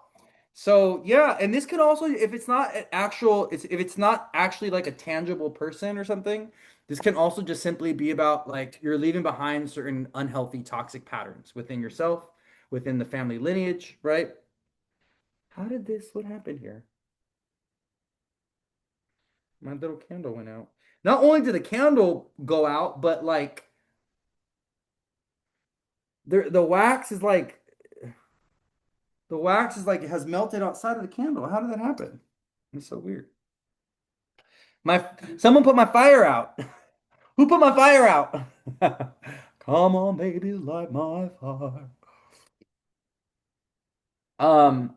So yeah, and this could also, if it's not an actual, if it's not actually like a tangible person or something, this can also just simply be about like you're leaving behind certain unhealthy, toxic patterns within yourself, within the family lineage, right? How did this, what happened here? My little candle went out. Not only did the candle go out, but like the wax is like, the wax is like, it has melted outside of the candle. How did that happen? It's so weird. My, someone put my fire out. Who put my fire out? Come on, baby, light my fire.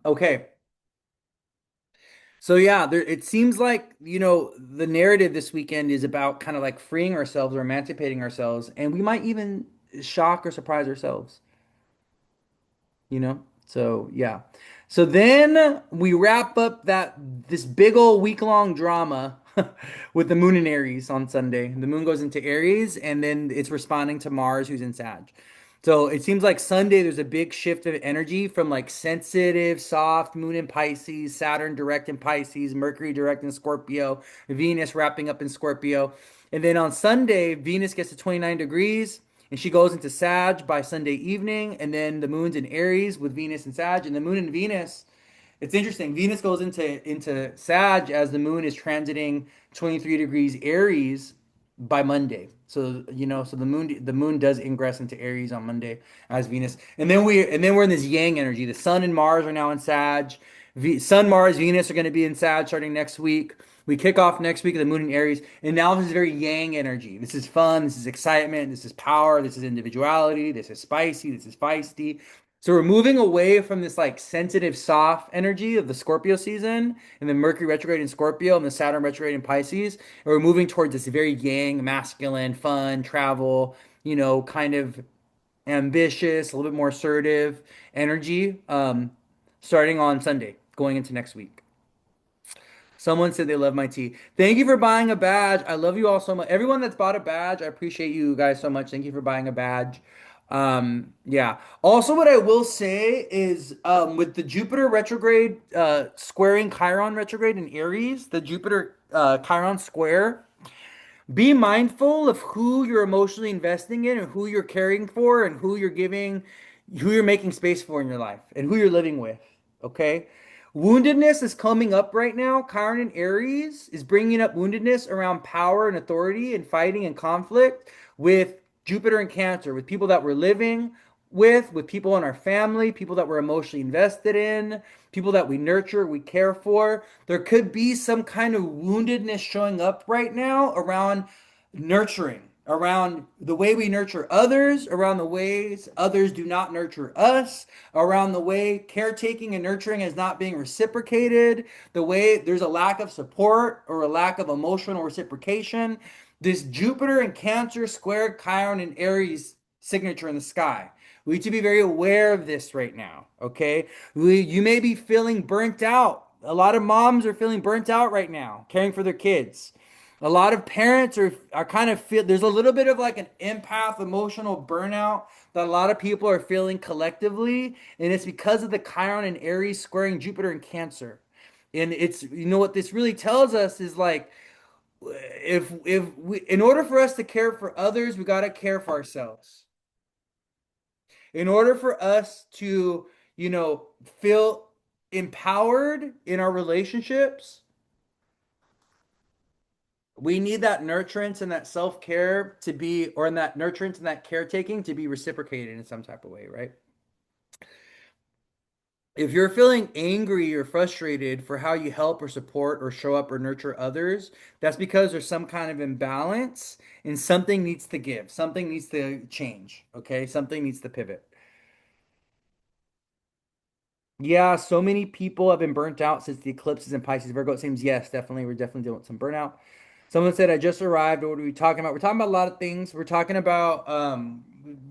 Okay. So yeah, there it seems like, the narrative this weekend is about kind of like freeing ourselves or emancipating ourselves, and we might even shock or surprise ourselves. So yeah. So then we wrap up this big old week-long drama with the moon in Aries on Sunday. The moon goes into Aries, and then it's responding to Mars, who's in Sag. So it seems like Sunday there's a big shift of energy from like sensitive, soft moon in Pisces, Saturn direct in Pisces, Mercury direct in Scorpio, Venus wrapping up in Scorpio. And then on Sunday, Venus gets to 29 degrees and she goes into Sag by Sunday evening. And then the moon's in Aries with Venus and Sag. And the moon and Venus, it's interesting. Venus goes into Sag as the moon is transiting 23 degrees Aries by Monday. So the moon does ingress into Aries on Monday as Venus. And then we're in this yang energy. The sun and Mars are now in Sag. Sun, Mars, Venus are going to be in Sag starting next week. We kick off next week with the moon in Aries, and now this is very yang energy. This is fun, this is excitement, this is power, this is individuality, this is spicy, this is feisty. So we're moving away from this like sensitive, soft energy of the Scorpio season and the Mercury retrograde in Scorpio and the Saturn retrograde in Pisces. And we're moving towards this very yang, masculine, fun, travel, kind of ambitious, a little bit more assertive energy, starting on Sunday, going into next week. Someone said they love my tea. Thank you for buying a badge. I love you all so much. Everyone that's bought a badge, I appreciate you guys so much. Thank you for buying a badge. Yeah. Also, what I will say is, with the Jupiter retrograde, squaring Chiron retrograde in Aries, the Jupiter, Chiron square, be mindful of who you're emotionally investing in and who you're caring for and who you're making space for in your life and who you're living with. Okay. Woundedness is coming up right now. Chiron and Aries is bringing up woundedness around power and authority and fighting and conflict with Jupiter and Cancer, with people that we're living with people in our family, people that we're emotionally invested in, people that we nurture, we care for. There could be some kind of woundedness showing up right now around nurturing, around the way we nurture others, around the ways others do not nurture us, around the way caretaking and nurturing is not being reciprocated, the way there's a lack of support or a lack of emotional reciprocation. This Jupiter and Cancer squared Chiron and Aries signature in the sky. We need to be very aware of this right now, okay? You may be feeling burnt out. A lot of moms are feeling burnt out right now, caring for their kids. A lot of parents are kind of feel there's a little bit of like an empath emotional burnout that a lot of people are feeling collectively, and it's because of the Chiron and Aries squaring Jupiter in Cancer. And it's what this really tells us is like if we in order for us to care for others, we got to care for ourselves. In order for us to, feel empowered in our relationships, we need that nurturance and that self-care to be, or in that nurturance and that caretaking to be reciprocated in some type of way, right? If you're feeling angry or frustrated for how you help or support or show up or nurture others, that's because there's some kind of imbalance and something needs to give, something needs to change, okay? Something needs to pivot. Yeah, so many people have been burnt out since the eclipses in Pisces, Virgo. It seems yes, definitely. We're definitely dealing with some burnout. Someone said I just arrived. What are we talking about? We're talking about a lot of things. We're talking about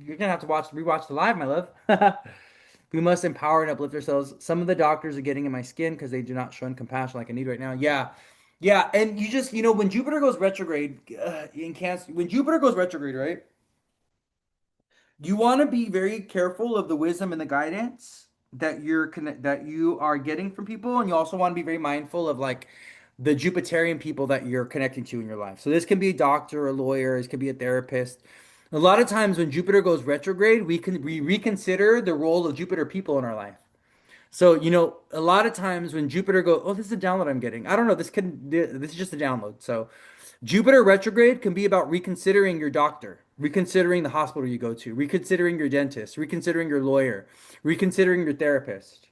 you're gonna have to rewatch the live, my love. We must empower and uplift ourselves. Some of the doctors are getting in my skin because they do not show compassion like I need right now. Yeah. Yeah, and you just, when Jupiter goes retrograde in Cancer, when Jupiter goes retrograde, right? You want to be very careful of the wisdom and the guidance that you are getting from people, and you also want to be very mindful of like the Jupiterian people that you're connecting to in your life. So this can be a doctor, a lawyer, this could be a therapist. A lot of times when Jupiter goes retrograde, we reconsider the role of Jupiter people in our life. So, a lot of times when Jupiter goes, oh, this is a download I'm getting. I don't know. This is just a download. So, Jupiter retrograde can be about reconsidering your doctor, reconsidering the hospital you go to, reconsidering your dentist, reconsidering your lawyer, reconsidering your therapist.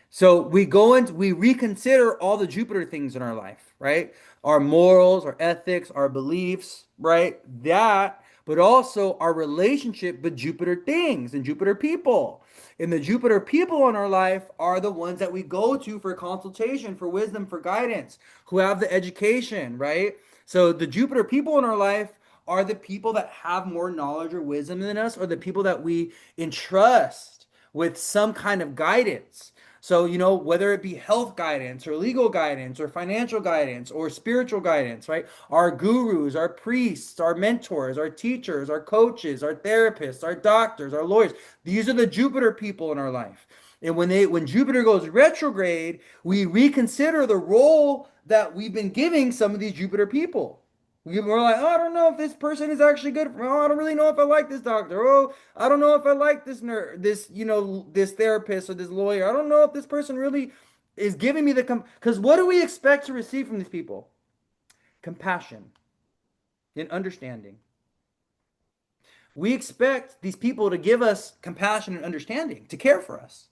So we reconsider all the Jupiter things in our life, right? Our morals, our ethics, our beliefs, right? That, but also our relationship with Jupiter things and Jupiter people. And the Jupiter people in our life are the ones that we go to for consultation, for wisdom, for guidance, who have the education, right? So the Jupiter people in our life are the people that have more knowledge or wisdom than us, or the people that we entrust with some kind of guidance. So, whether it be health guidance or legal guidance or financial guidance or spiritual guidance, right? Our gurus, our priests, our mentors, our teachers, our coaches, our therapists, our doctors, our lawyers, these are the Jupiter people in our life. And when Jupiter goes retrograde, we reconsider the role that we've been giving some of these Jupiter people. We're like, oh, I don't know if this person is actually good. Oh, I don't really know if I like this doctor. Oh, I don't know if I like this nurse, this therapist or this lawyer. I don't know if this person really is giving me because what do we expect to receive from these people? Compassion and understanding. We expect these people to give us compassion and understanding, to care for us.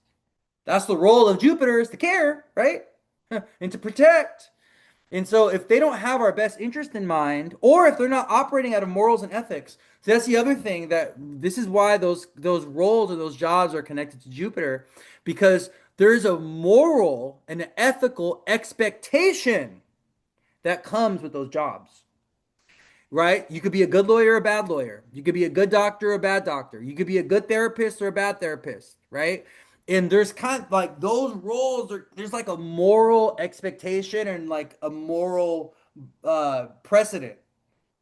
That's the role of Jupiter, is to care, right? And to protect. And so if they don't have our best interest in mind, or if they're not operating out of morals and ethics, so that's the other thing, that this is why those roles or those jobs are connected to Jupiter, because there's a moral and an ethical expectation that comes with those jobs. Right? You could be a good lawyer or a bad lawyer. You could be a good doctor or a bad doctor. You could be a good therapist or a bad therapist, right? And there's kind of like those roles there's like a moral expectation and like a moral precedent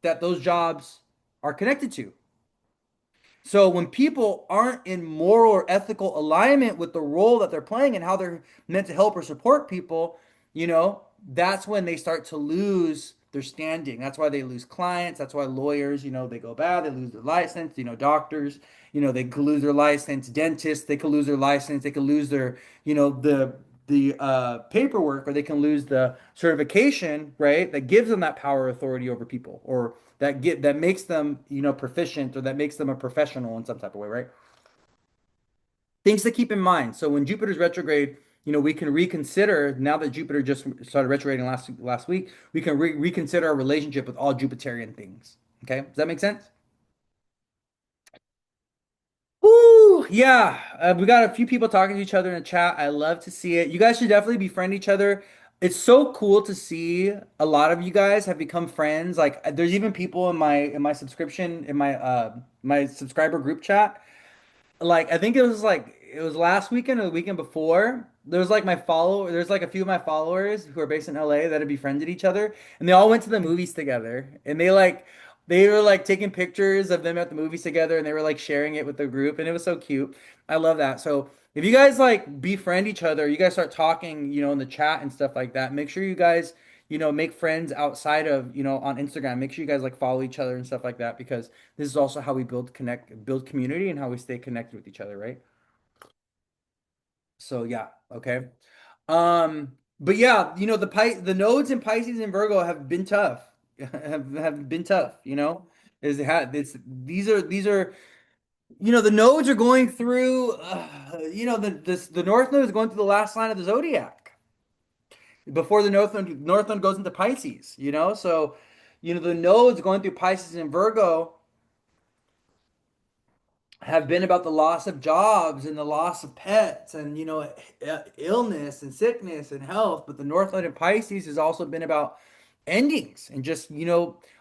that those jobs are connected to. So when people aren't in moral or ethical alignment with the role that they're playing and how they're meant to help or support people, that's when they start to lose their standing. That's why they lose clients. That's why lawyers, they go bad, they lose their license, doctors, they could lose their license, dentists, they could lose their license, they could lose their, the paperwork, or they can lose the certification, right? That gives them that power authority over people, or that makes them, proficient, or that makes them a professional in some type of way, right? Things to keep in mind. So when Jupiter's retrograde, we can reconsider, now that Jupiter just started retrograding last week, we can reconsider our relationship with all Jupiterian things. Okay, does that make sense? Woo! Yeah, we got a few people talking to each other in the chat. I love to see it. You guys should definitely befriend each other. It's so cool to see a lot of you guys have become friends. Like, there's even people in my subscriber group chat. Like, I think it was like it was last weekend or the weekend before. There's like a few of my followers who are based in LA that had befriended each other, and they all went to the movies together. And they were like taking pictures of them at the movies together, and they were like sharing it with the group, and it was so cute. I love that. So if you guys like befriend each other, you guys start talking, in the chat and stuff like that. Make sure you guys, make friends outside of, on Instagram. Make sure you guys like follow each other and stuff like that because this is also how we build community and how we stay connected with each other, right? So yeah, okay. But yeah, the nodes in Pisces and Virgo have been tough. Have been tough, Is had this these are the nodes are going through the North Node is going through the last sign of the zodiac before the North Node goes into Pisces, So, the nodes going through Pisces and Virgo have been about the loss of jobs and the loss of pets and illness and sickness and health, but the North Node in Pisces has also been about endings and just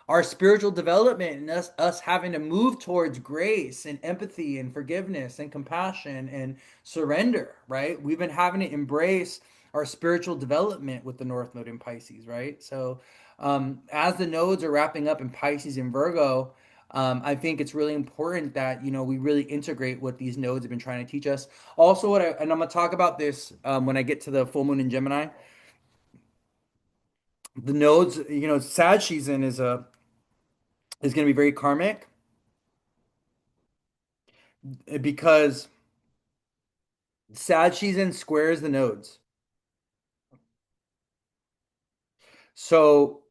our spiritual development and us having to move towards grace and empathy and forgiveness and compassion and surrender, right? We've been having to embrace our spiritual development with the North Node in Pisces, right? So as the nodes are wrapping up in Pisces and Virgo, I think it's really important that we really integrate what these nodes have been trying to teach us. Also, and I'm gonna talk about this when I get to the full moon in Gemini. The nodes, Sag season is going to be very karmic because Sag season squares the nodes. So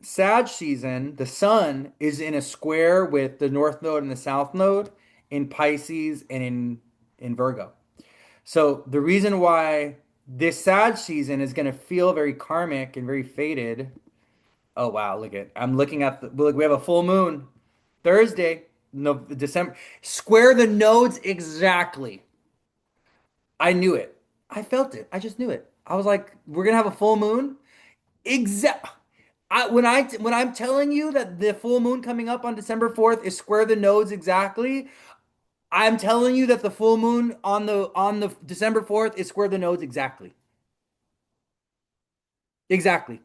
Sag season, the sun is in a square with the North Node and the South Node in Pisces and in Virgo. So the reason why this Sag season is going to feel very karmic and very fated. Oh wow, I'm looking at look, we have a full moon Thursday, no December. Square the nodes exactly. I knew it. I felt it. I just knew it. I was like, we're gonna have a full moon. Exact. When I'm telling you that the full moon coming up on December 4th is square the nodes exactly, I'm telling you that the full moon on the December 4th is square the nodes exactly. Exactly.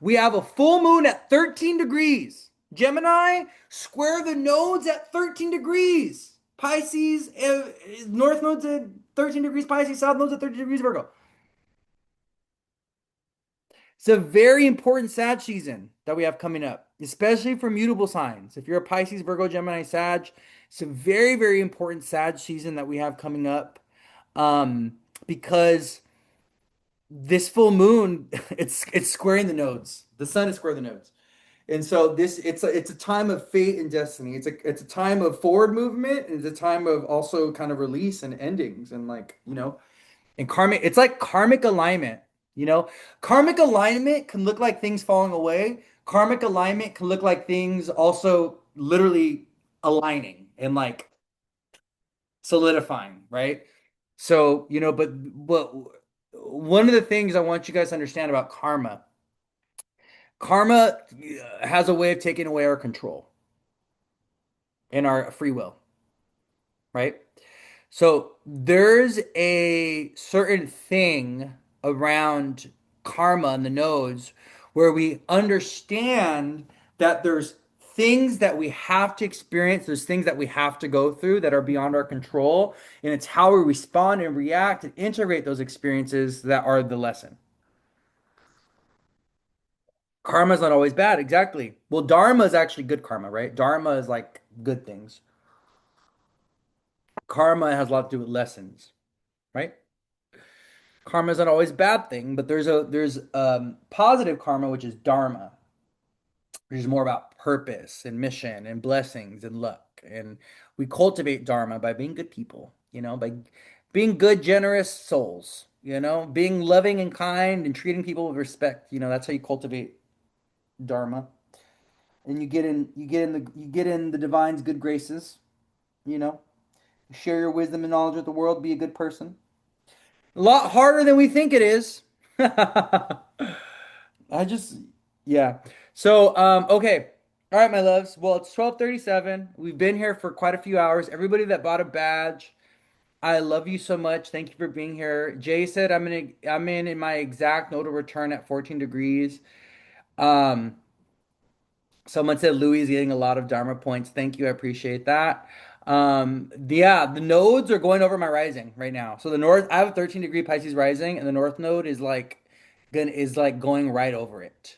We have a full moon at 13 degrees. Gemini, square the nodes at 13 degrees. Pisces, North node's at 13 degrees Pisces, South node's at 13 degrees Virgo. It's a very important Sag season that we have coming up, especially for mutable signs. If you're a Pisces, Virgo, Gemini, Sag, it's a very, very important Sag season that we have coming up because this full moon, it's squaring the nodes. The sun is squaring the nodes. And so it's a time of fate and destiny. It's a time of forward movement and it's a time of also kind of release and endings and like, and karmic, it's like karmic alignment, you know? Karmic alignment can look like things falling away. Karmic alignment can look like things also literally aligning and like solidifying, right? So, but one of the things I want you guys to understand about karma has a way of taking away our control and our free will, right? So there's a certain thing around karma and the nodes where we understand that there's things that we have to experience, there's things that we have to go through that are beyond our control, and it's how we respond and react and integrate those experiences that are the lesson. Karma is not always bad, exactly. Well, dharma is actually good karma, right? Dharma is like good things. Karma has a lot to do with lessons, right? Karma is not always a bad thing, but there's positive karma, which is dharma, which is more about purpose and mission and blessings and luck. And we cultivate dharma by being good people, by being good, generous souls, being loving and kind and treating people with respect. That's how you cultivate dharma. And you get in the divine's good graces, you know. Share your wisdom and knowledge with the world, be a good person. A lot harder than we think it is. I just, yeah. So, okay. All right, my loves. Well, it's 12:37. We've been here for quite a few hours. Everybody that bought a badge, I love you so much. Thank you for being here. Jay said I'm in my exact nodal return at 14 degrees. Um, Someone said Louie is getting a lot of Dharma points. Thank you. I appreciate that. Yeah, the nodes are going over my rising right now. So the north, I have a 13-degree Pisces rising, and the north node is like going right over it.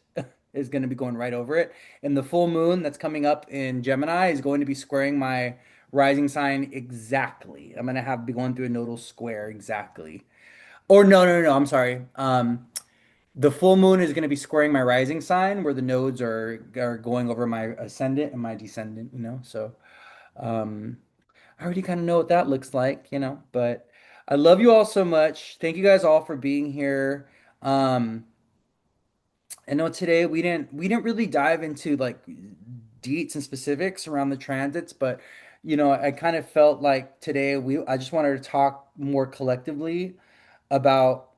Is going to be going right over it. And the full moon that's coming up in Gemini is going to be squaring my rising sign exactly. I'm going to have be going through a nodal square exactly. Or no. I'm sorry. The full moon is going to be squaring my rising sign, where the nodes are going over my ascendant and my descendant. So um, I already kind of know what that looks like. But I love you all so much. Thank you guys all for being here. Um, I know today we didn't really dive into like deets and specifics around the transits, but I kind of felt like today we I just wanted to talk more collectively about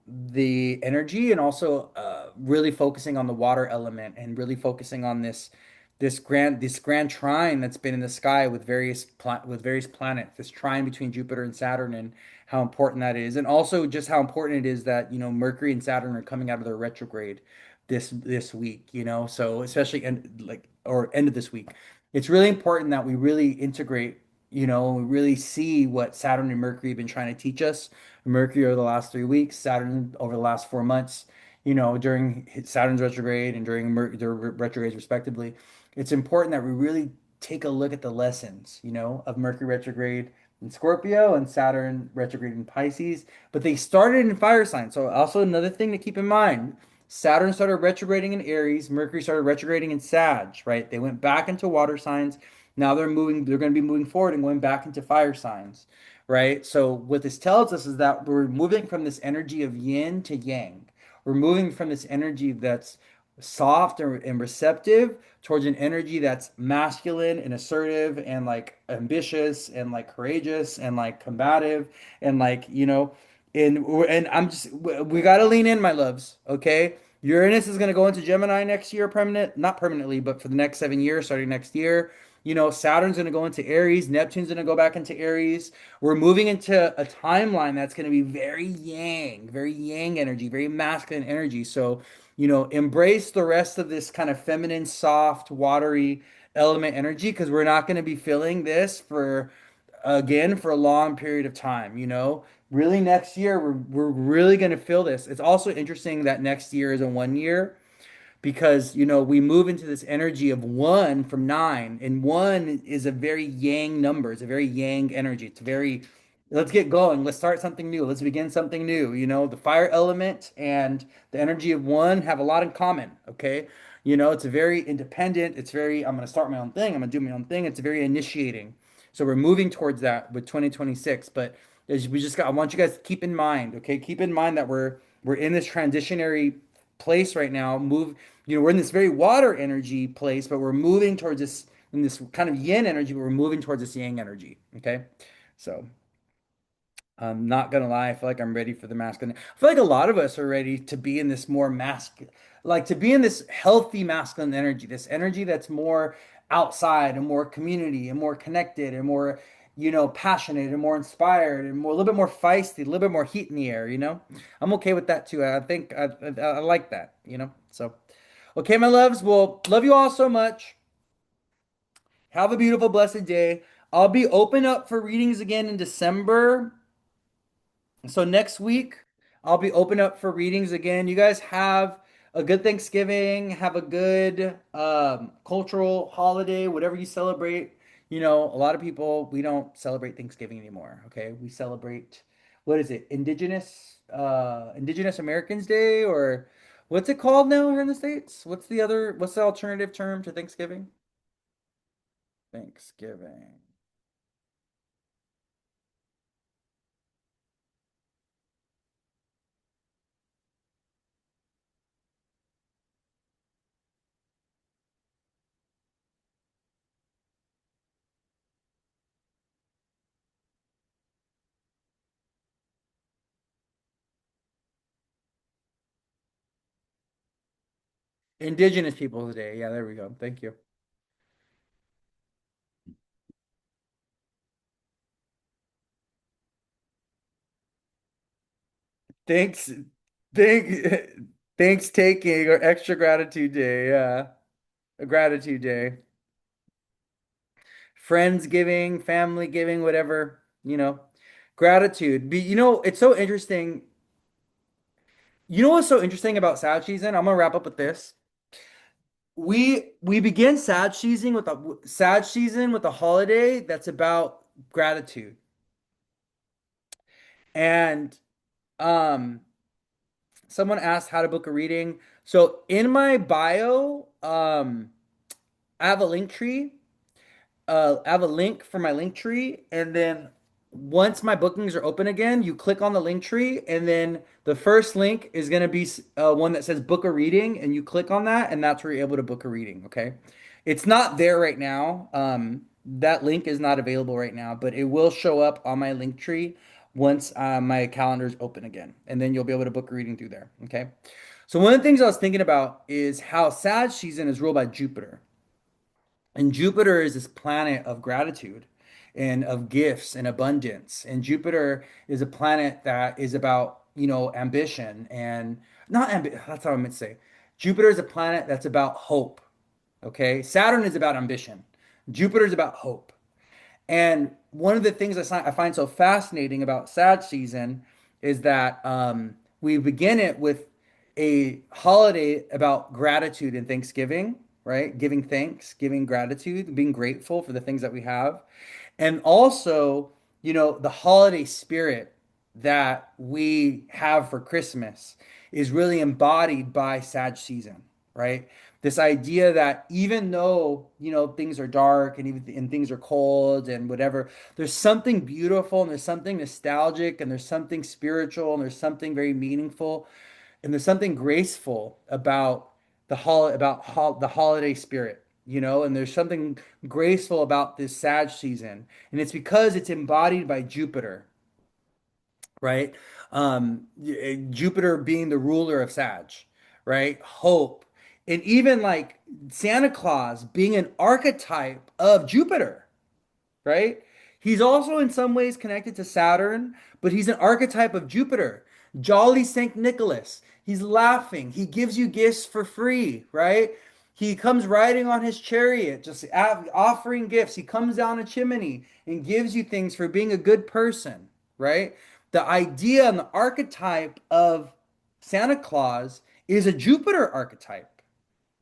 the energy, and also really focusing on the water element, and really focusing on this grand trine that's been in the sky with various planets, this trine between Jupiter and Saturn, and how important that is, and also just how important it is that Mercury and Saturn are coming out of their retrograde this week, so especially end of this week. It's really important that we really integrate, and we really see what Saturn and Mercury have been trying to teach us. Mercury over the last 3 weeks, Saturn over the last 4 months, during Saturn's retrograde and during their retrogrades respectively. It's important that we really take a look at the lessons, of Mercury retrograde in Scorpio and Saturn retrograde in Pisces. But they started in fire signs. So also another thing to keep in mind, Saturn started retrograding in Aries, Mercury started retrograding in Sag, right? They went back into water signs. Now they're going to be moving forward and going back into fire signs, right? So what this tells us is that we're moving from this energy of yin to yang. We're moving from this energy that's soft and receptive towards an energy that's masculine and assertive and like ambitious and like courageous and like combative and like and we got to lean in, my loves, okay? Uranus is going to go into Gemini next year, not permanently, but for the next 7 years, starting next year. Saturn's going to go into Aries, Neptune's going to go back into Aries. We're moving into a timeline that's going to be very yang energy, very masculine energy. So, embrace the rest of this kind of feminine, soft, watery element energy, because we're not going to be feeling this for a long period of time. Really, next year we're really going to feel this. It's also interesting that next year is a 1 year, because we move into this energy of one from nine, and one is a very yang number. It's a very yang energy. It's very, let's get going, let's start something new, let's begin something new. The fire element and the energy of one have a lot in common. Okay, it's a very independent, it's very, I'm going to start my own thing, I'm going to do my own thing. It's very initiating. So we're moving towards that with 2026. But I want you guys to keep in mind, okay, keep in mind that we're in this transitionary place right now. We're in this very water energy place, but we're moving towards this, in this kind of yin energy, but we're moving towards this yang energy. Okay. So I'm not gonna lie, I feel like I'm ready for the masculine. I feel like a lot of us are ready to be in this more masculine, like to be in this healthy masculine energy, this energy that's more outside and more community and more connected and more, passionate and more inspired and more, a little bit more feisty, a little bit more heat in the air. I'm okay with that too. I think I like that. So, okay, my loves. Well, love you all so much. Have a beautiful, blessed day. I'll be open up for readings again in December. So next week, I'll be open up for readings again. You guys have a good Thanksgiving. Have a good cultural holiday, whatever you celebrate. A lot of people, we don't celebrate Thanksgiving anymore. Okay, we celebrate, what is it? Indigenous Americans Day, or what's it called now here in the States? What's the alternative term to Thanksgiving? Thanksgiving. Indigenous Peoples Day. Yeah, there we go. Thank you. Thanks, thank, thanks taking or extra gratitude day. Yeah, a gratitude day. Friends giving, family giving, whatever, gratitude. It's so interesting. You know what's so interesting about Sag season? I'm gonna wrap up with this. We begin Sag season with a holiday that's about gratitude. And um someone asked how to book a reading. So in my bio, I have a link tree. I have a link for my link tree, and then once my bookings are open again, you click on the link tree, and then the first link is going to be one that says book a reading, and you click on that, and that's where you're able to book a reading. Okay, it's not there right now. That link is not available right now, but it will show up on my link tree once my calendar is open again, and then you'll be able to book a reading through there. Okay, so one of the things I was thinking about is how Sag season is ruled by Jupiter. And Jupiter is this planet of gratitude and of gifts and abundance. And Jupiter is a planet that is about, ambition and not ambi that's how I meant to say. Jupiter is a planet that's about hope. Okay. Saturn is about ambition. Jupiter is about hope. And one of the things I find so fascinating about Sag season is that we begin it with a holiday about gratitude and Thanksgiving, right? Giving thanks, giving gratitude, being grateful for the things that we have. And also, the holiday spirit that we have for Christmas is really embodied by Sag season, right? This idea that even though, things are dark and things are cold and whatever, there's something beautiful and there's something nostalgic and there's something spiritual and there's something very meaningful and there's something graceful about the holiday spirit, and there's something graceful about this Sag season, and it's because it's embodied by Jupiter, right? Jupiter being the ruler of Sag, right? Hope, and even like Santa Claus being an archetype of Jupiter, right? He's also in some ways connected to Saturn, but he's an archetype of Jupiter. Jolly St. Nicholas. He's laughing. He gives you gifts for free, right? He comes riding on his chariot, just offering gifts. He comes down a chimney and gives you things for being a good person, right? The idea and the archetype of Santa Claus is a Jupiter archetype,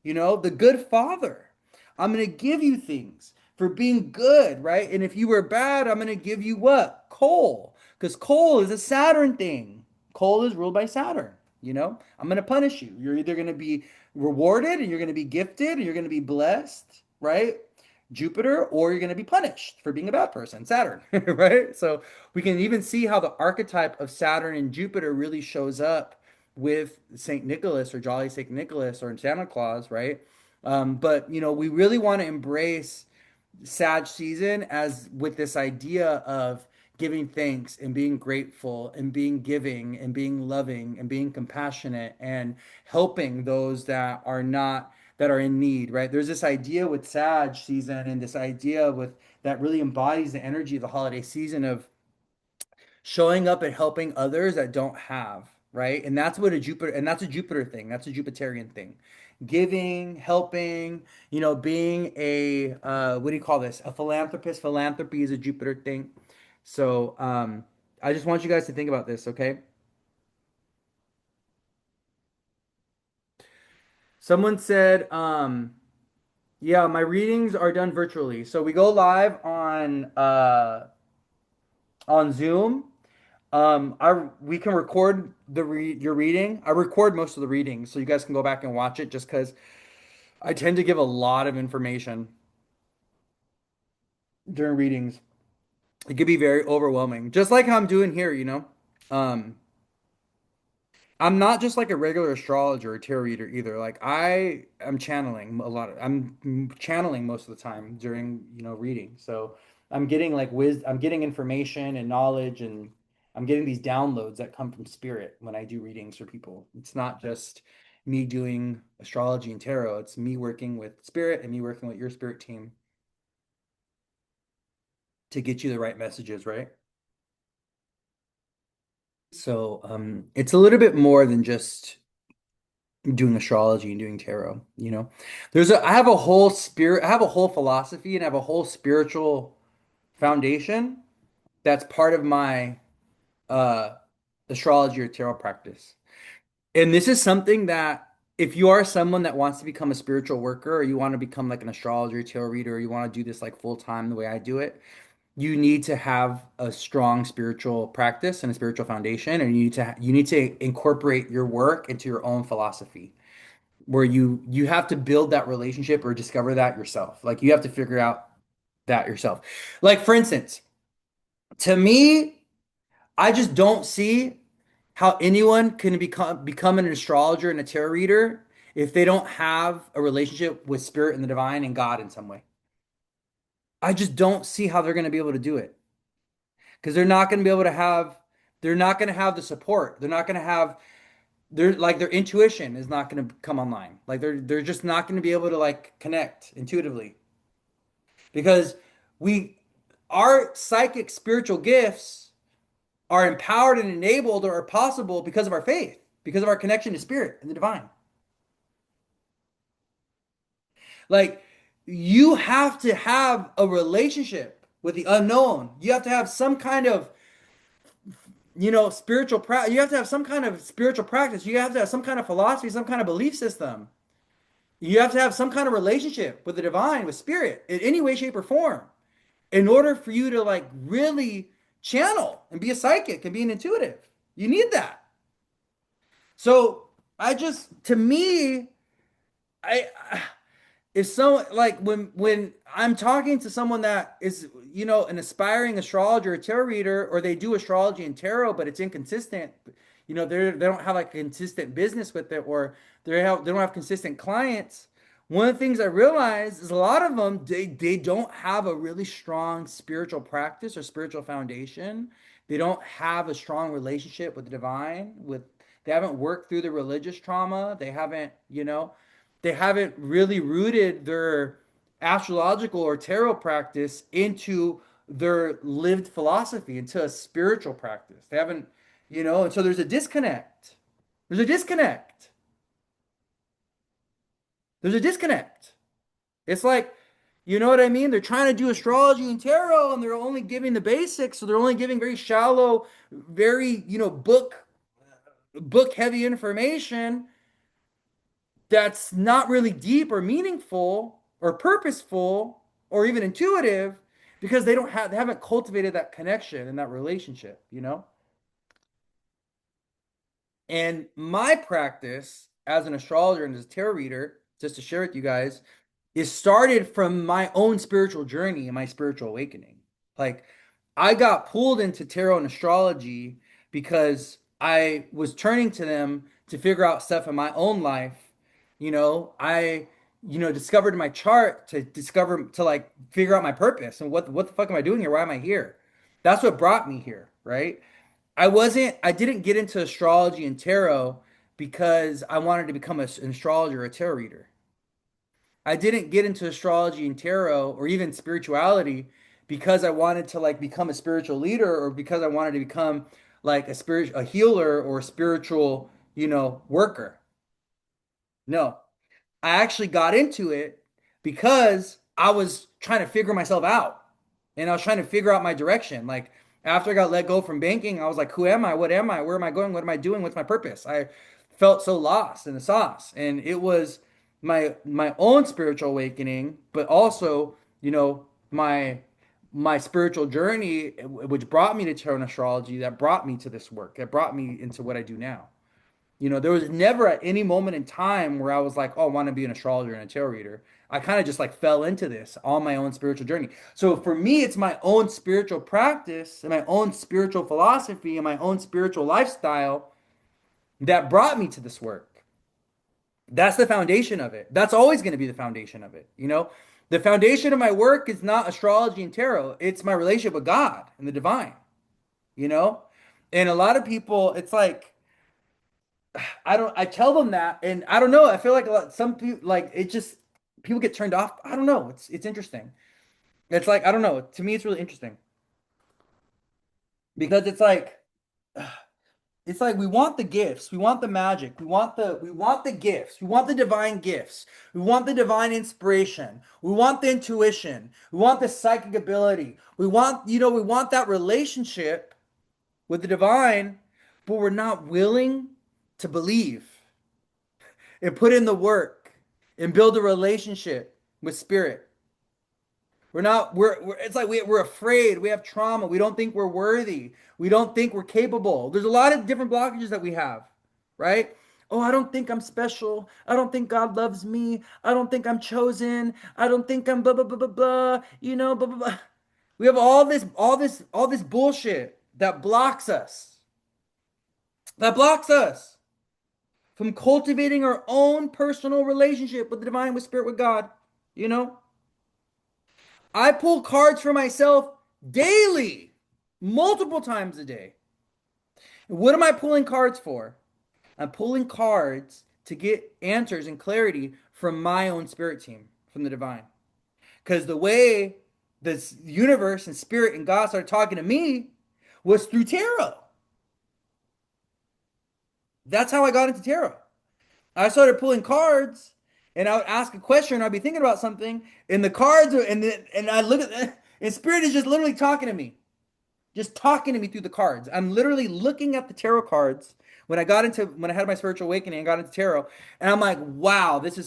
the good father. I'm going to give you things for being good, right? And if you were bad, I'm going to give you what? Coal. Because coal is a Saturn thing. Coal is ruled by Saturn. I'm going to punish you. You're either going to be rewarded and you're going to be gifted and you're going to be blessed, right? Jupiter, or you're going to be punished for being a bad person, Saturn, right? So we can even see how the archetype of Saturn and Jupiter really shows up with St. Nicholas or Jolly St. Nicholas or Santa Claus, right? But we really want to embrace Sag season as with this idea of giving thanks and being grateful and being giving and being loving and being compassionate and helping those that are in need, right? There's this idea with Sag season and this idea with that really embodies the energy of the holiday season of showing up and helping others that don't have, right? And that's a Jupiter thing. That's a Jupiterian thing. Giving, helping, being a what do you call this? A philanthropist. Philanthropy is a Jupiter thing. So, I just want you guys to think about this, okay? Someone said, yeah, my readings are done virtually. So we go live on Zoom. We can record your reading. I record most of the readings, so you guys can go back and watch it. Just because I tend to give a lot of information during readings, it could be very overwhelming. Just like how I'm doing here. Um, I'm not just like a regular astrologer or tarot reader either. Like I am channeling a lot of, I'm channeling most of the time during, reading. So I'm getting I'm getting information and knowledge and I'm getting these downloads that come from spirit when I do readings for people. It's not just me doing astrology and tarot. It's me working with spirit and me working with your spirit team to get you the right messages, right? So, it's a little bit more than just doing astrology and doing tarot, you know. I have a whole spirit, I have a whole philosophy and I have a whole spiritual foundation that's part of my uh astrology or tarot practice. And this is something that if you are someone that wants to become a spiritual worker or you want to become like an astrologer, tarot reader, or you want to do this like full time the way I do it, you need to have a strong spiritual practice and a spiritual foundation, and you need to incorporate your work into your own philosophy, where you have to build that relationship or discover that yourself. Like you have to figure out that yourself. Like for instance, to me, I just don't see how anyone can become an astrologer and a tarot reader if they don't have a relationship with spirit and the divine and God in some way. I just don't see how they're going to be able to do it because they're not going to have the support. They're not going to have their intuition is not going to come online. Like they're just not going to be able to like connect intuitively because we our psychic spiritual gifts are empowered and enabled or are possible because of our faith, because of our connection to spirit and the divine. Like you have to have a relationship with the unknown. You have to have some kind of, spiritual practice. You have to have some kind of spiritual practice. You have to have some kind of philosophy, some kind of belief system. You have to have some kind of relationship with the divine, with spirit, in any way, shape, or form, in order for you to like really channel and be a psychic and be an intuitive. You need that. So to me, I if so like when I'm talking to someone that is an aspiring astrologer or tarot reader, or they do astrology and tarot but it's inconsistent, they don't have like a consistent business with it, or they don't have consistent clients. One of the things I realize is a lot of them they don't have a really strong spiritual practice or spiritual foundation. They don't have a strong relationship with the divine, with they haven't worked through the religious trauma. They haven't really rooted their astrological or tarot practice into their lived philosophy, into a spiritual practice. They haven't, and so there's a disconnect. There's a disconnect. There's a disconnect. It's like, you know what I mean? They're trying to do astrology and tarot and they're only giving the basics. So they're only giving very shallow, very, book heavy information that's not really deep or meaningful or purposeful or even intuitive because they haven't cultivated that connection and that relationship. And my practice as an astrologer and as a tarot reader, just to share with you guys, is started from my own spiritual journey and my spiritual awakening. Like I got pulled into tarot and astrology because I was turning to them to figure out stuff in my own life. I discovered my chart to like figure out my purpose and what the fuck am I doing here? Why am I here? That's what brought me here, right? I didn't get into astrology and tarot because I wanted to become an astrologer or a tarot reader. I didn't get into astrology and tarot or even spirituality because I wanted to like become a spiritual leader or because I wanted to become like a healer or a spiritual, worker. No, I actually got into it because I was trying to figure myself out and I was trying to figure out my direction. Like after I got let go from banking, I was like, who am I? What am I? Where am I going? What am I doing? What's my purpose? I felt so lost in the sauce. And it was my own spiritual awakening, but also, my spiritual journey, which brought me to tarot and astrology, that brought me to this work, that brought me into what I do now. There was never at any moment in time where I was like, oh, I want to be an astrologer and a tarot reader. I kind of just like fell into this on my own spiritual journey. So for me, it's my own spiritual practice and my own spiritual philosophy and my own spiritual lifestyle that brought me to this work. That's the foundation of it. That's always going to be the foundation of it. The foundation of my work is not astrology and tarot. It's my relationship with God and the divine, you know? And a lot of people, it's like, I tell them that, and I don't know. I feel like some people, like, people get turned off. I don't know. It's interesting. It's like, I don't know. To me, it's really interesting because it's like, It's like we want the gifts, we want the magic, we want the gifts, we want the divine gifts, we want the divine inspiration, we want the intuition, we want the psychic ability, we want that relationship with the divine, but we're not willing to believe and put in the work and build a relationship with spirit. We're not, we're it's like we're afraid. We have trauma. We don't think we're worthy. We don't think we're capable. There's a lot of different blockages that we have, right? Oh, I don't think I'm special. I don't think God loves me. I don't think I'm chosen. I don't think I'm blah blah blah blah blah. Blah blah blah. We have all this bullshit that blocks us. That blocks us from cultivating our own personal relationship with the divine, with spirit, with God. You know? I pull cards for myself daily, multiple times a day. What am I pulling cards for? I'm pulling cards to get answers and clarity from my own spirit team, from the divine. Because the way this universe and spirit and God started talking to me was through tarot. That's how I got into tarot. I started pulling cards, and I would ask a question, and I'd be thinking about something, and the cards are, and I look at, and spirit is just literally talking to me, just talking to me through the cards. I'm literally looking at the tarot cards when I had my spiritual awakening and got into tarot, and I'm like, wow, this is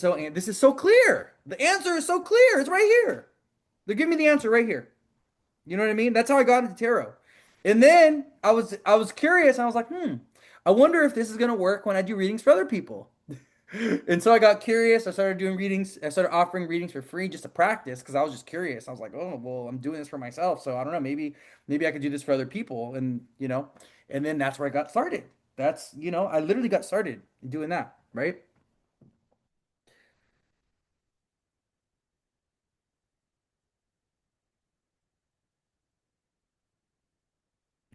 so clear. The answer is so clear. It's right here. They're giving me the answer right here. You know what I mean? That's how I got into tarot. And then I was curious. I was like, I wonder if this is gonna work when I do readings for other people. And so I got curious. I started doing readings. I started offering readings for free just to practice because I was just curious. I was like, oh, well, I'm doing this for myself. So I don't know. Maybe I could do this for other people. And then that's where I got started. I literally got started doing that, right?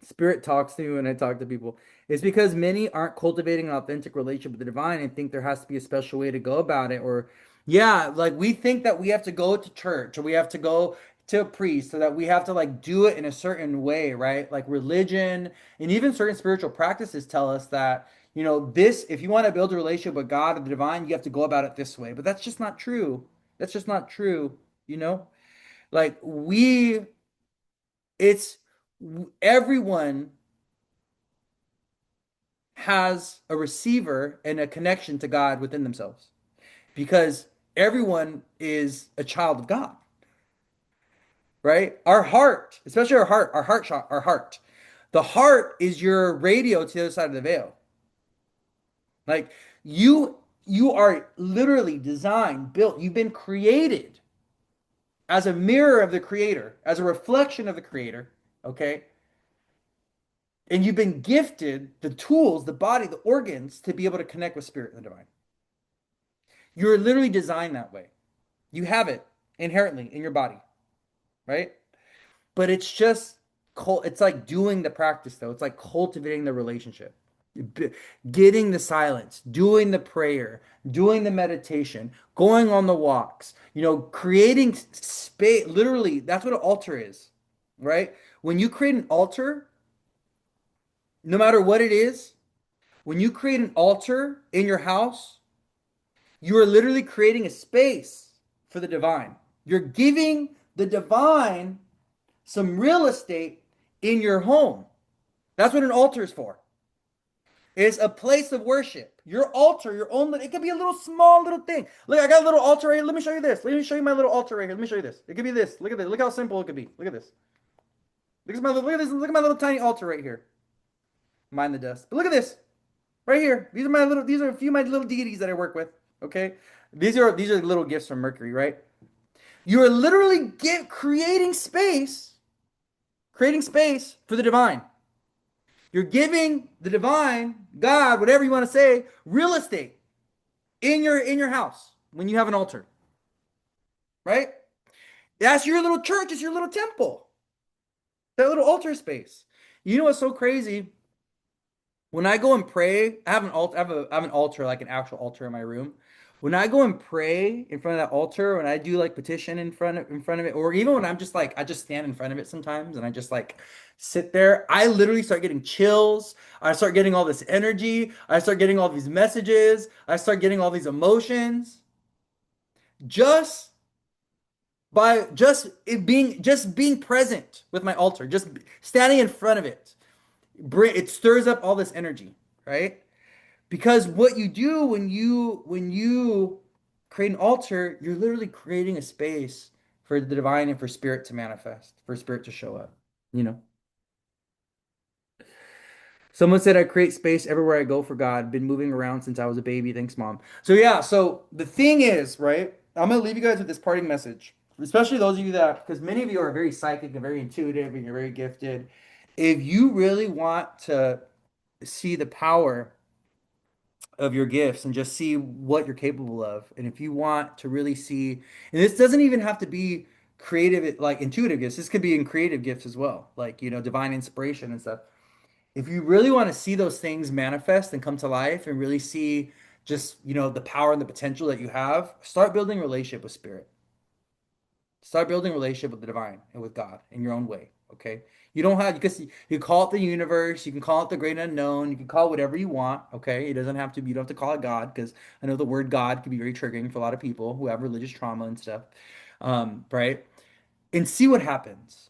Spirit talks to me when I talk to people. It's because many aren't cultivating an authentic relationship with the divine and think there has to be a special way to go about it. Or, yeah, like we think that we have to go to church or we have to go to a priest so that we have to like do it in a certain way, right? Like religion and even certain spiritual practices tell us that, if you want to build a relationship with God or the divine, you have to go about it this way. But that's just not true. That's just not true, you know? Like it's everyone has a receiver and a connection to God within themselves because everyone is a child of God, right? Our heart, especially our heart. The heart is your radio to the other side of the veil. Like you are literally designed, built, you've been created as a mirror of the creator, as a reflection of the creator, okay? And you've been gifted the tools, the body, the organs to be able to connect with spirit and the divine. You're literally designed that way. You have it inherently in your body, right? But it's like doing the practice though. It's like cultivating the relationship, getting the silence, doing the prayer, doing the meditation, going on the walks, creating space. Literally, that's what an altar is, right? When you create an altar, no matter what it is, when you create an altar in your house, you are literally creating a space for the divine. You're giving the divine some real estate in your home. That's what an altar is for. It's a place of worship. Your altar, your own, it could be a little small little thing. Look, I got a little altar right here. Let me show you this. Let me show you my little altar right here. Let me show you this. It could be this. Look at this. Look how simple it could be. Look at this. Look at my little tiny altar right here. Mind the dust. But look at this. Right here. These are a few of my little deities that I work with. Okay. These are little gifts from Mercury, right? You are literally creating space for the divine. You're giving the divine, God, whatever you want to say, real estate in your house when you have an altar, right? That's your little church, it's your little temple. That little altar space. You know what's so crazy? When I go and pray, I have an altar, I have an altar, like an actual altar in my room. When I go and pray in front of that altar, when I do like petition in front of it, or even when I'm just like I just stand in front of it sometimes and I just like sit there, I literally start getting chills. I start getting all this energy. I start getting all these messages. I start getting all these emotions just by just being present with my altar, just standing in front of it. It stirs up all this energy, right? Because what you do when you create an altar, you're literally creating a space for the divine and for spirit to manifest, for spirit to show up, you know. Someone said I create space everywhere I go for God. Been moving around since I was a baby. Thanks, Mom. So yeah, so the thing is, right? I'm gonna leave you guys with this parting message, especially those of you that, because many of you are very psychic and very intuitive and you're very gifted. If you really want to see the power of your gifts and just see what you're capable of. And if you want to really see, and this doesn't even have to be creative, like intuitive gifts, this could be in creative gifts as well, like, divine inspiration and stuff. If you really want to see those things manifest and come to life and really see just, the power and the potential that you have, start building a relationship with spirit. Start building a relationship with the divine and with God in your own way. Okay. You don't have, because you call it the universe, you can call it the great unknown, you can call it whatever you want. Okay. It doesn't have to be, you don't have to call it God, because I know the word God can be very triggering for a lot of people who have religious trauma and stuff. Right. And see what happens.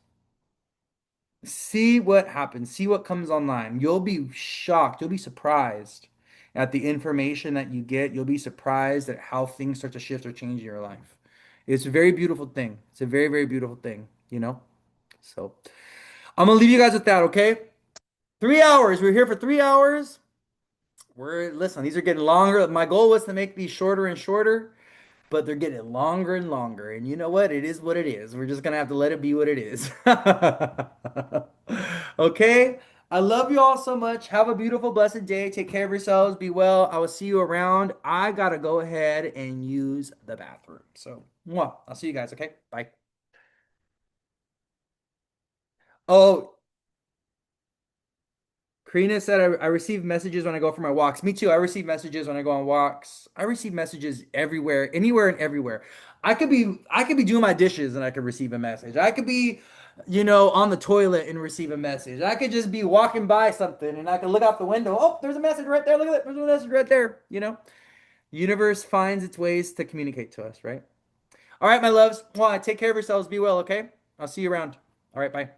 See what happens. See what comes online. You'll be shocked. You'll be surprised at the information that you get. You'll be surprised at how things start to shift or change in your life. It's a very beautiful thing. It's a very, very beautiful thing, you know? So I'm gonna leave you guys with that, okay? 3 hours. We're here for 3 hours. Listen, these are getting longer. My goal was to make these shorter and shorter, but they're getting longer and longer. And you know what? It is what it is. We're just gonna have to let it be what it is. Okay. I love you all so much. Have a beautiful, blessed day. Take care of yourselves. Be well. I will see you around. I gotta go ahead and use the bathroom. So, mwah. I'll see you guys. Okay. Bye. Oh, Karina said I receive messages when I go for my walks. Me too. I receive messages when I go on walks. I receive messages everywhere, anywhere and everywhere. I could be doing my dishes and I could receive a message. I could be, on the toilet and receive a message. I could just be walking by something and I could look out the window. Oh, there's a message right there. Look at that. There's a message right there. Universe finds its ways to communicate to us, right? All right, my loves. Well, take care of yourselves. Be well, okay? I'll see you around. All right, bye.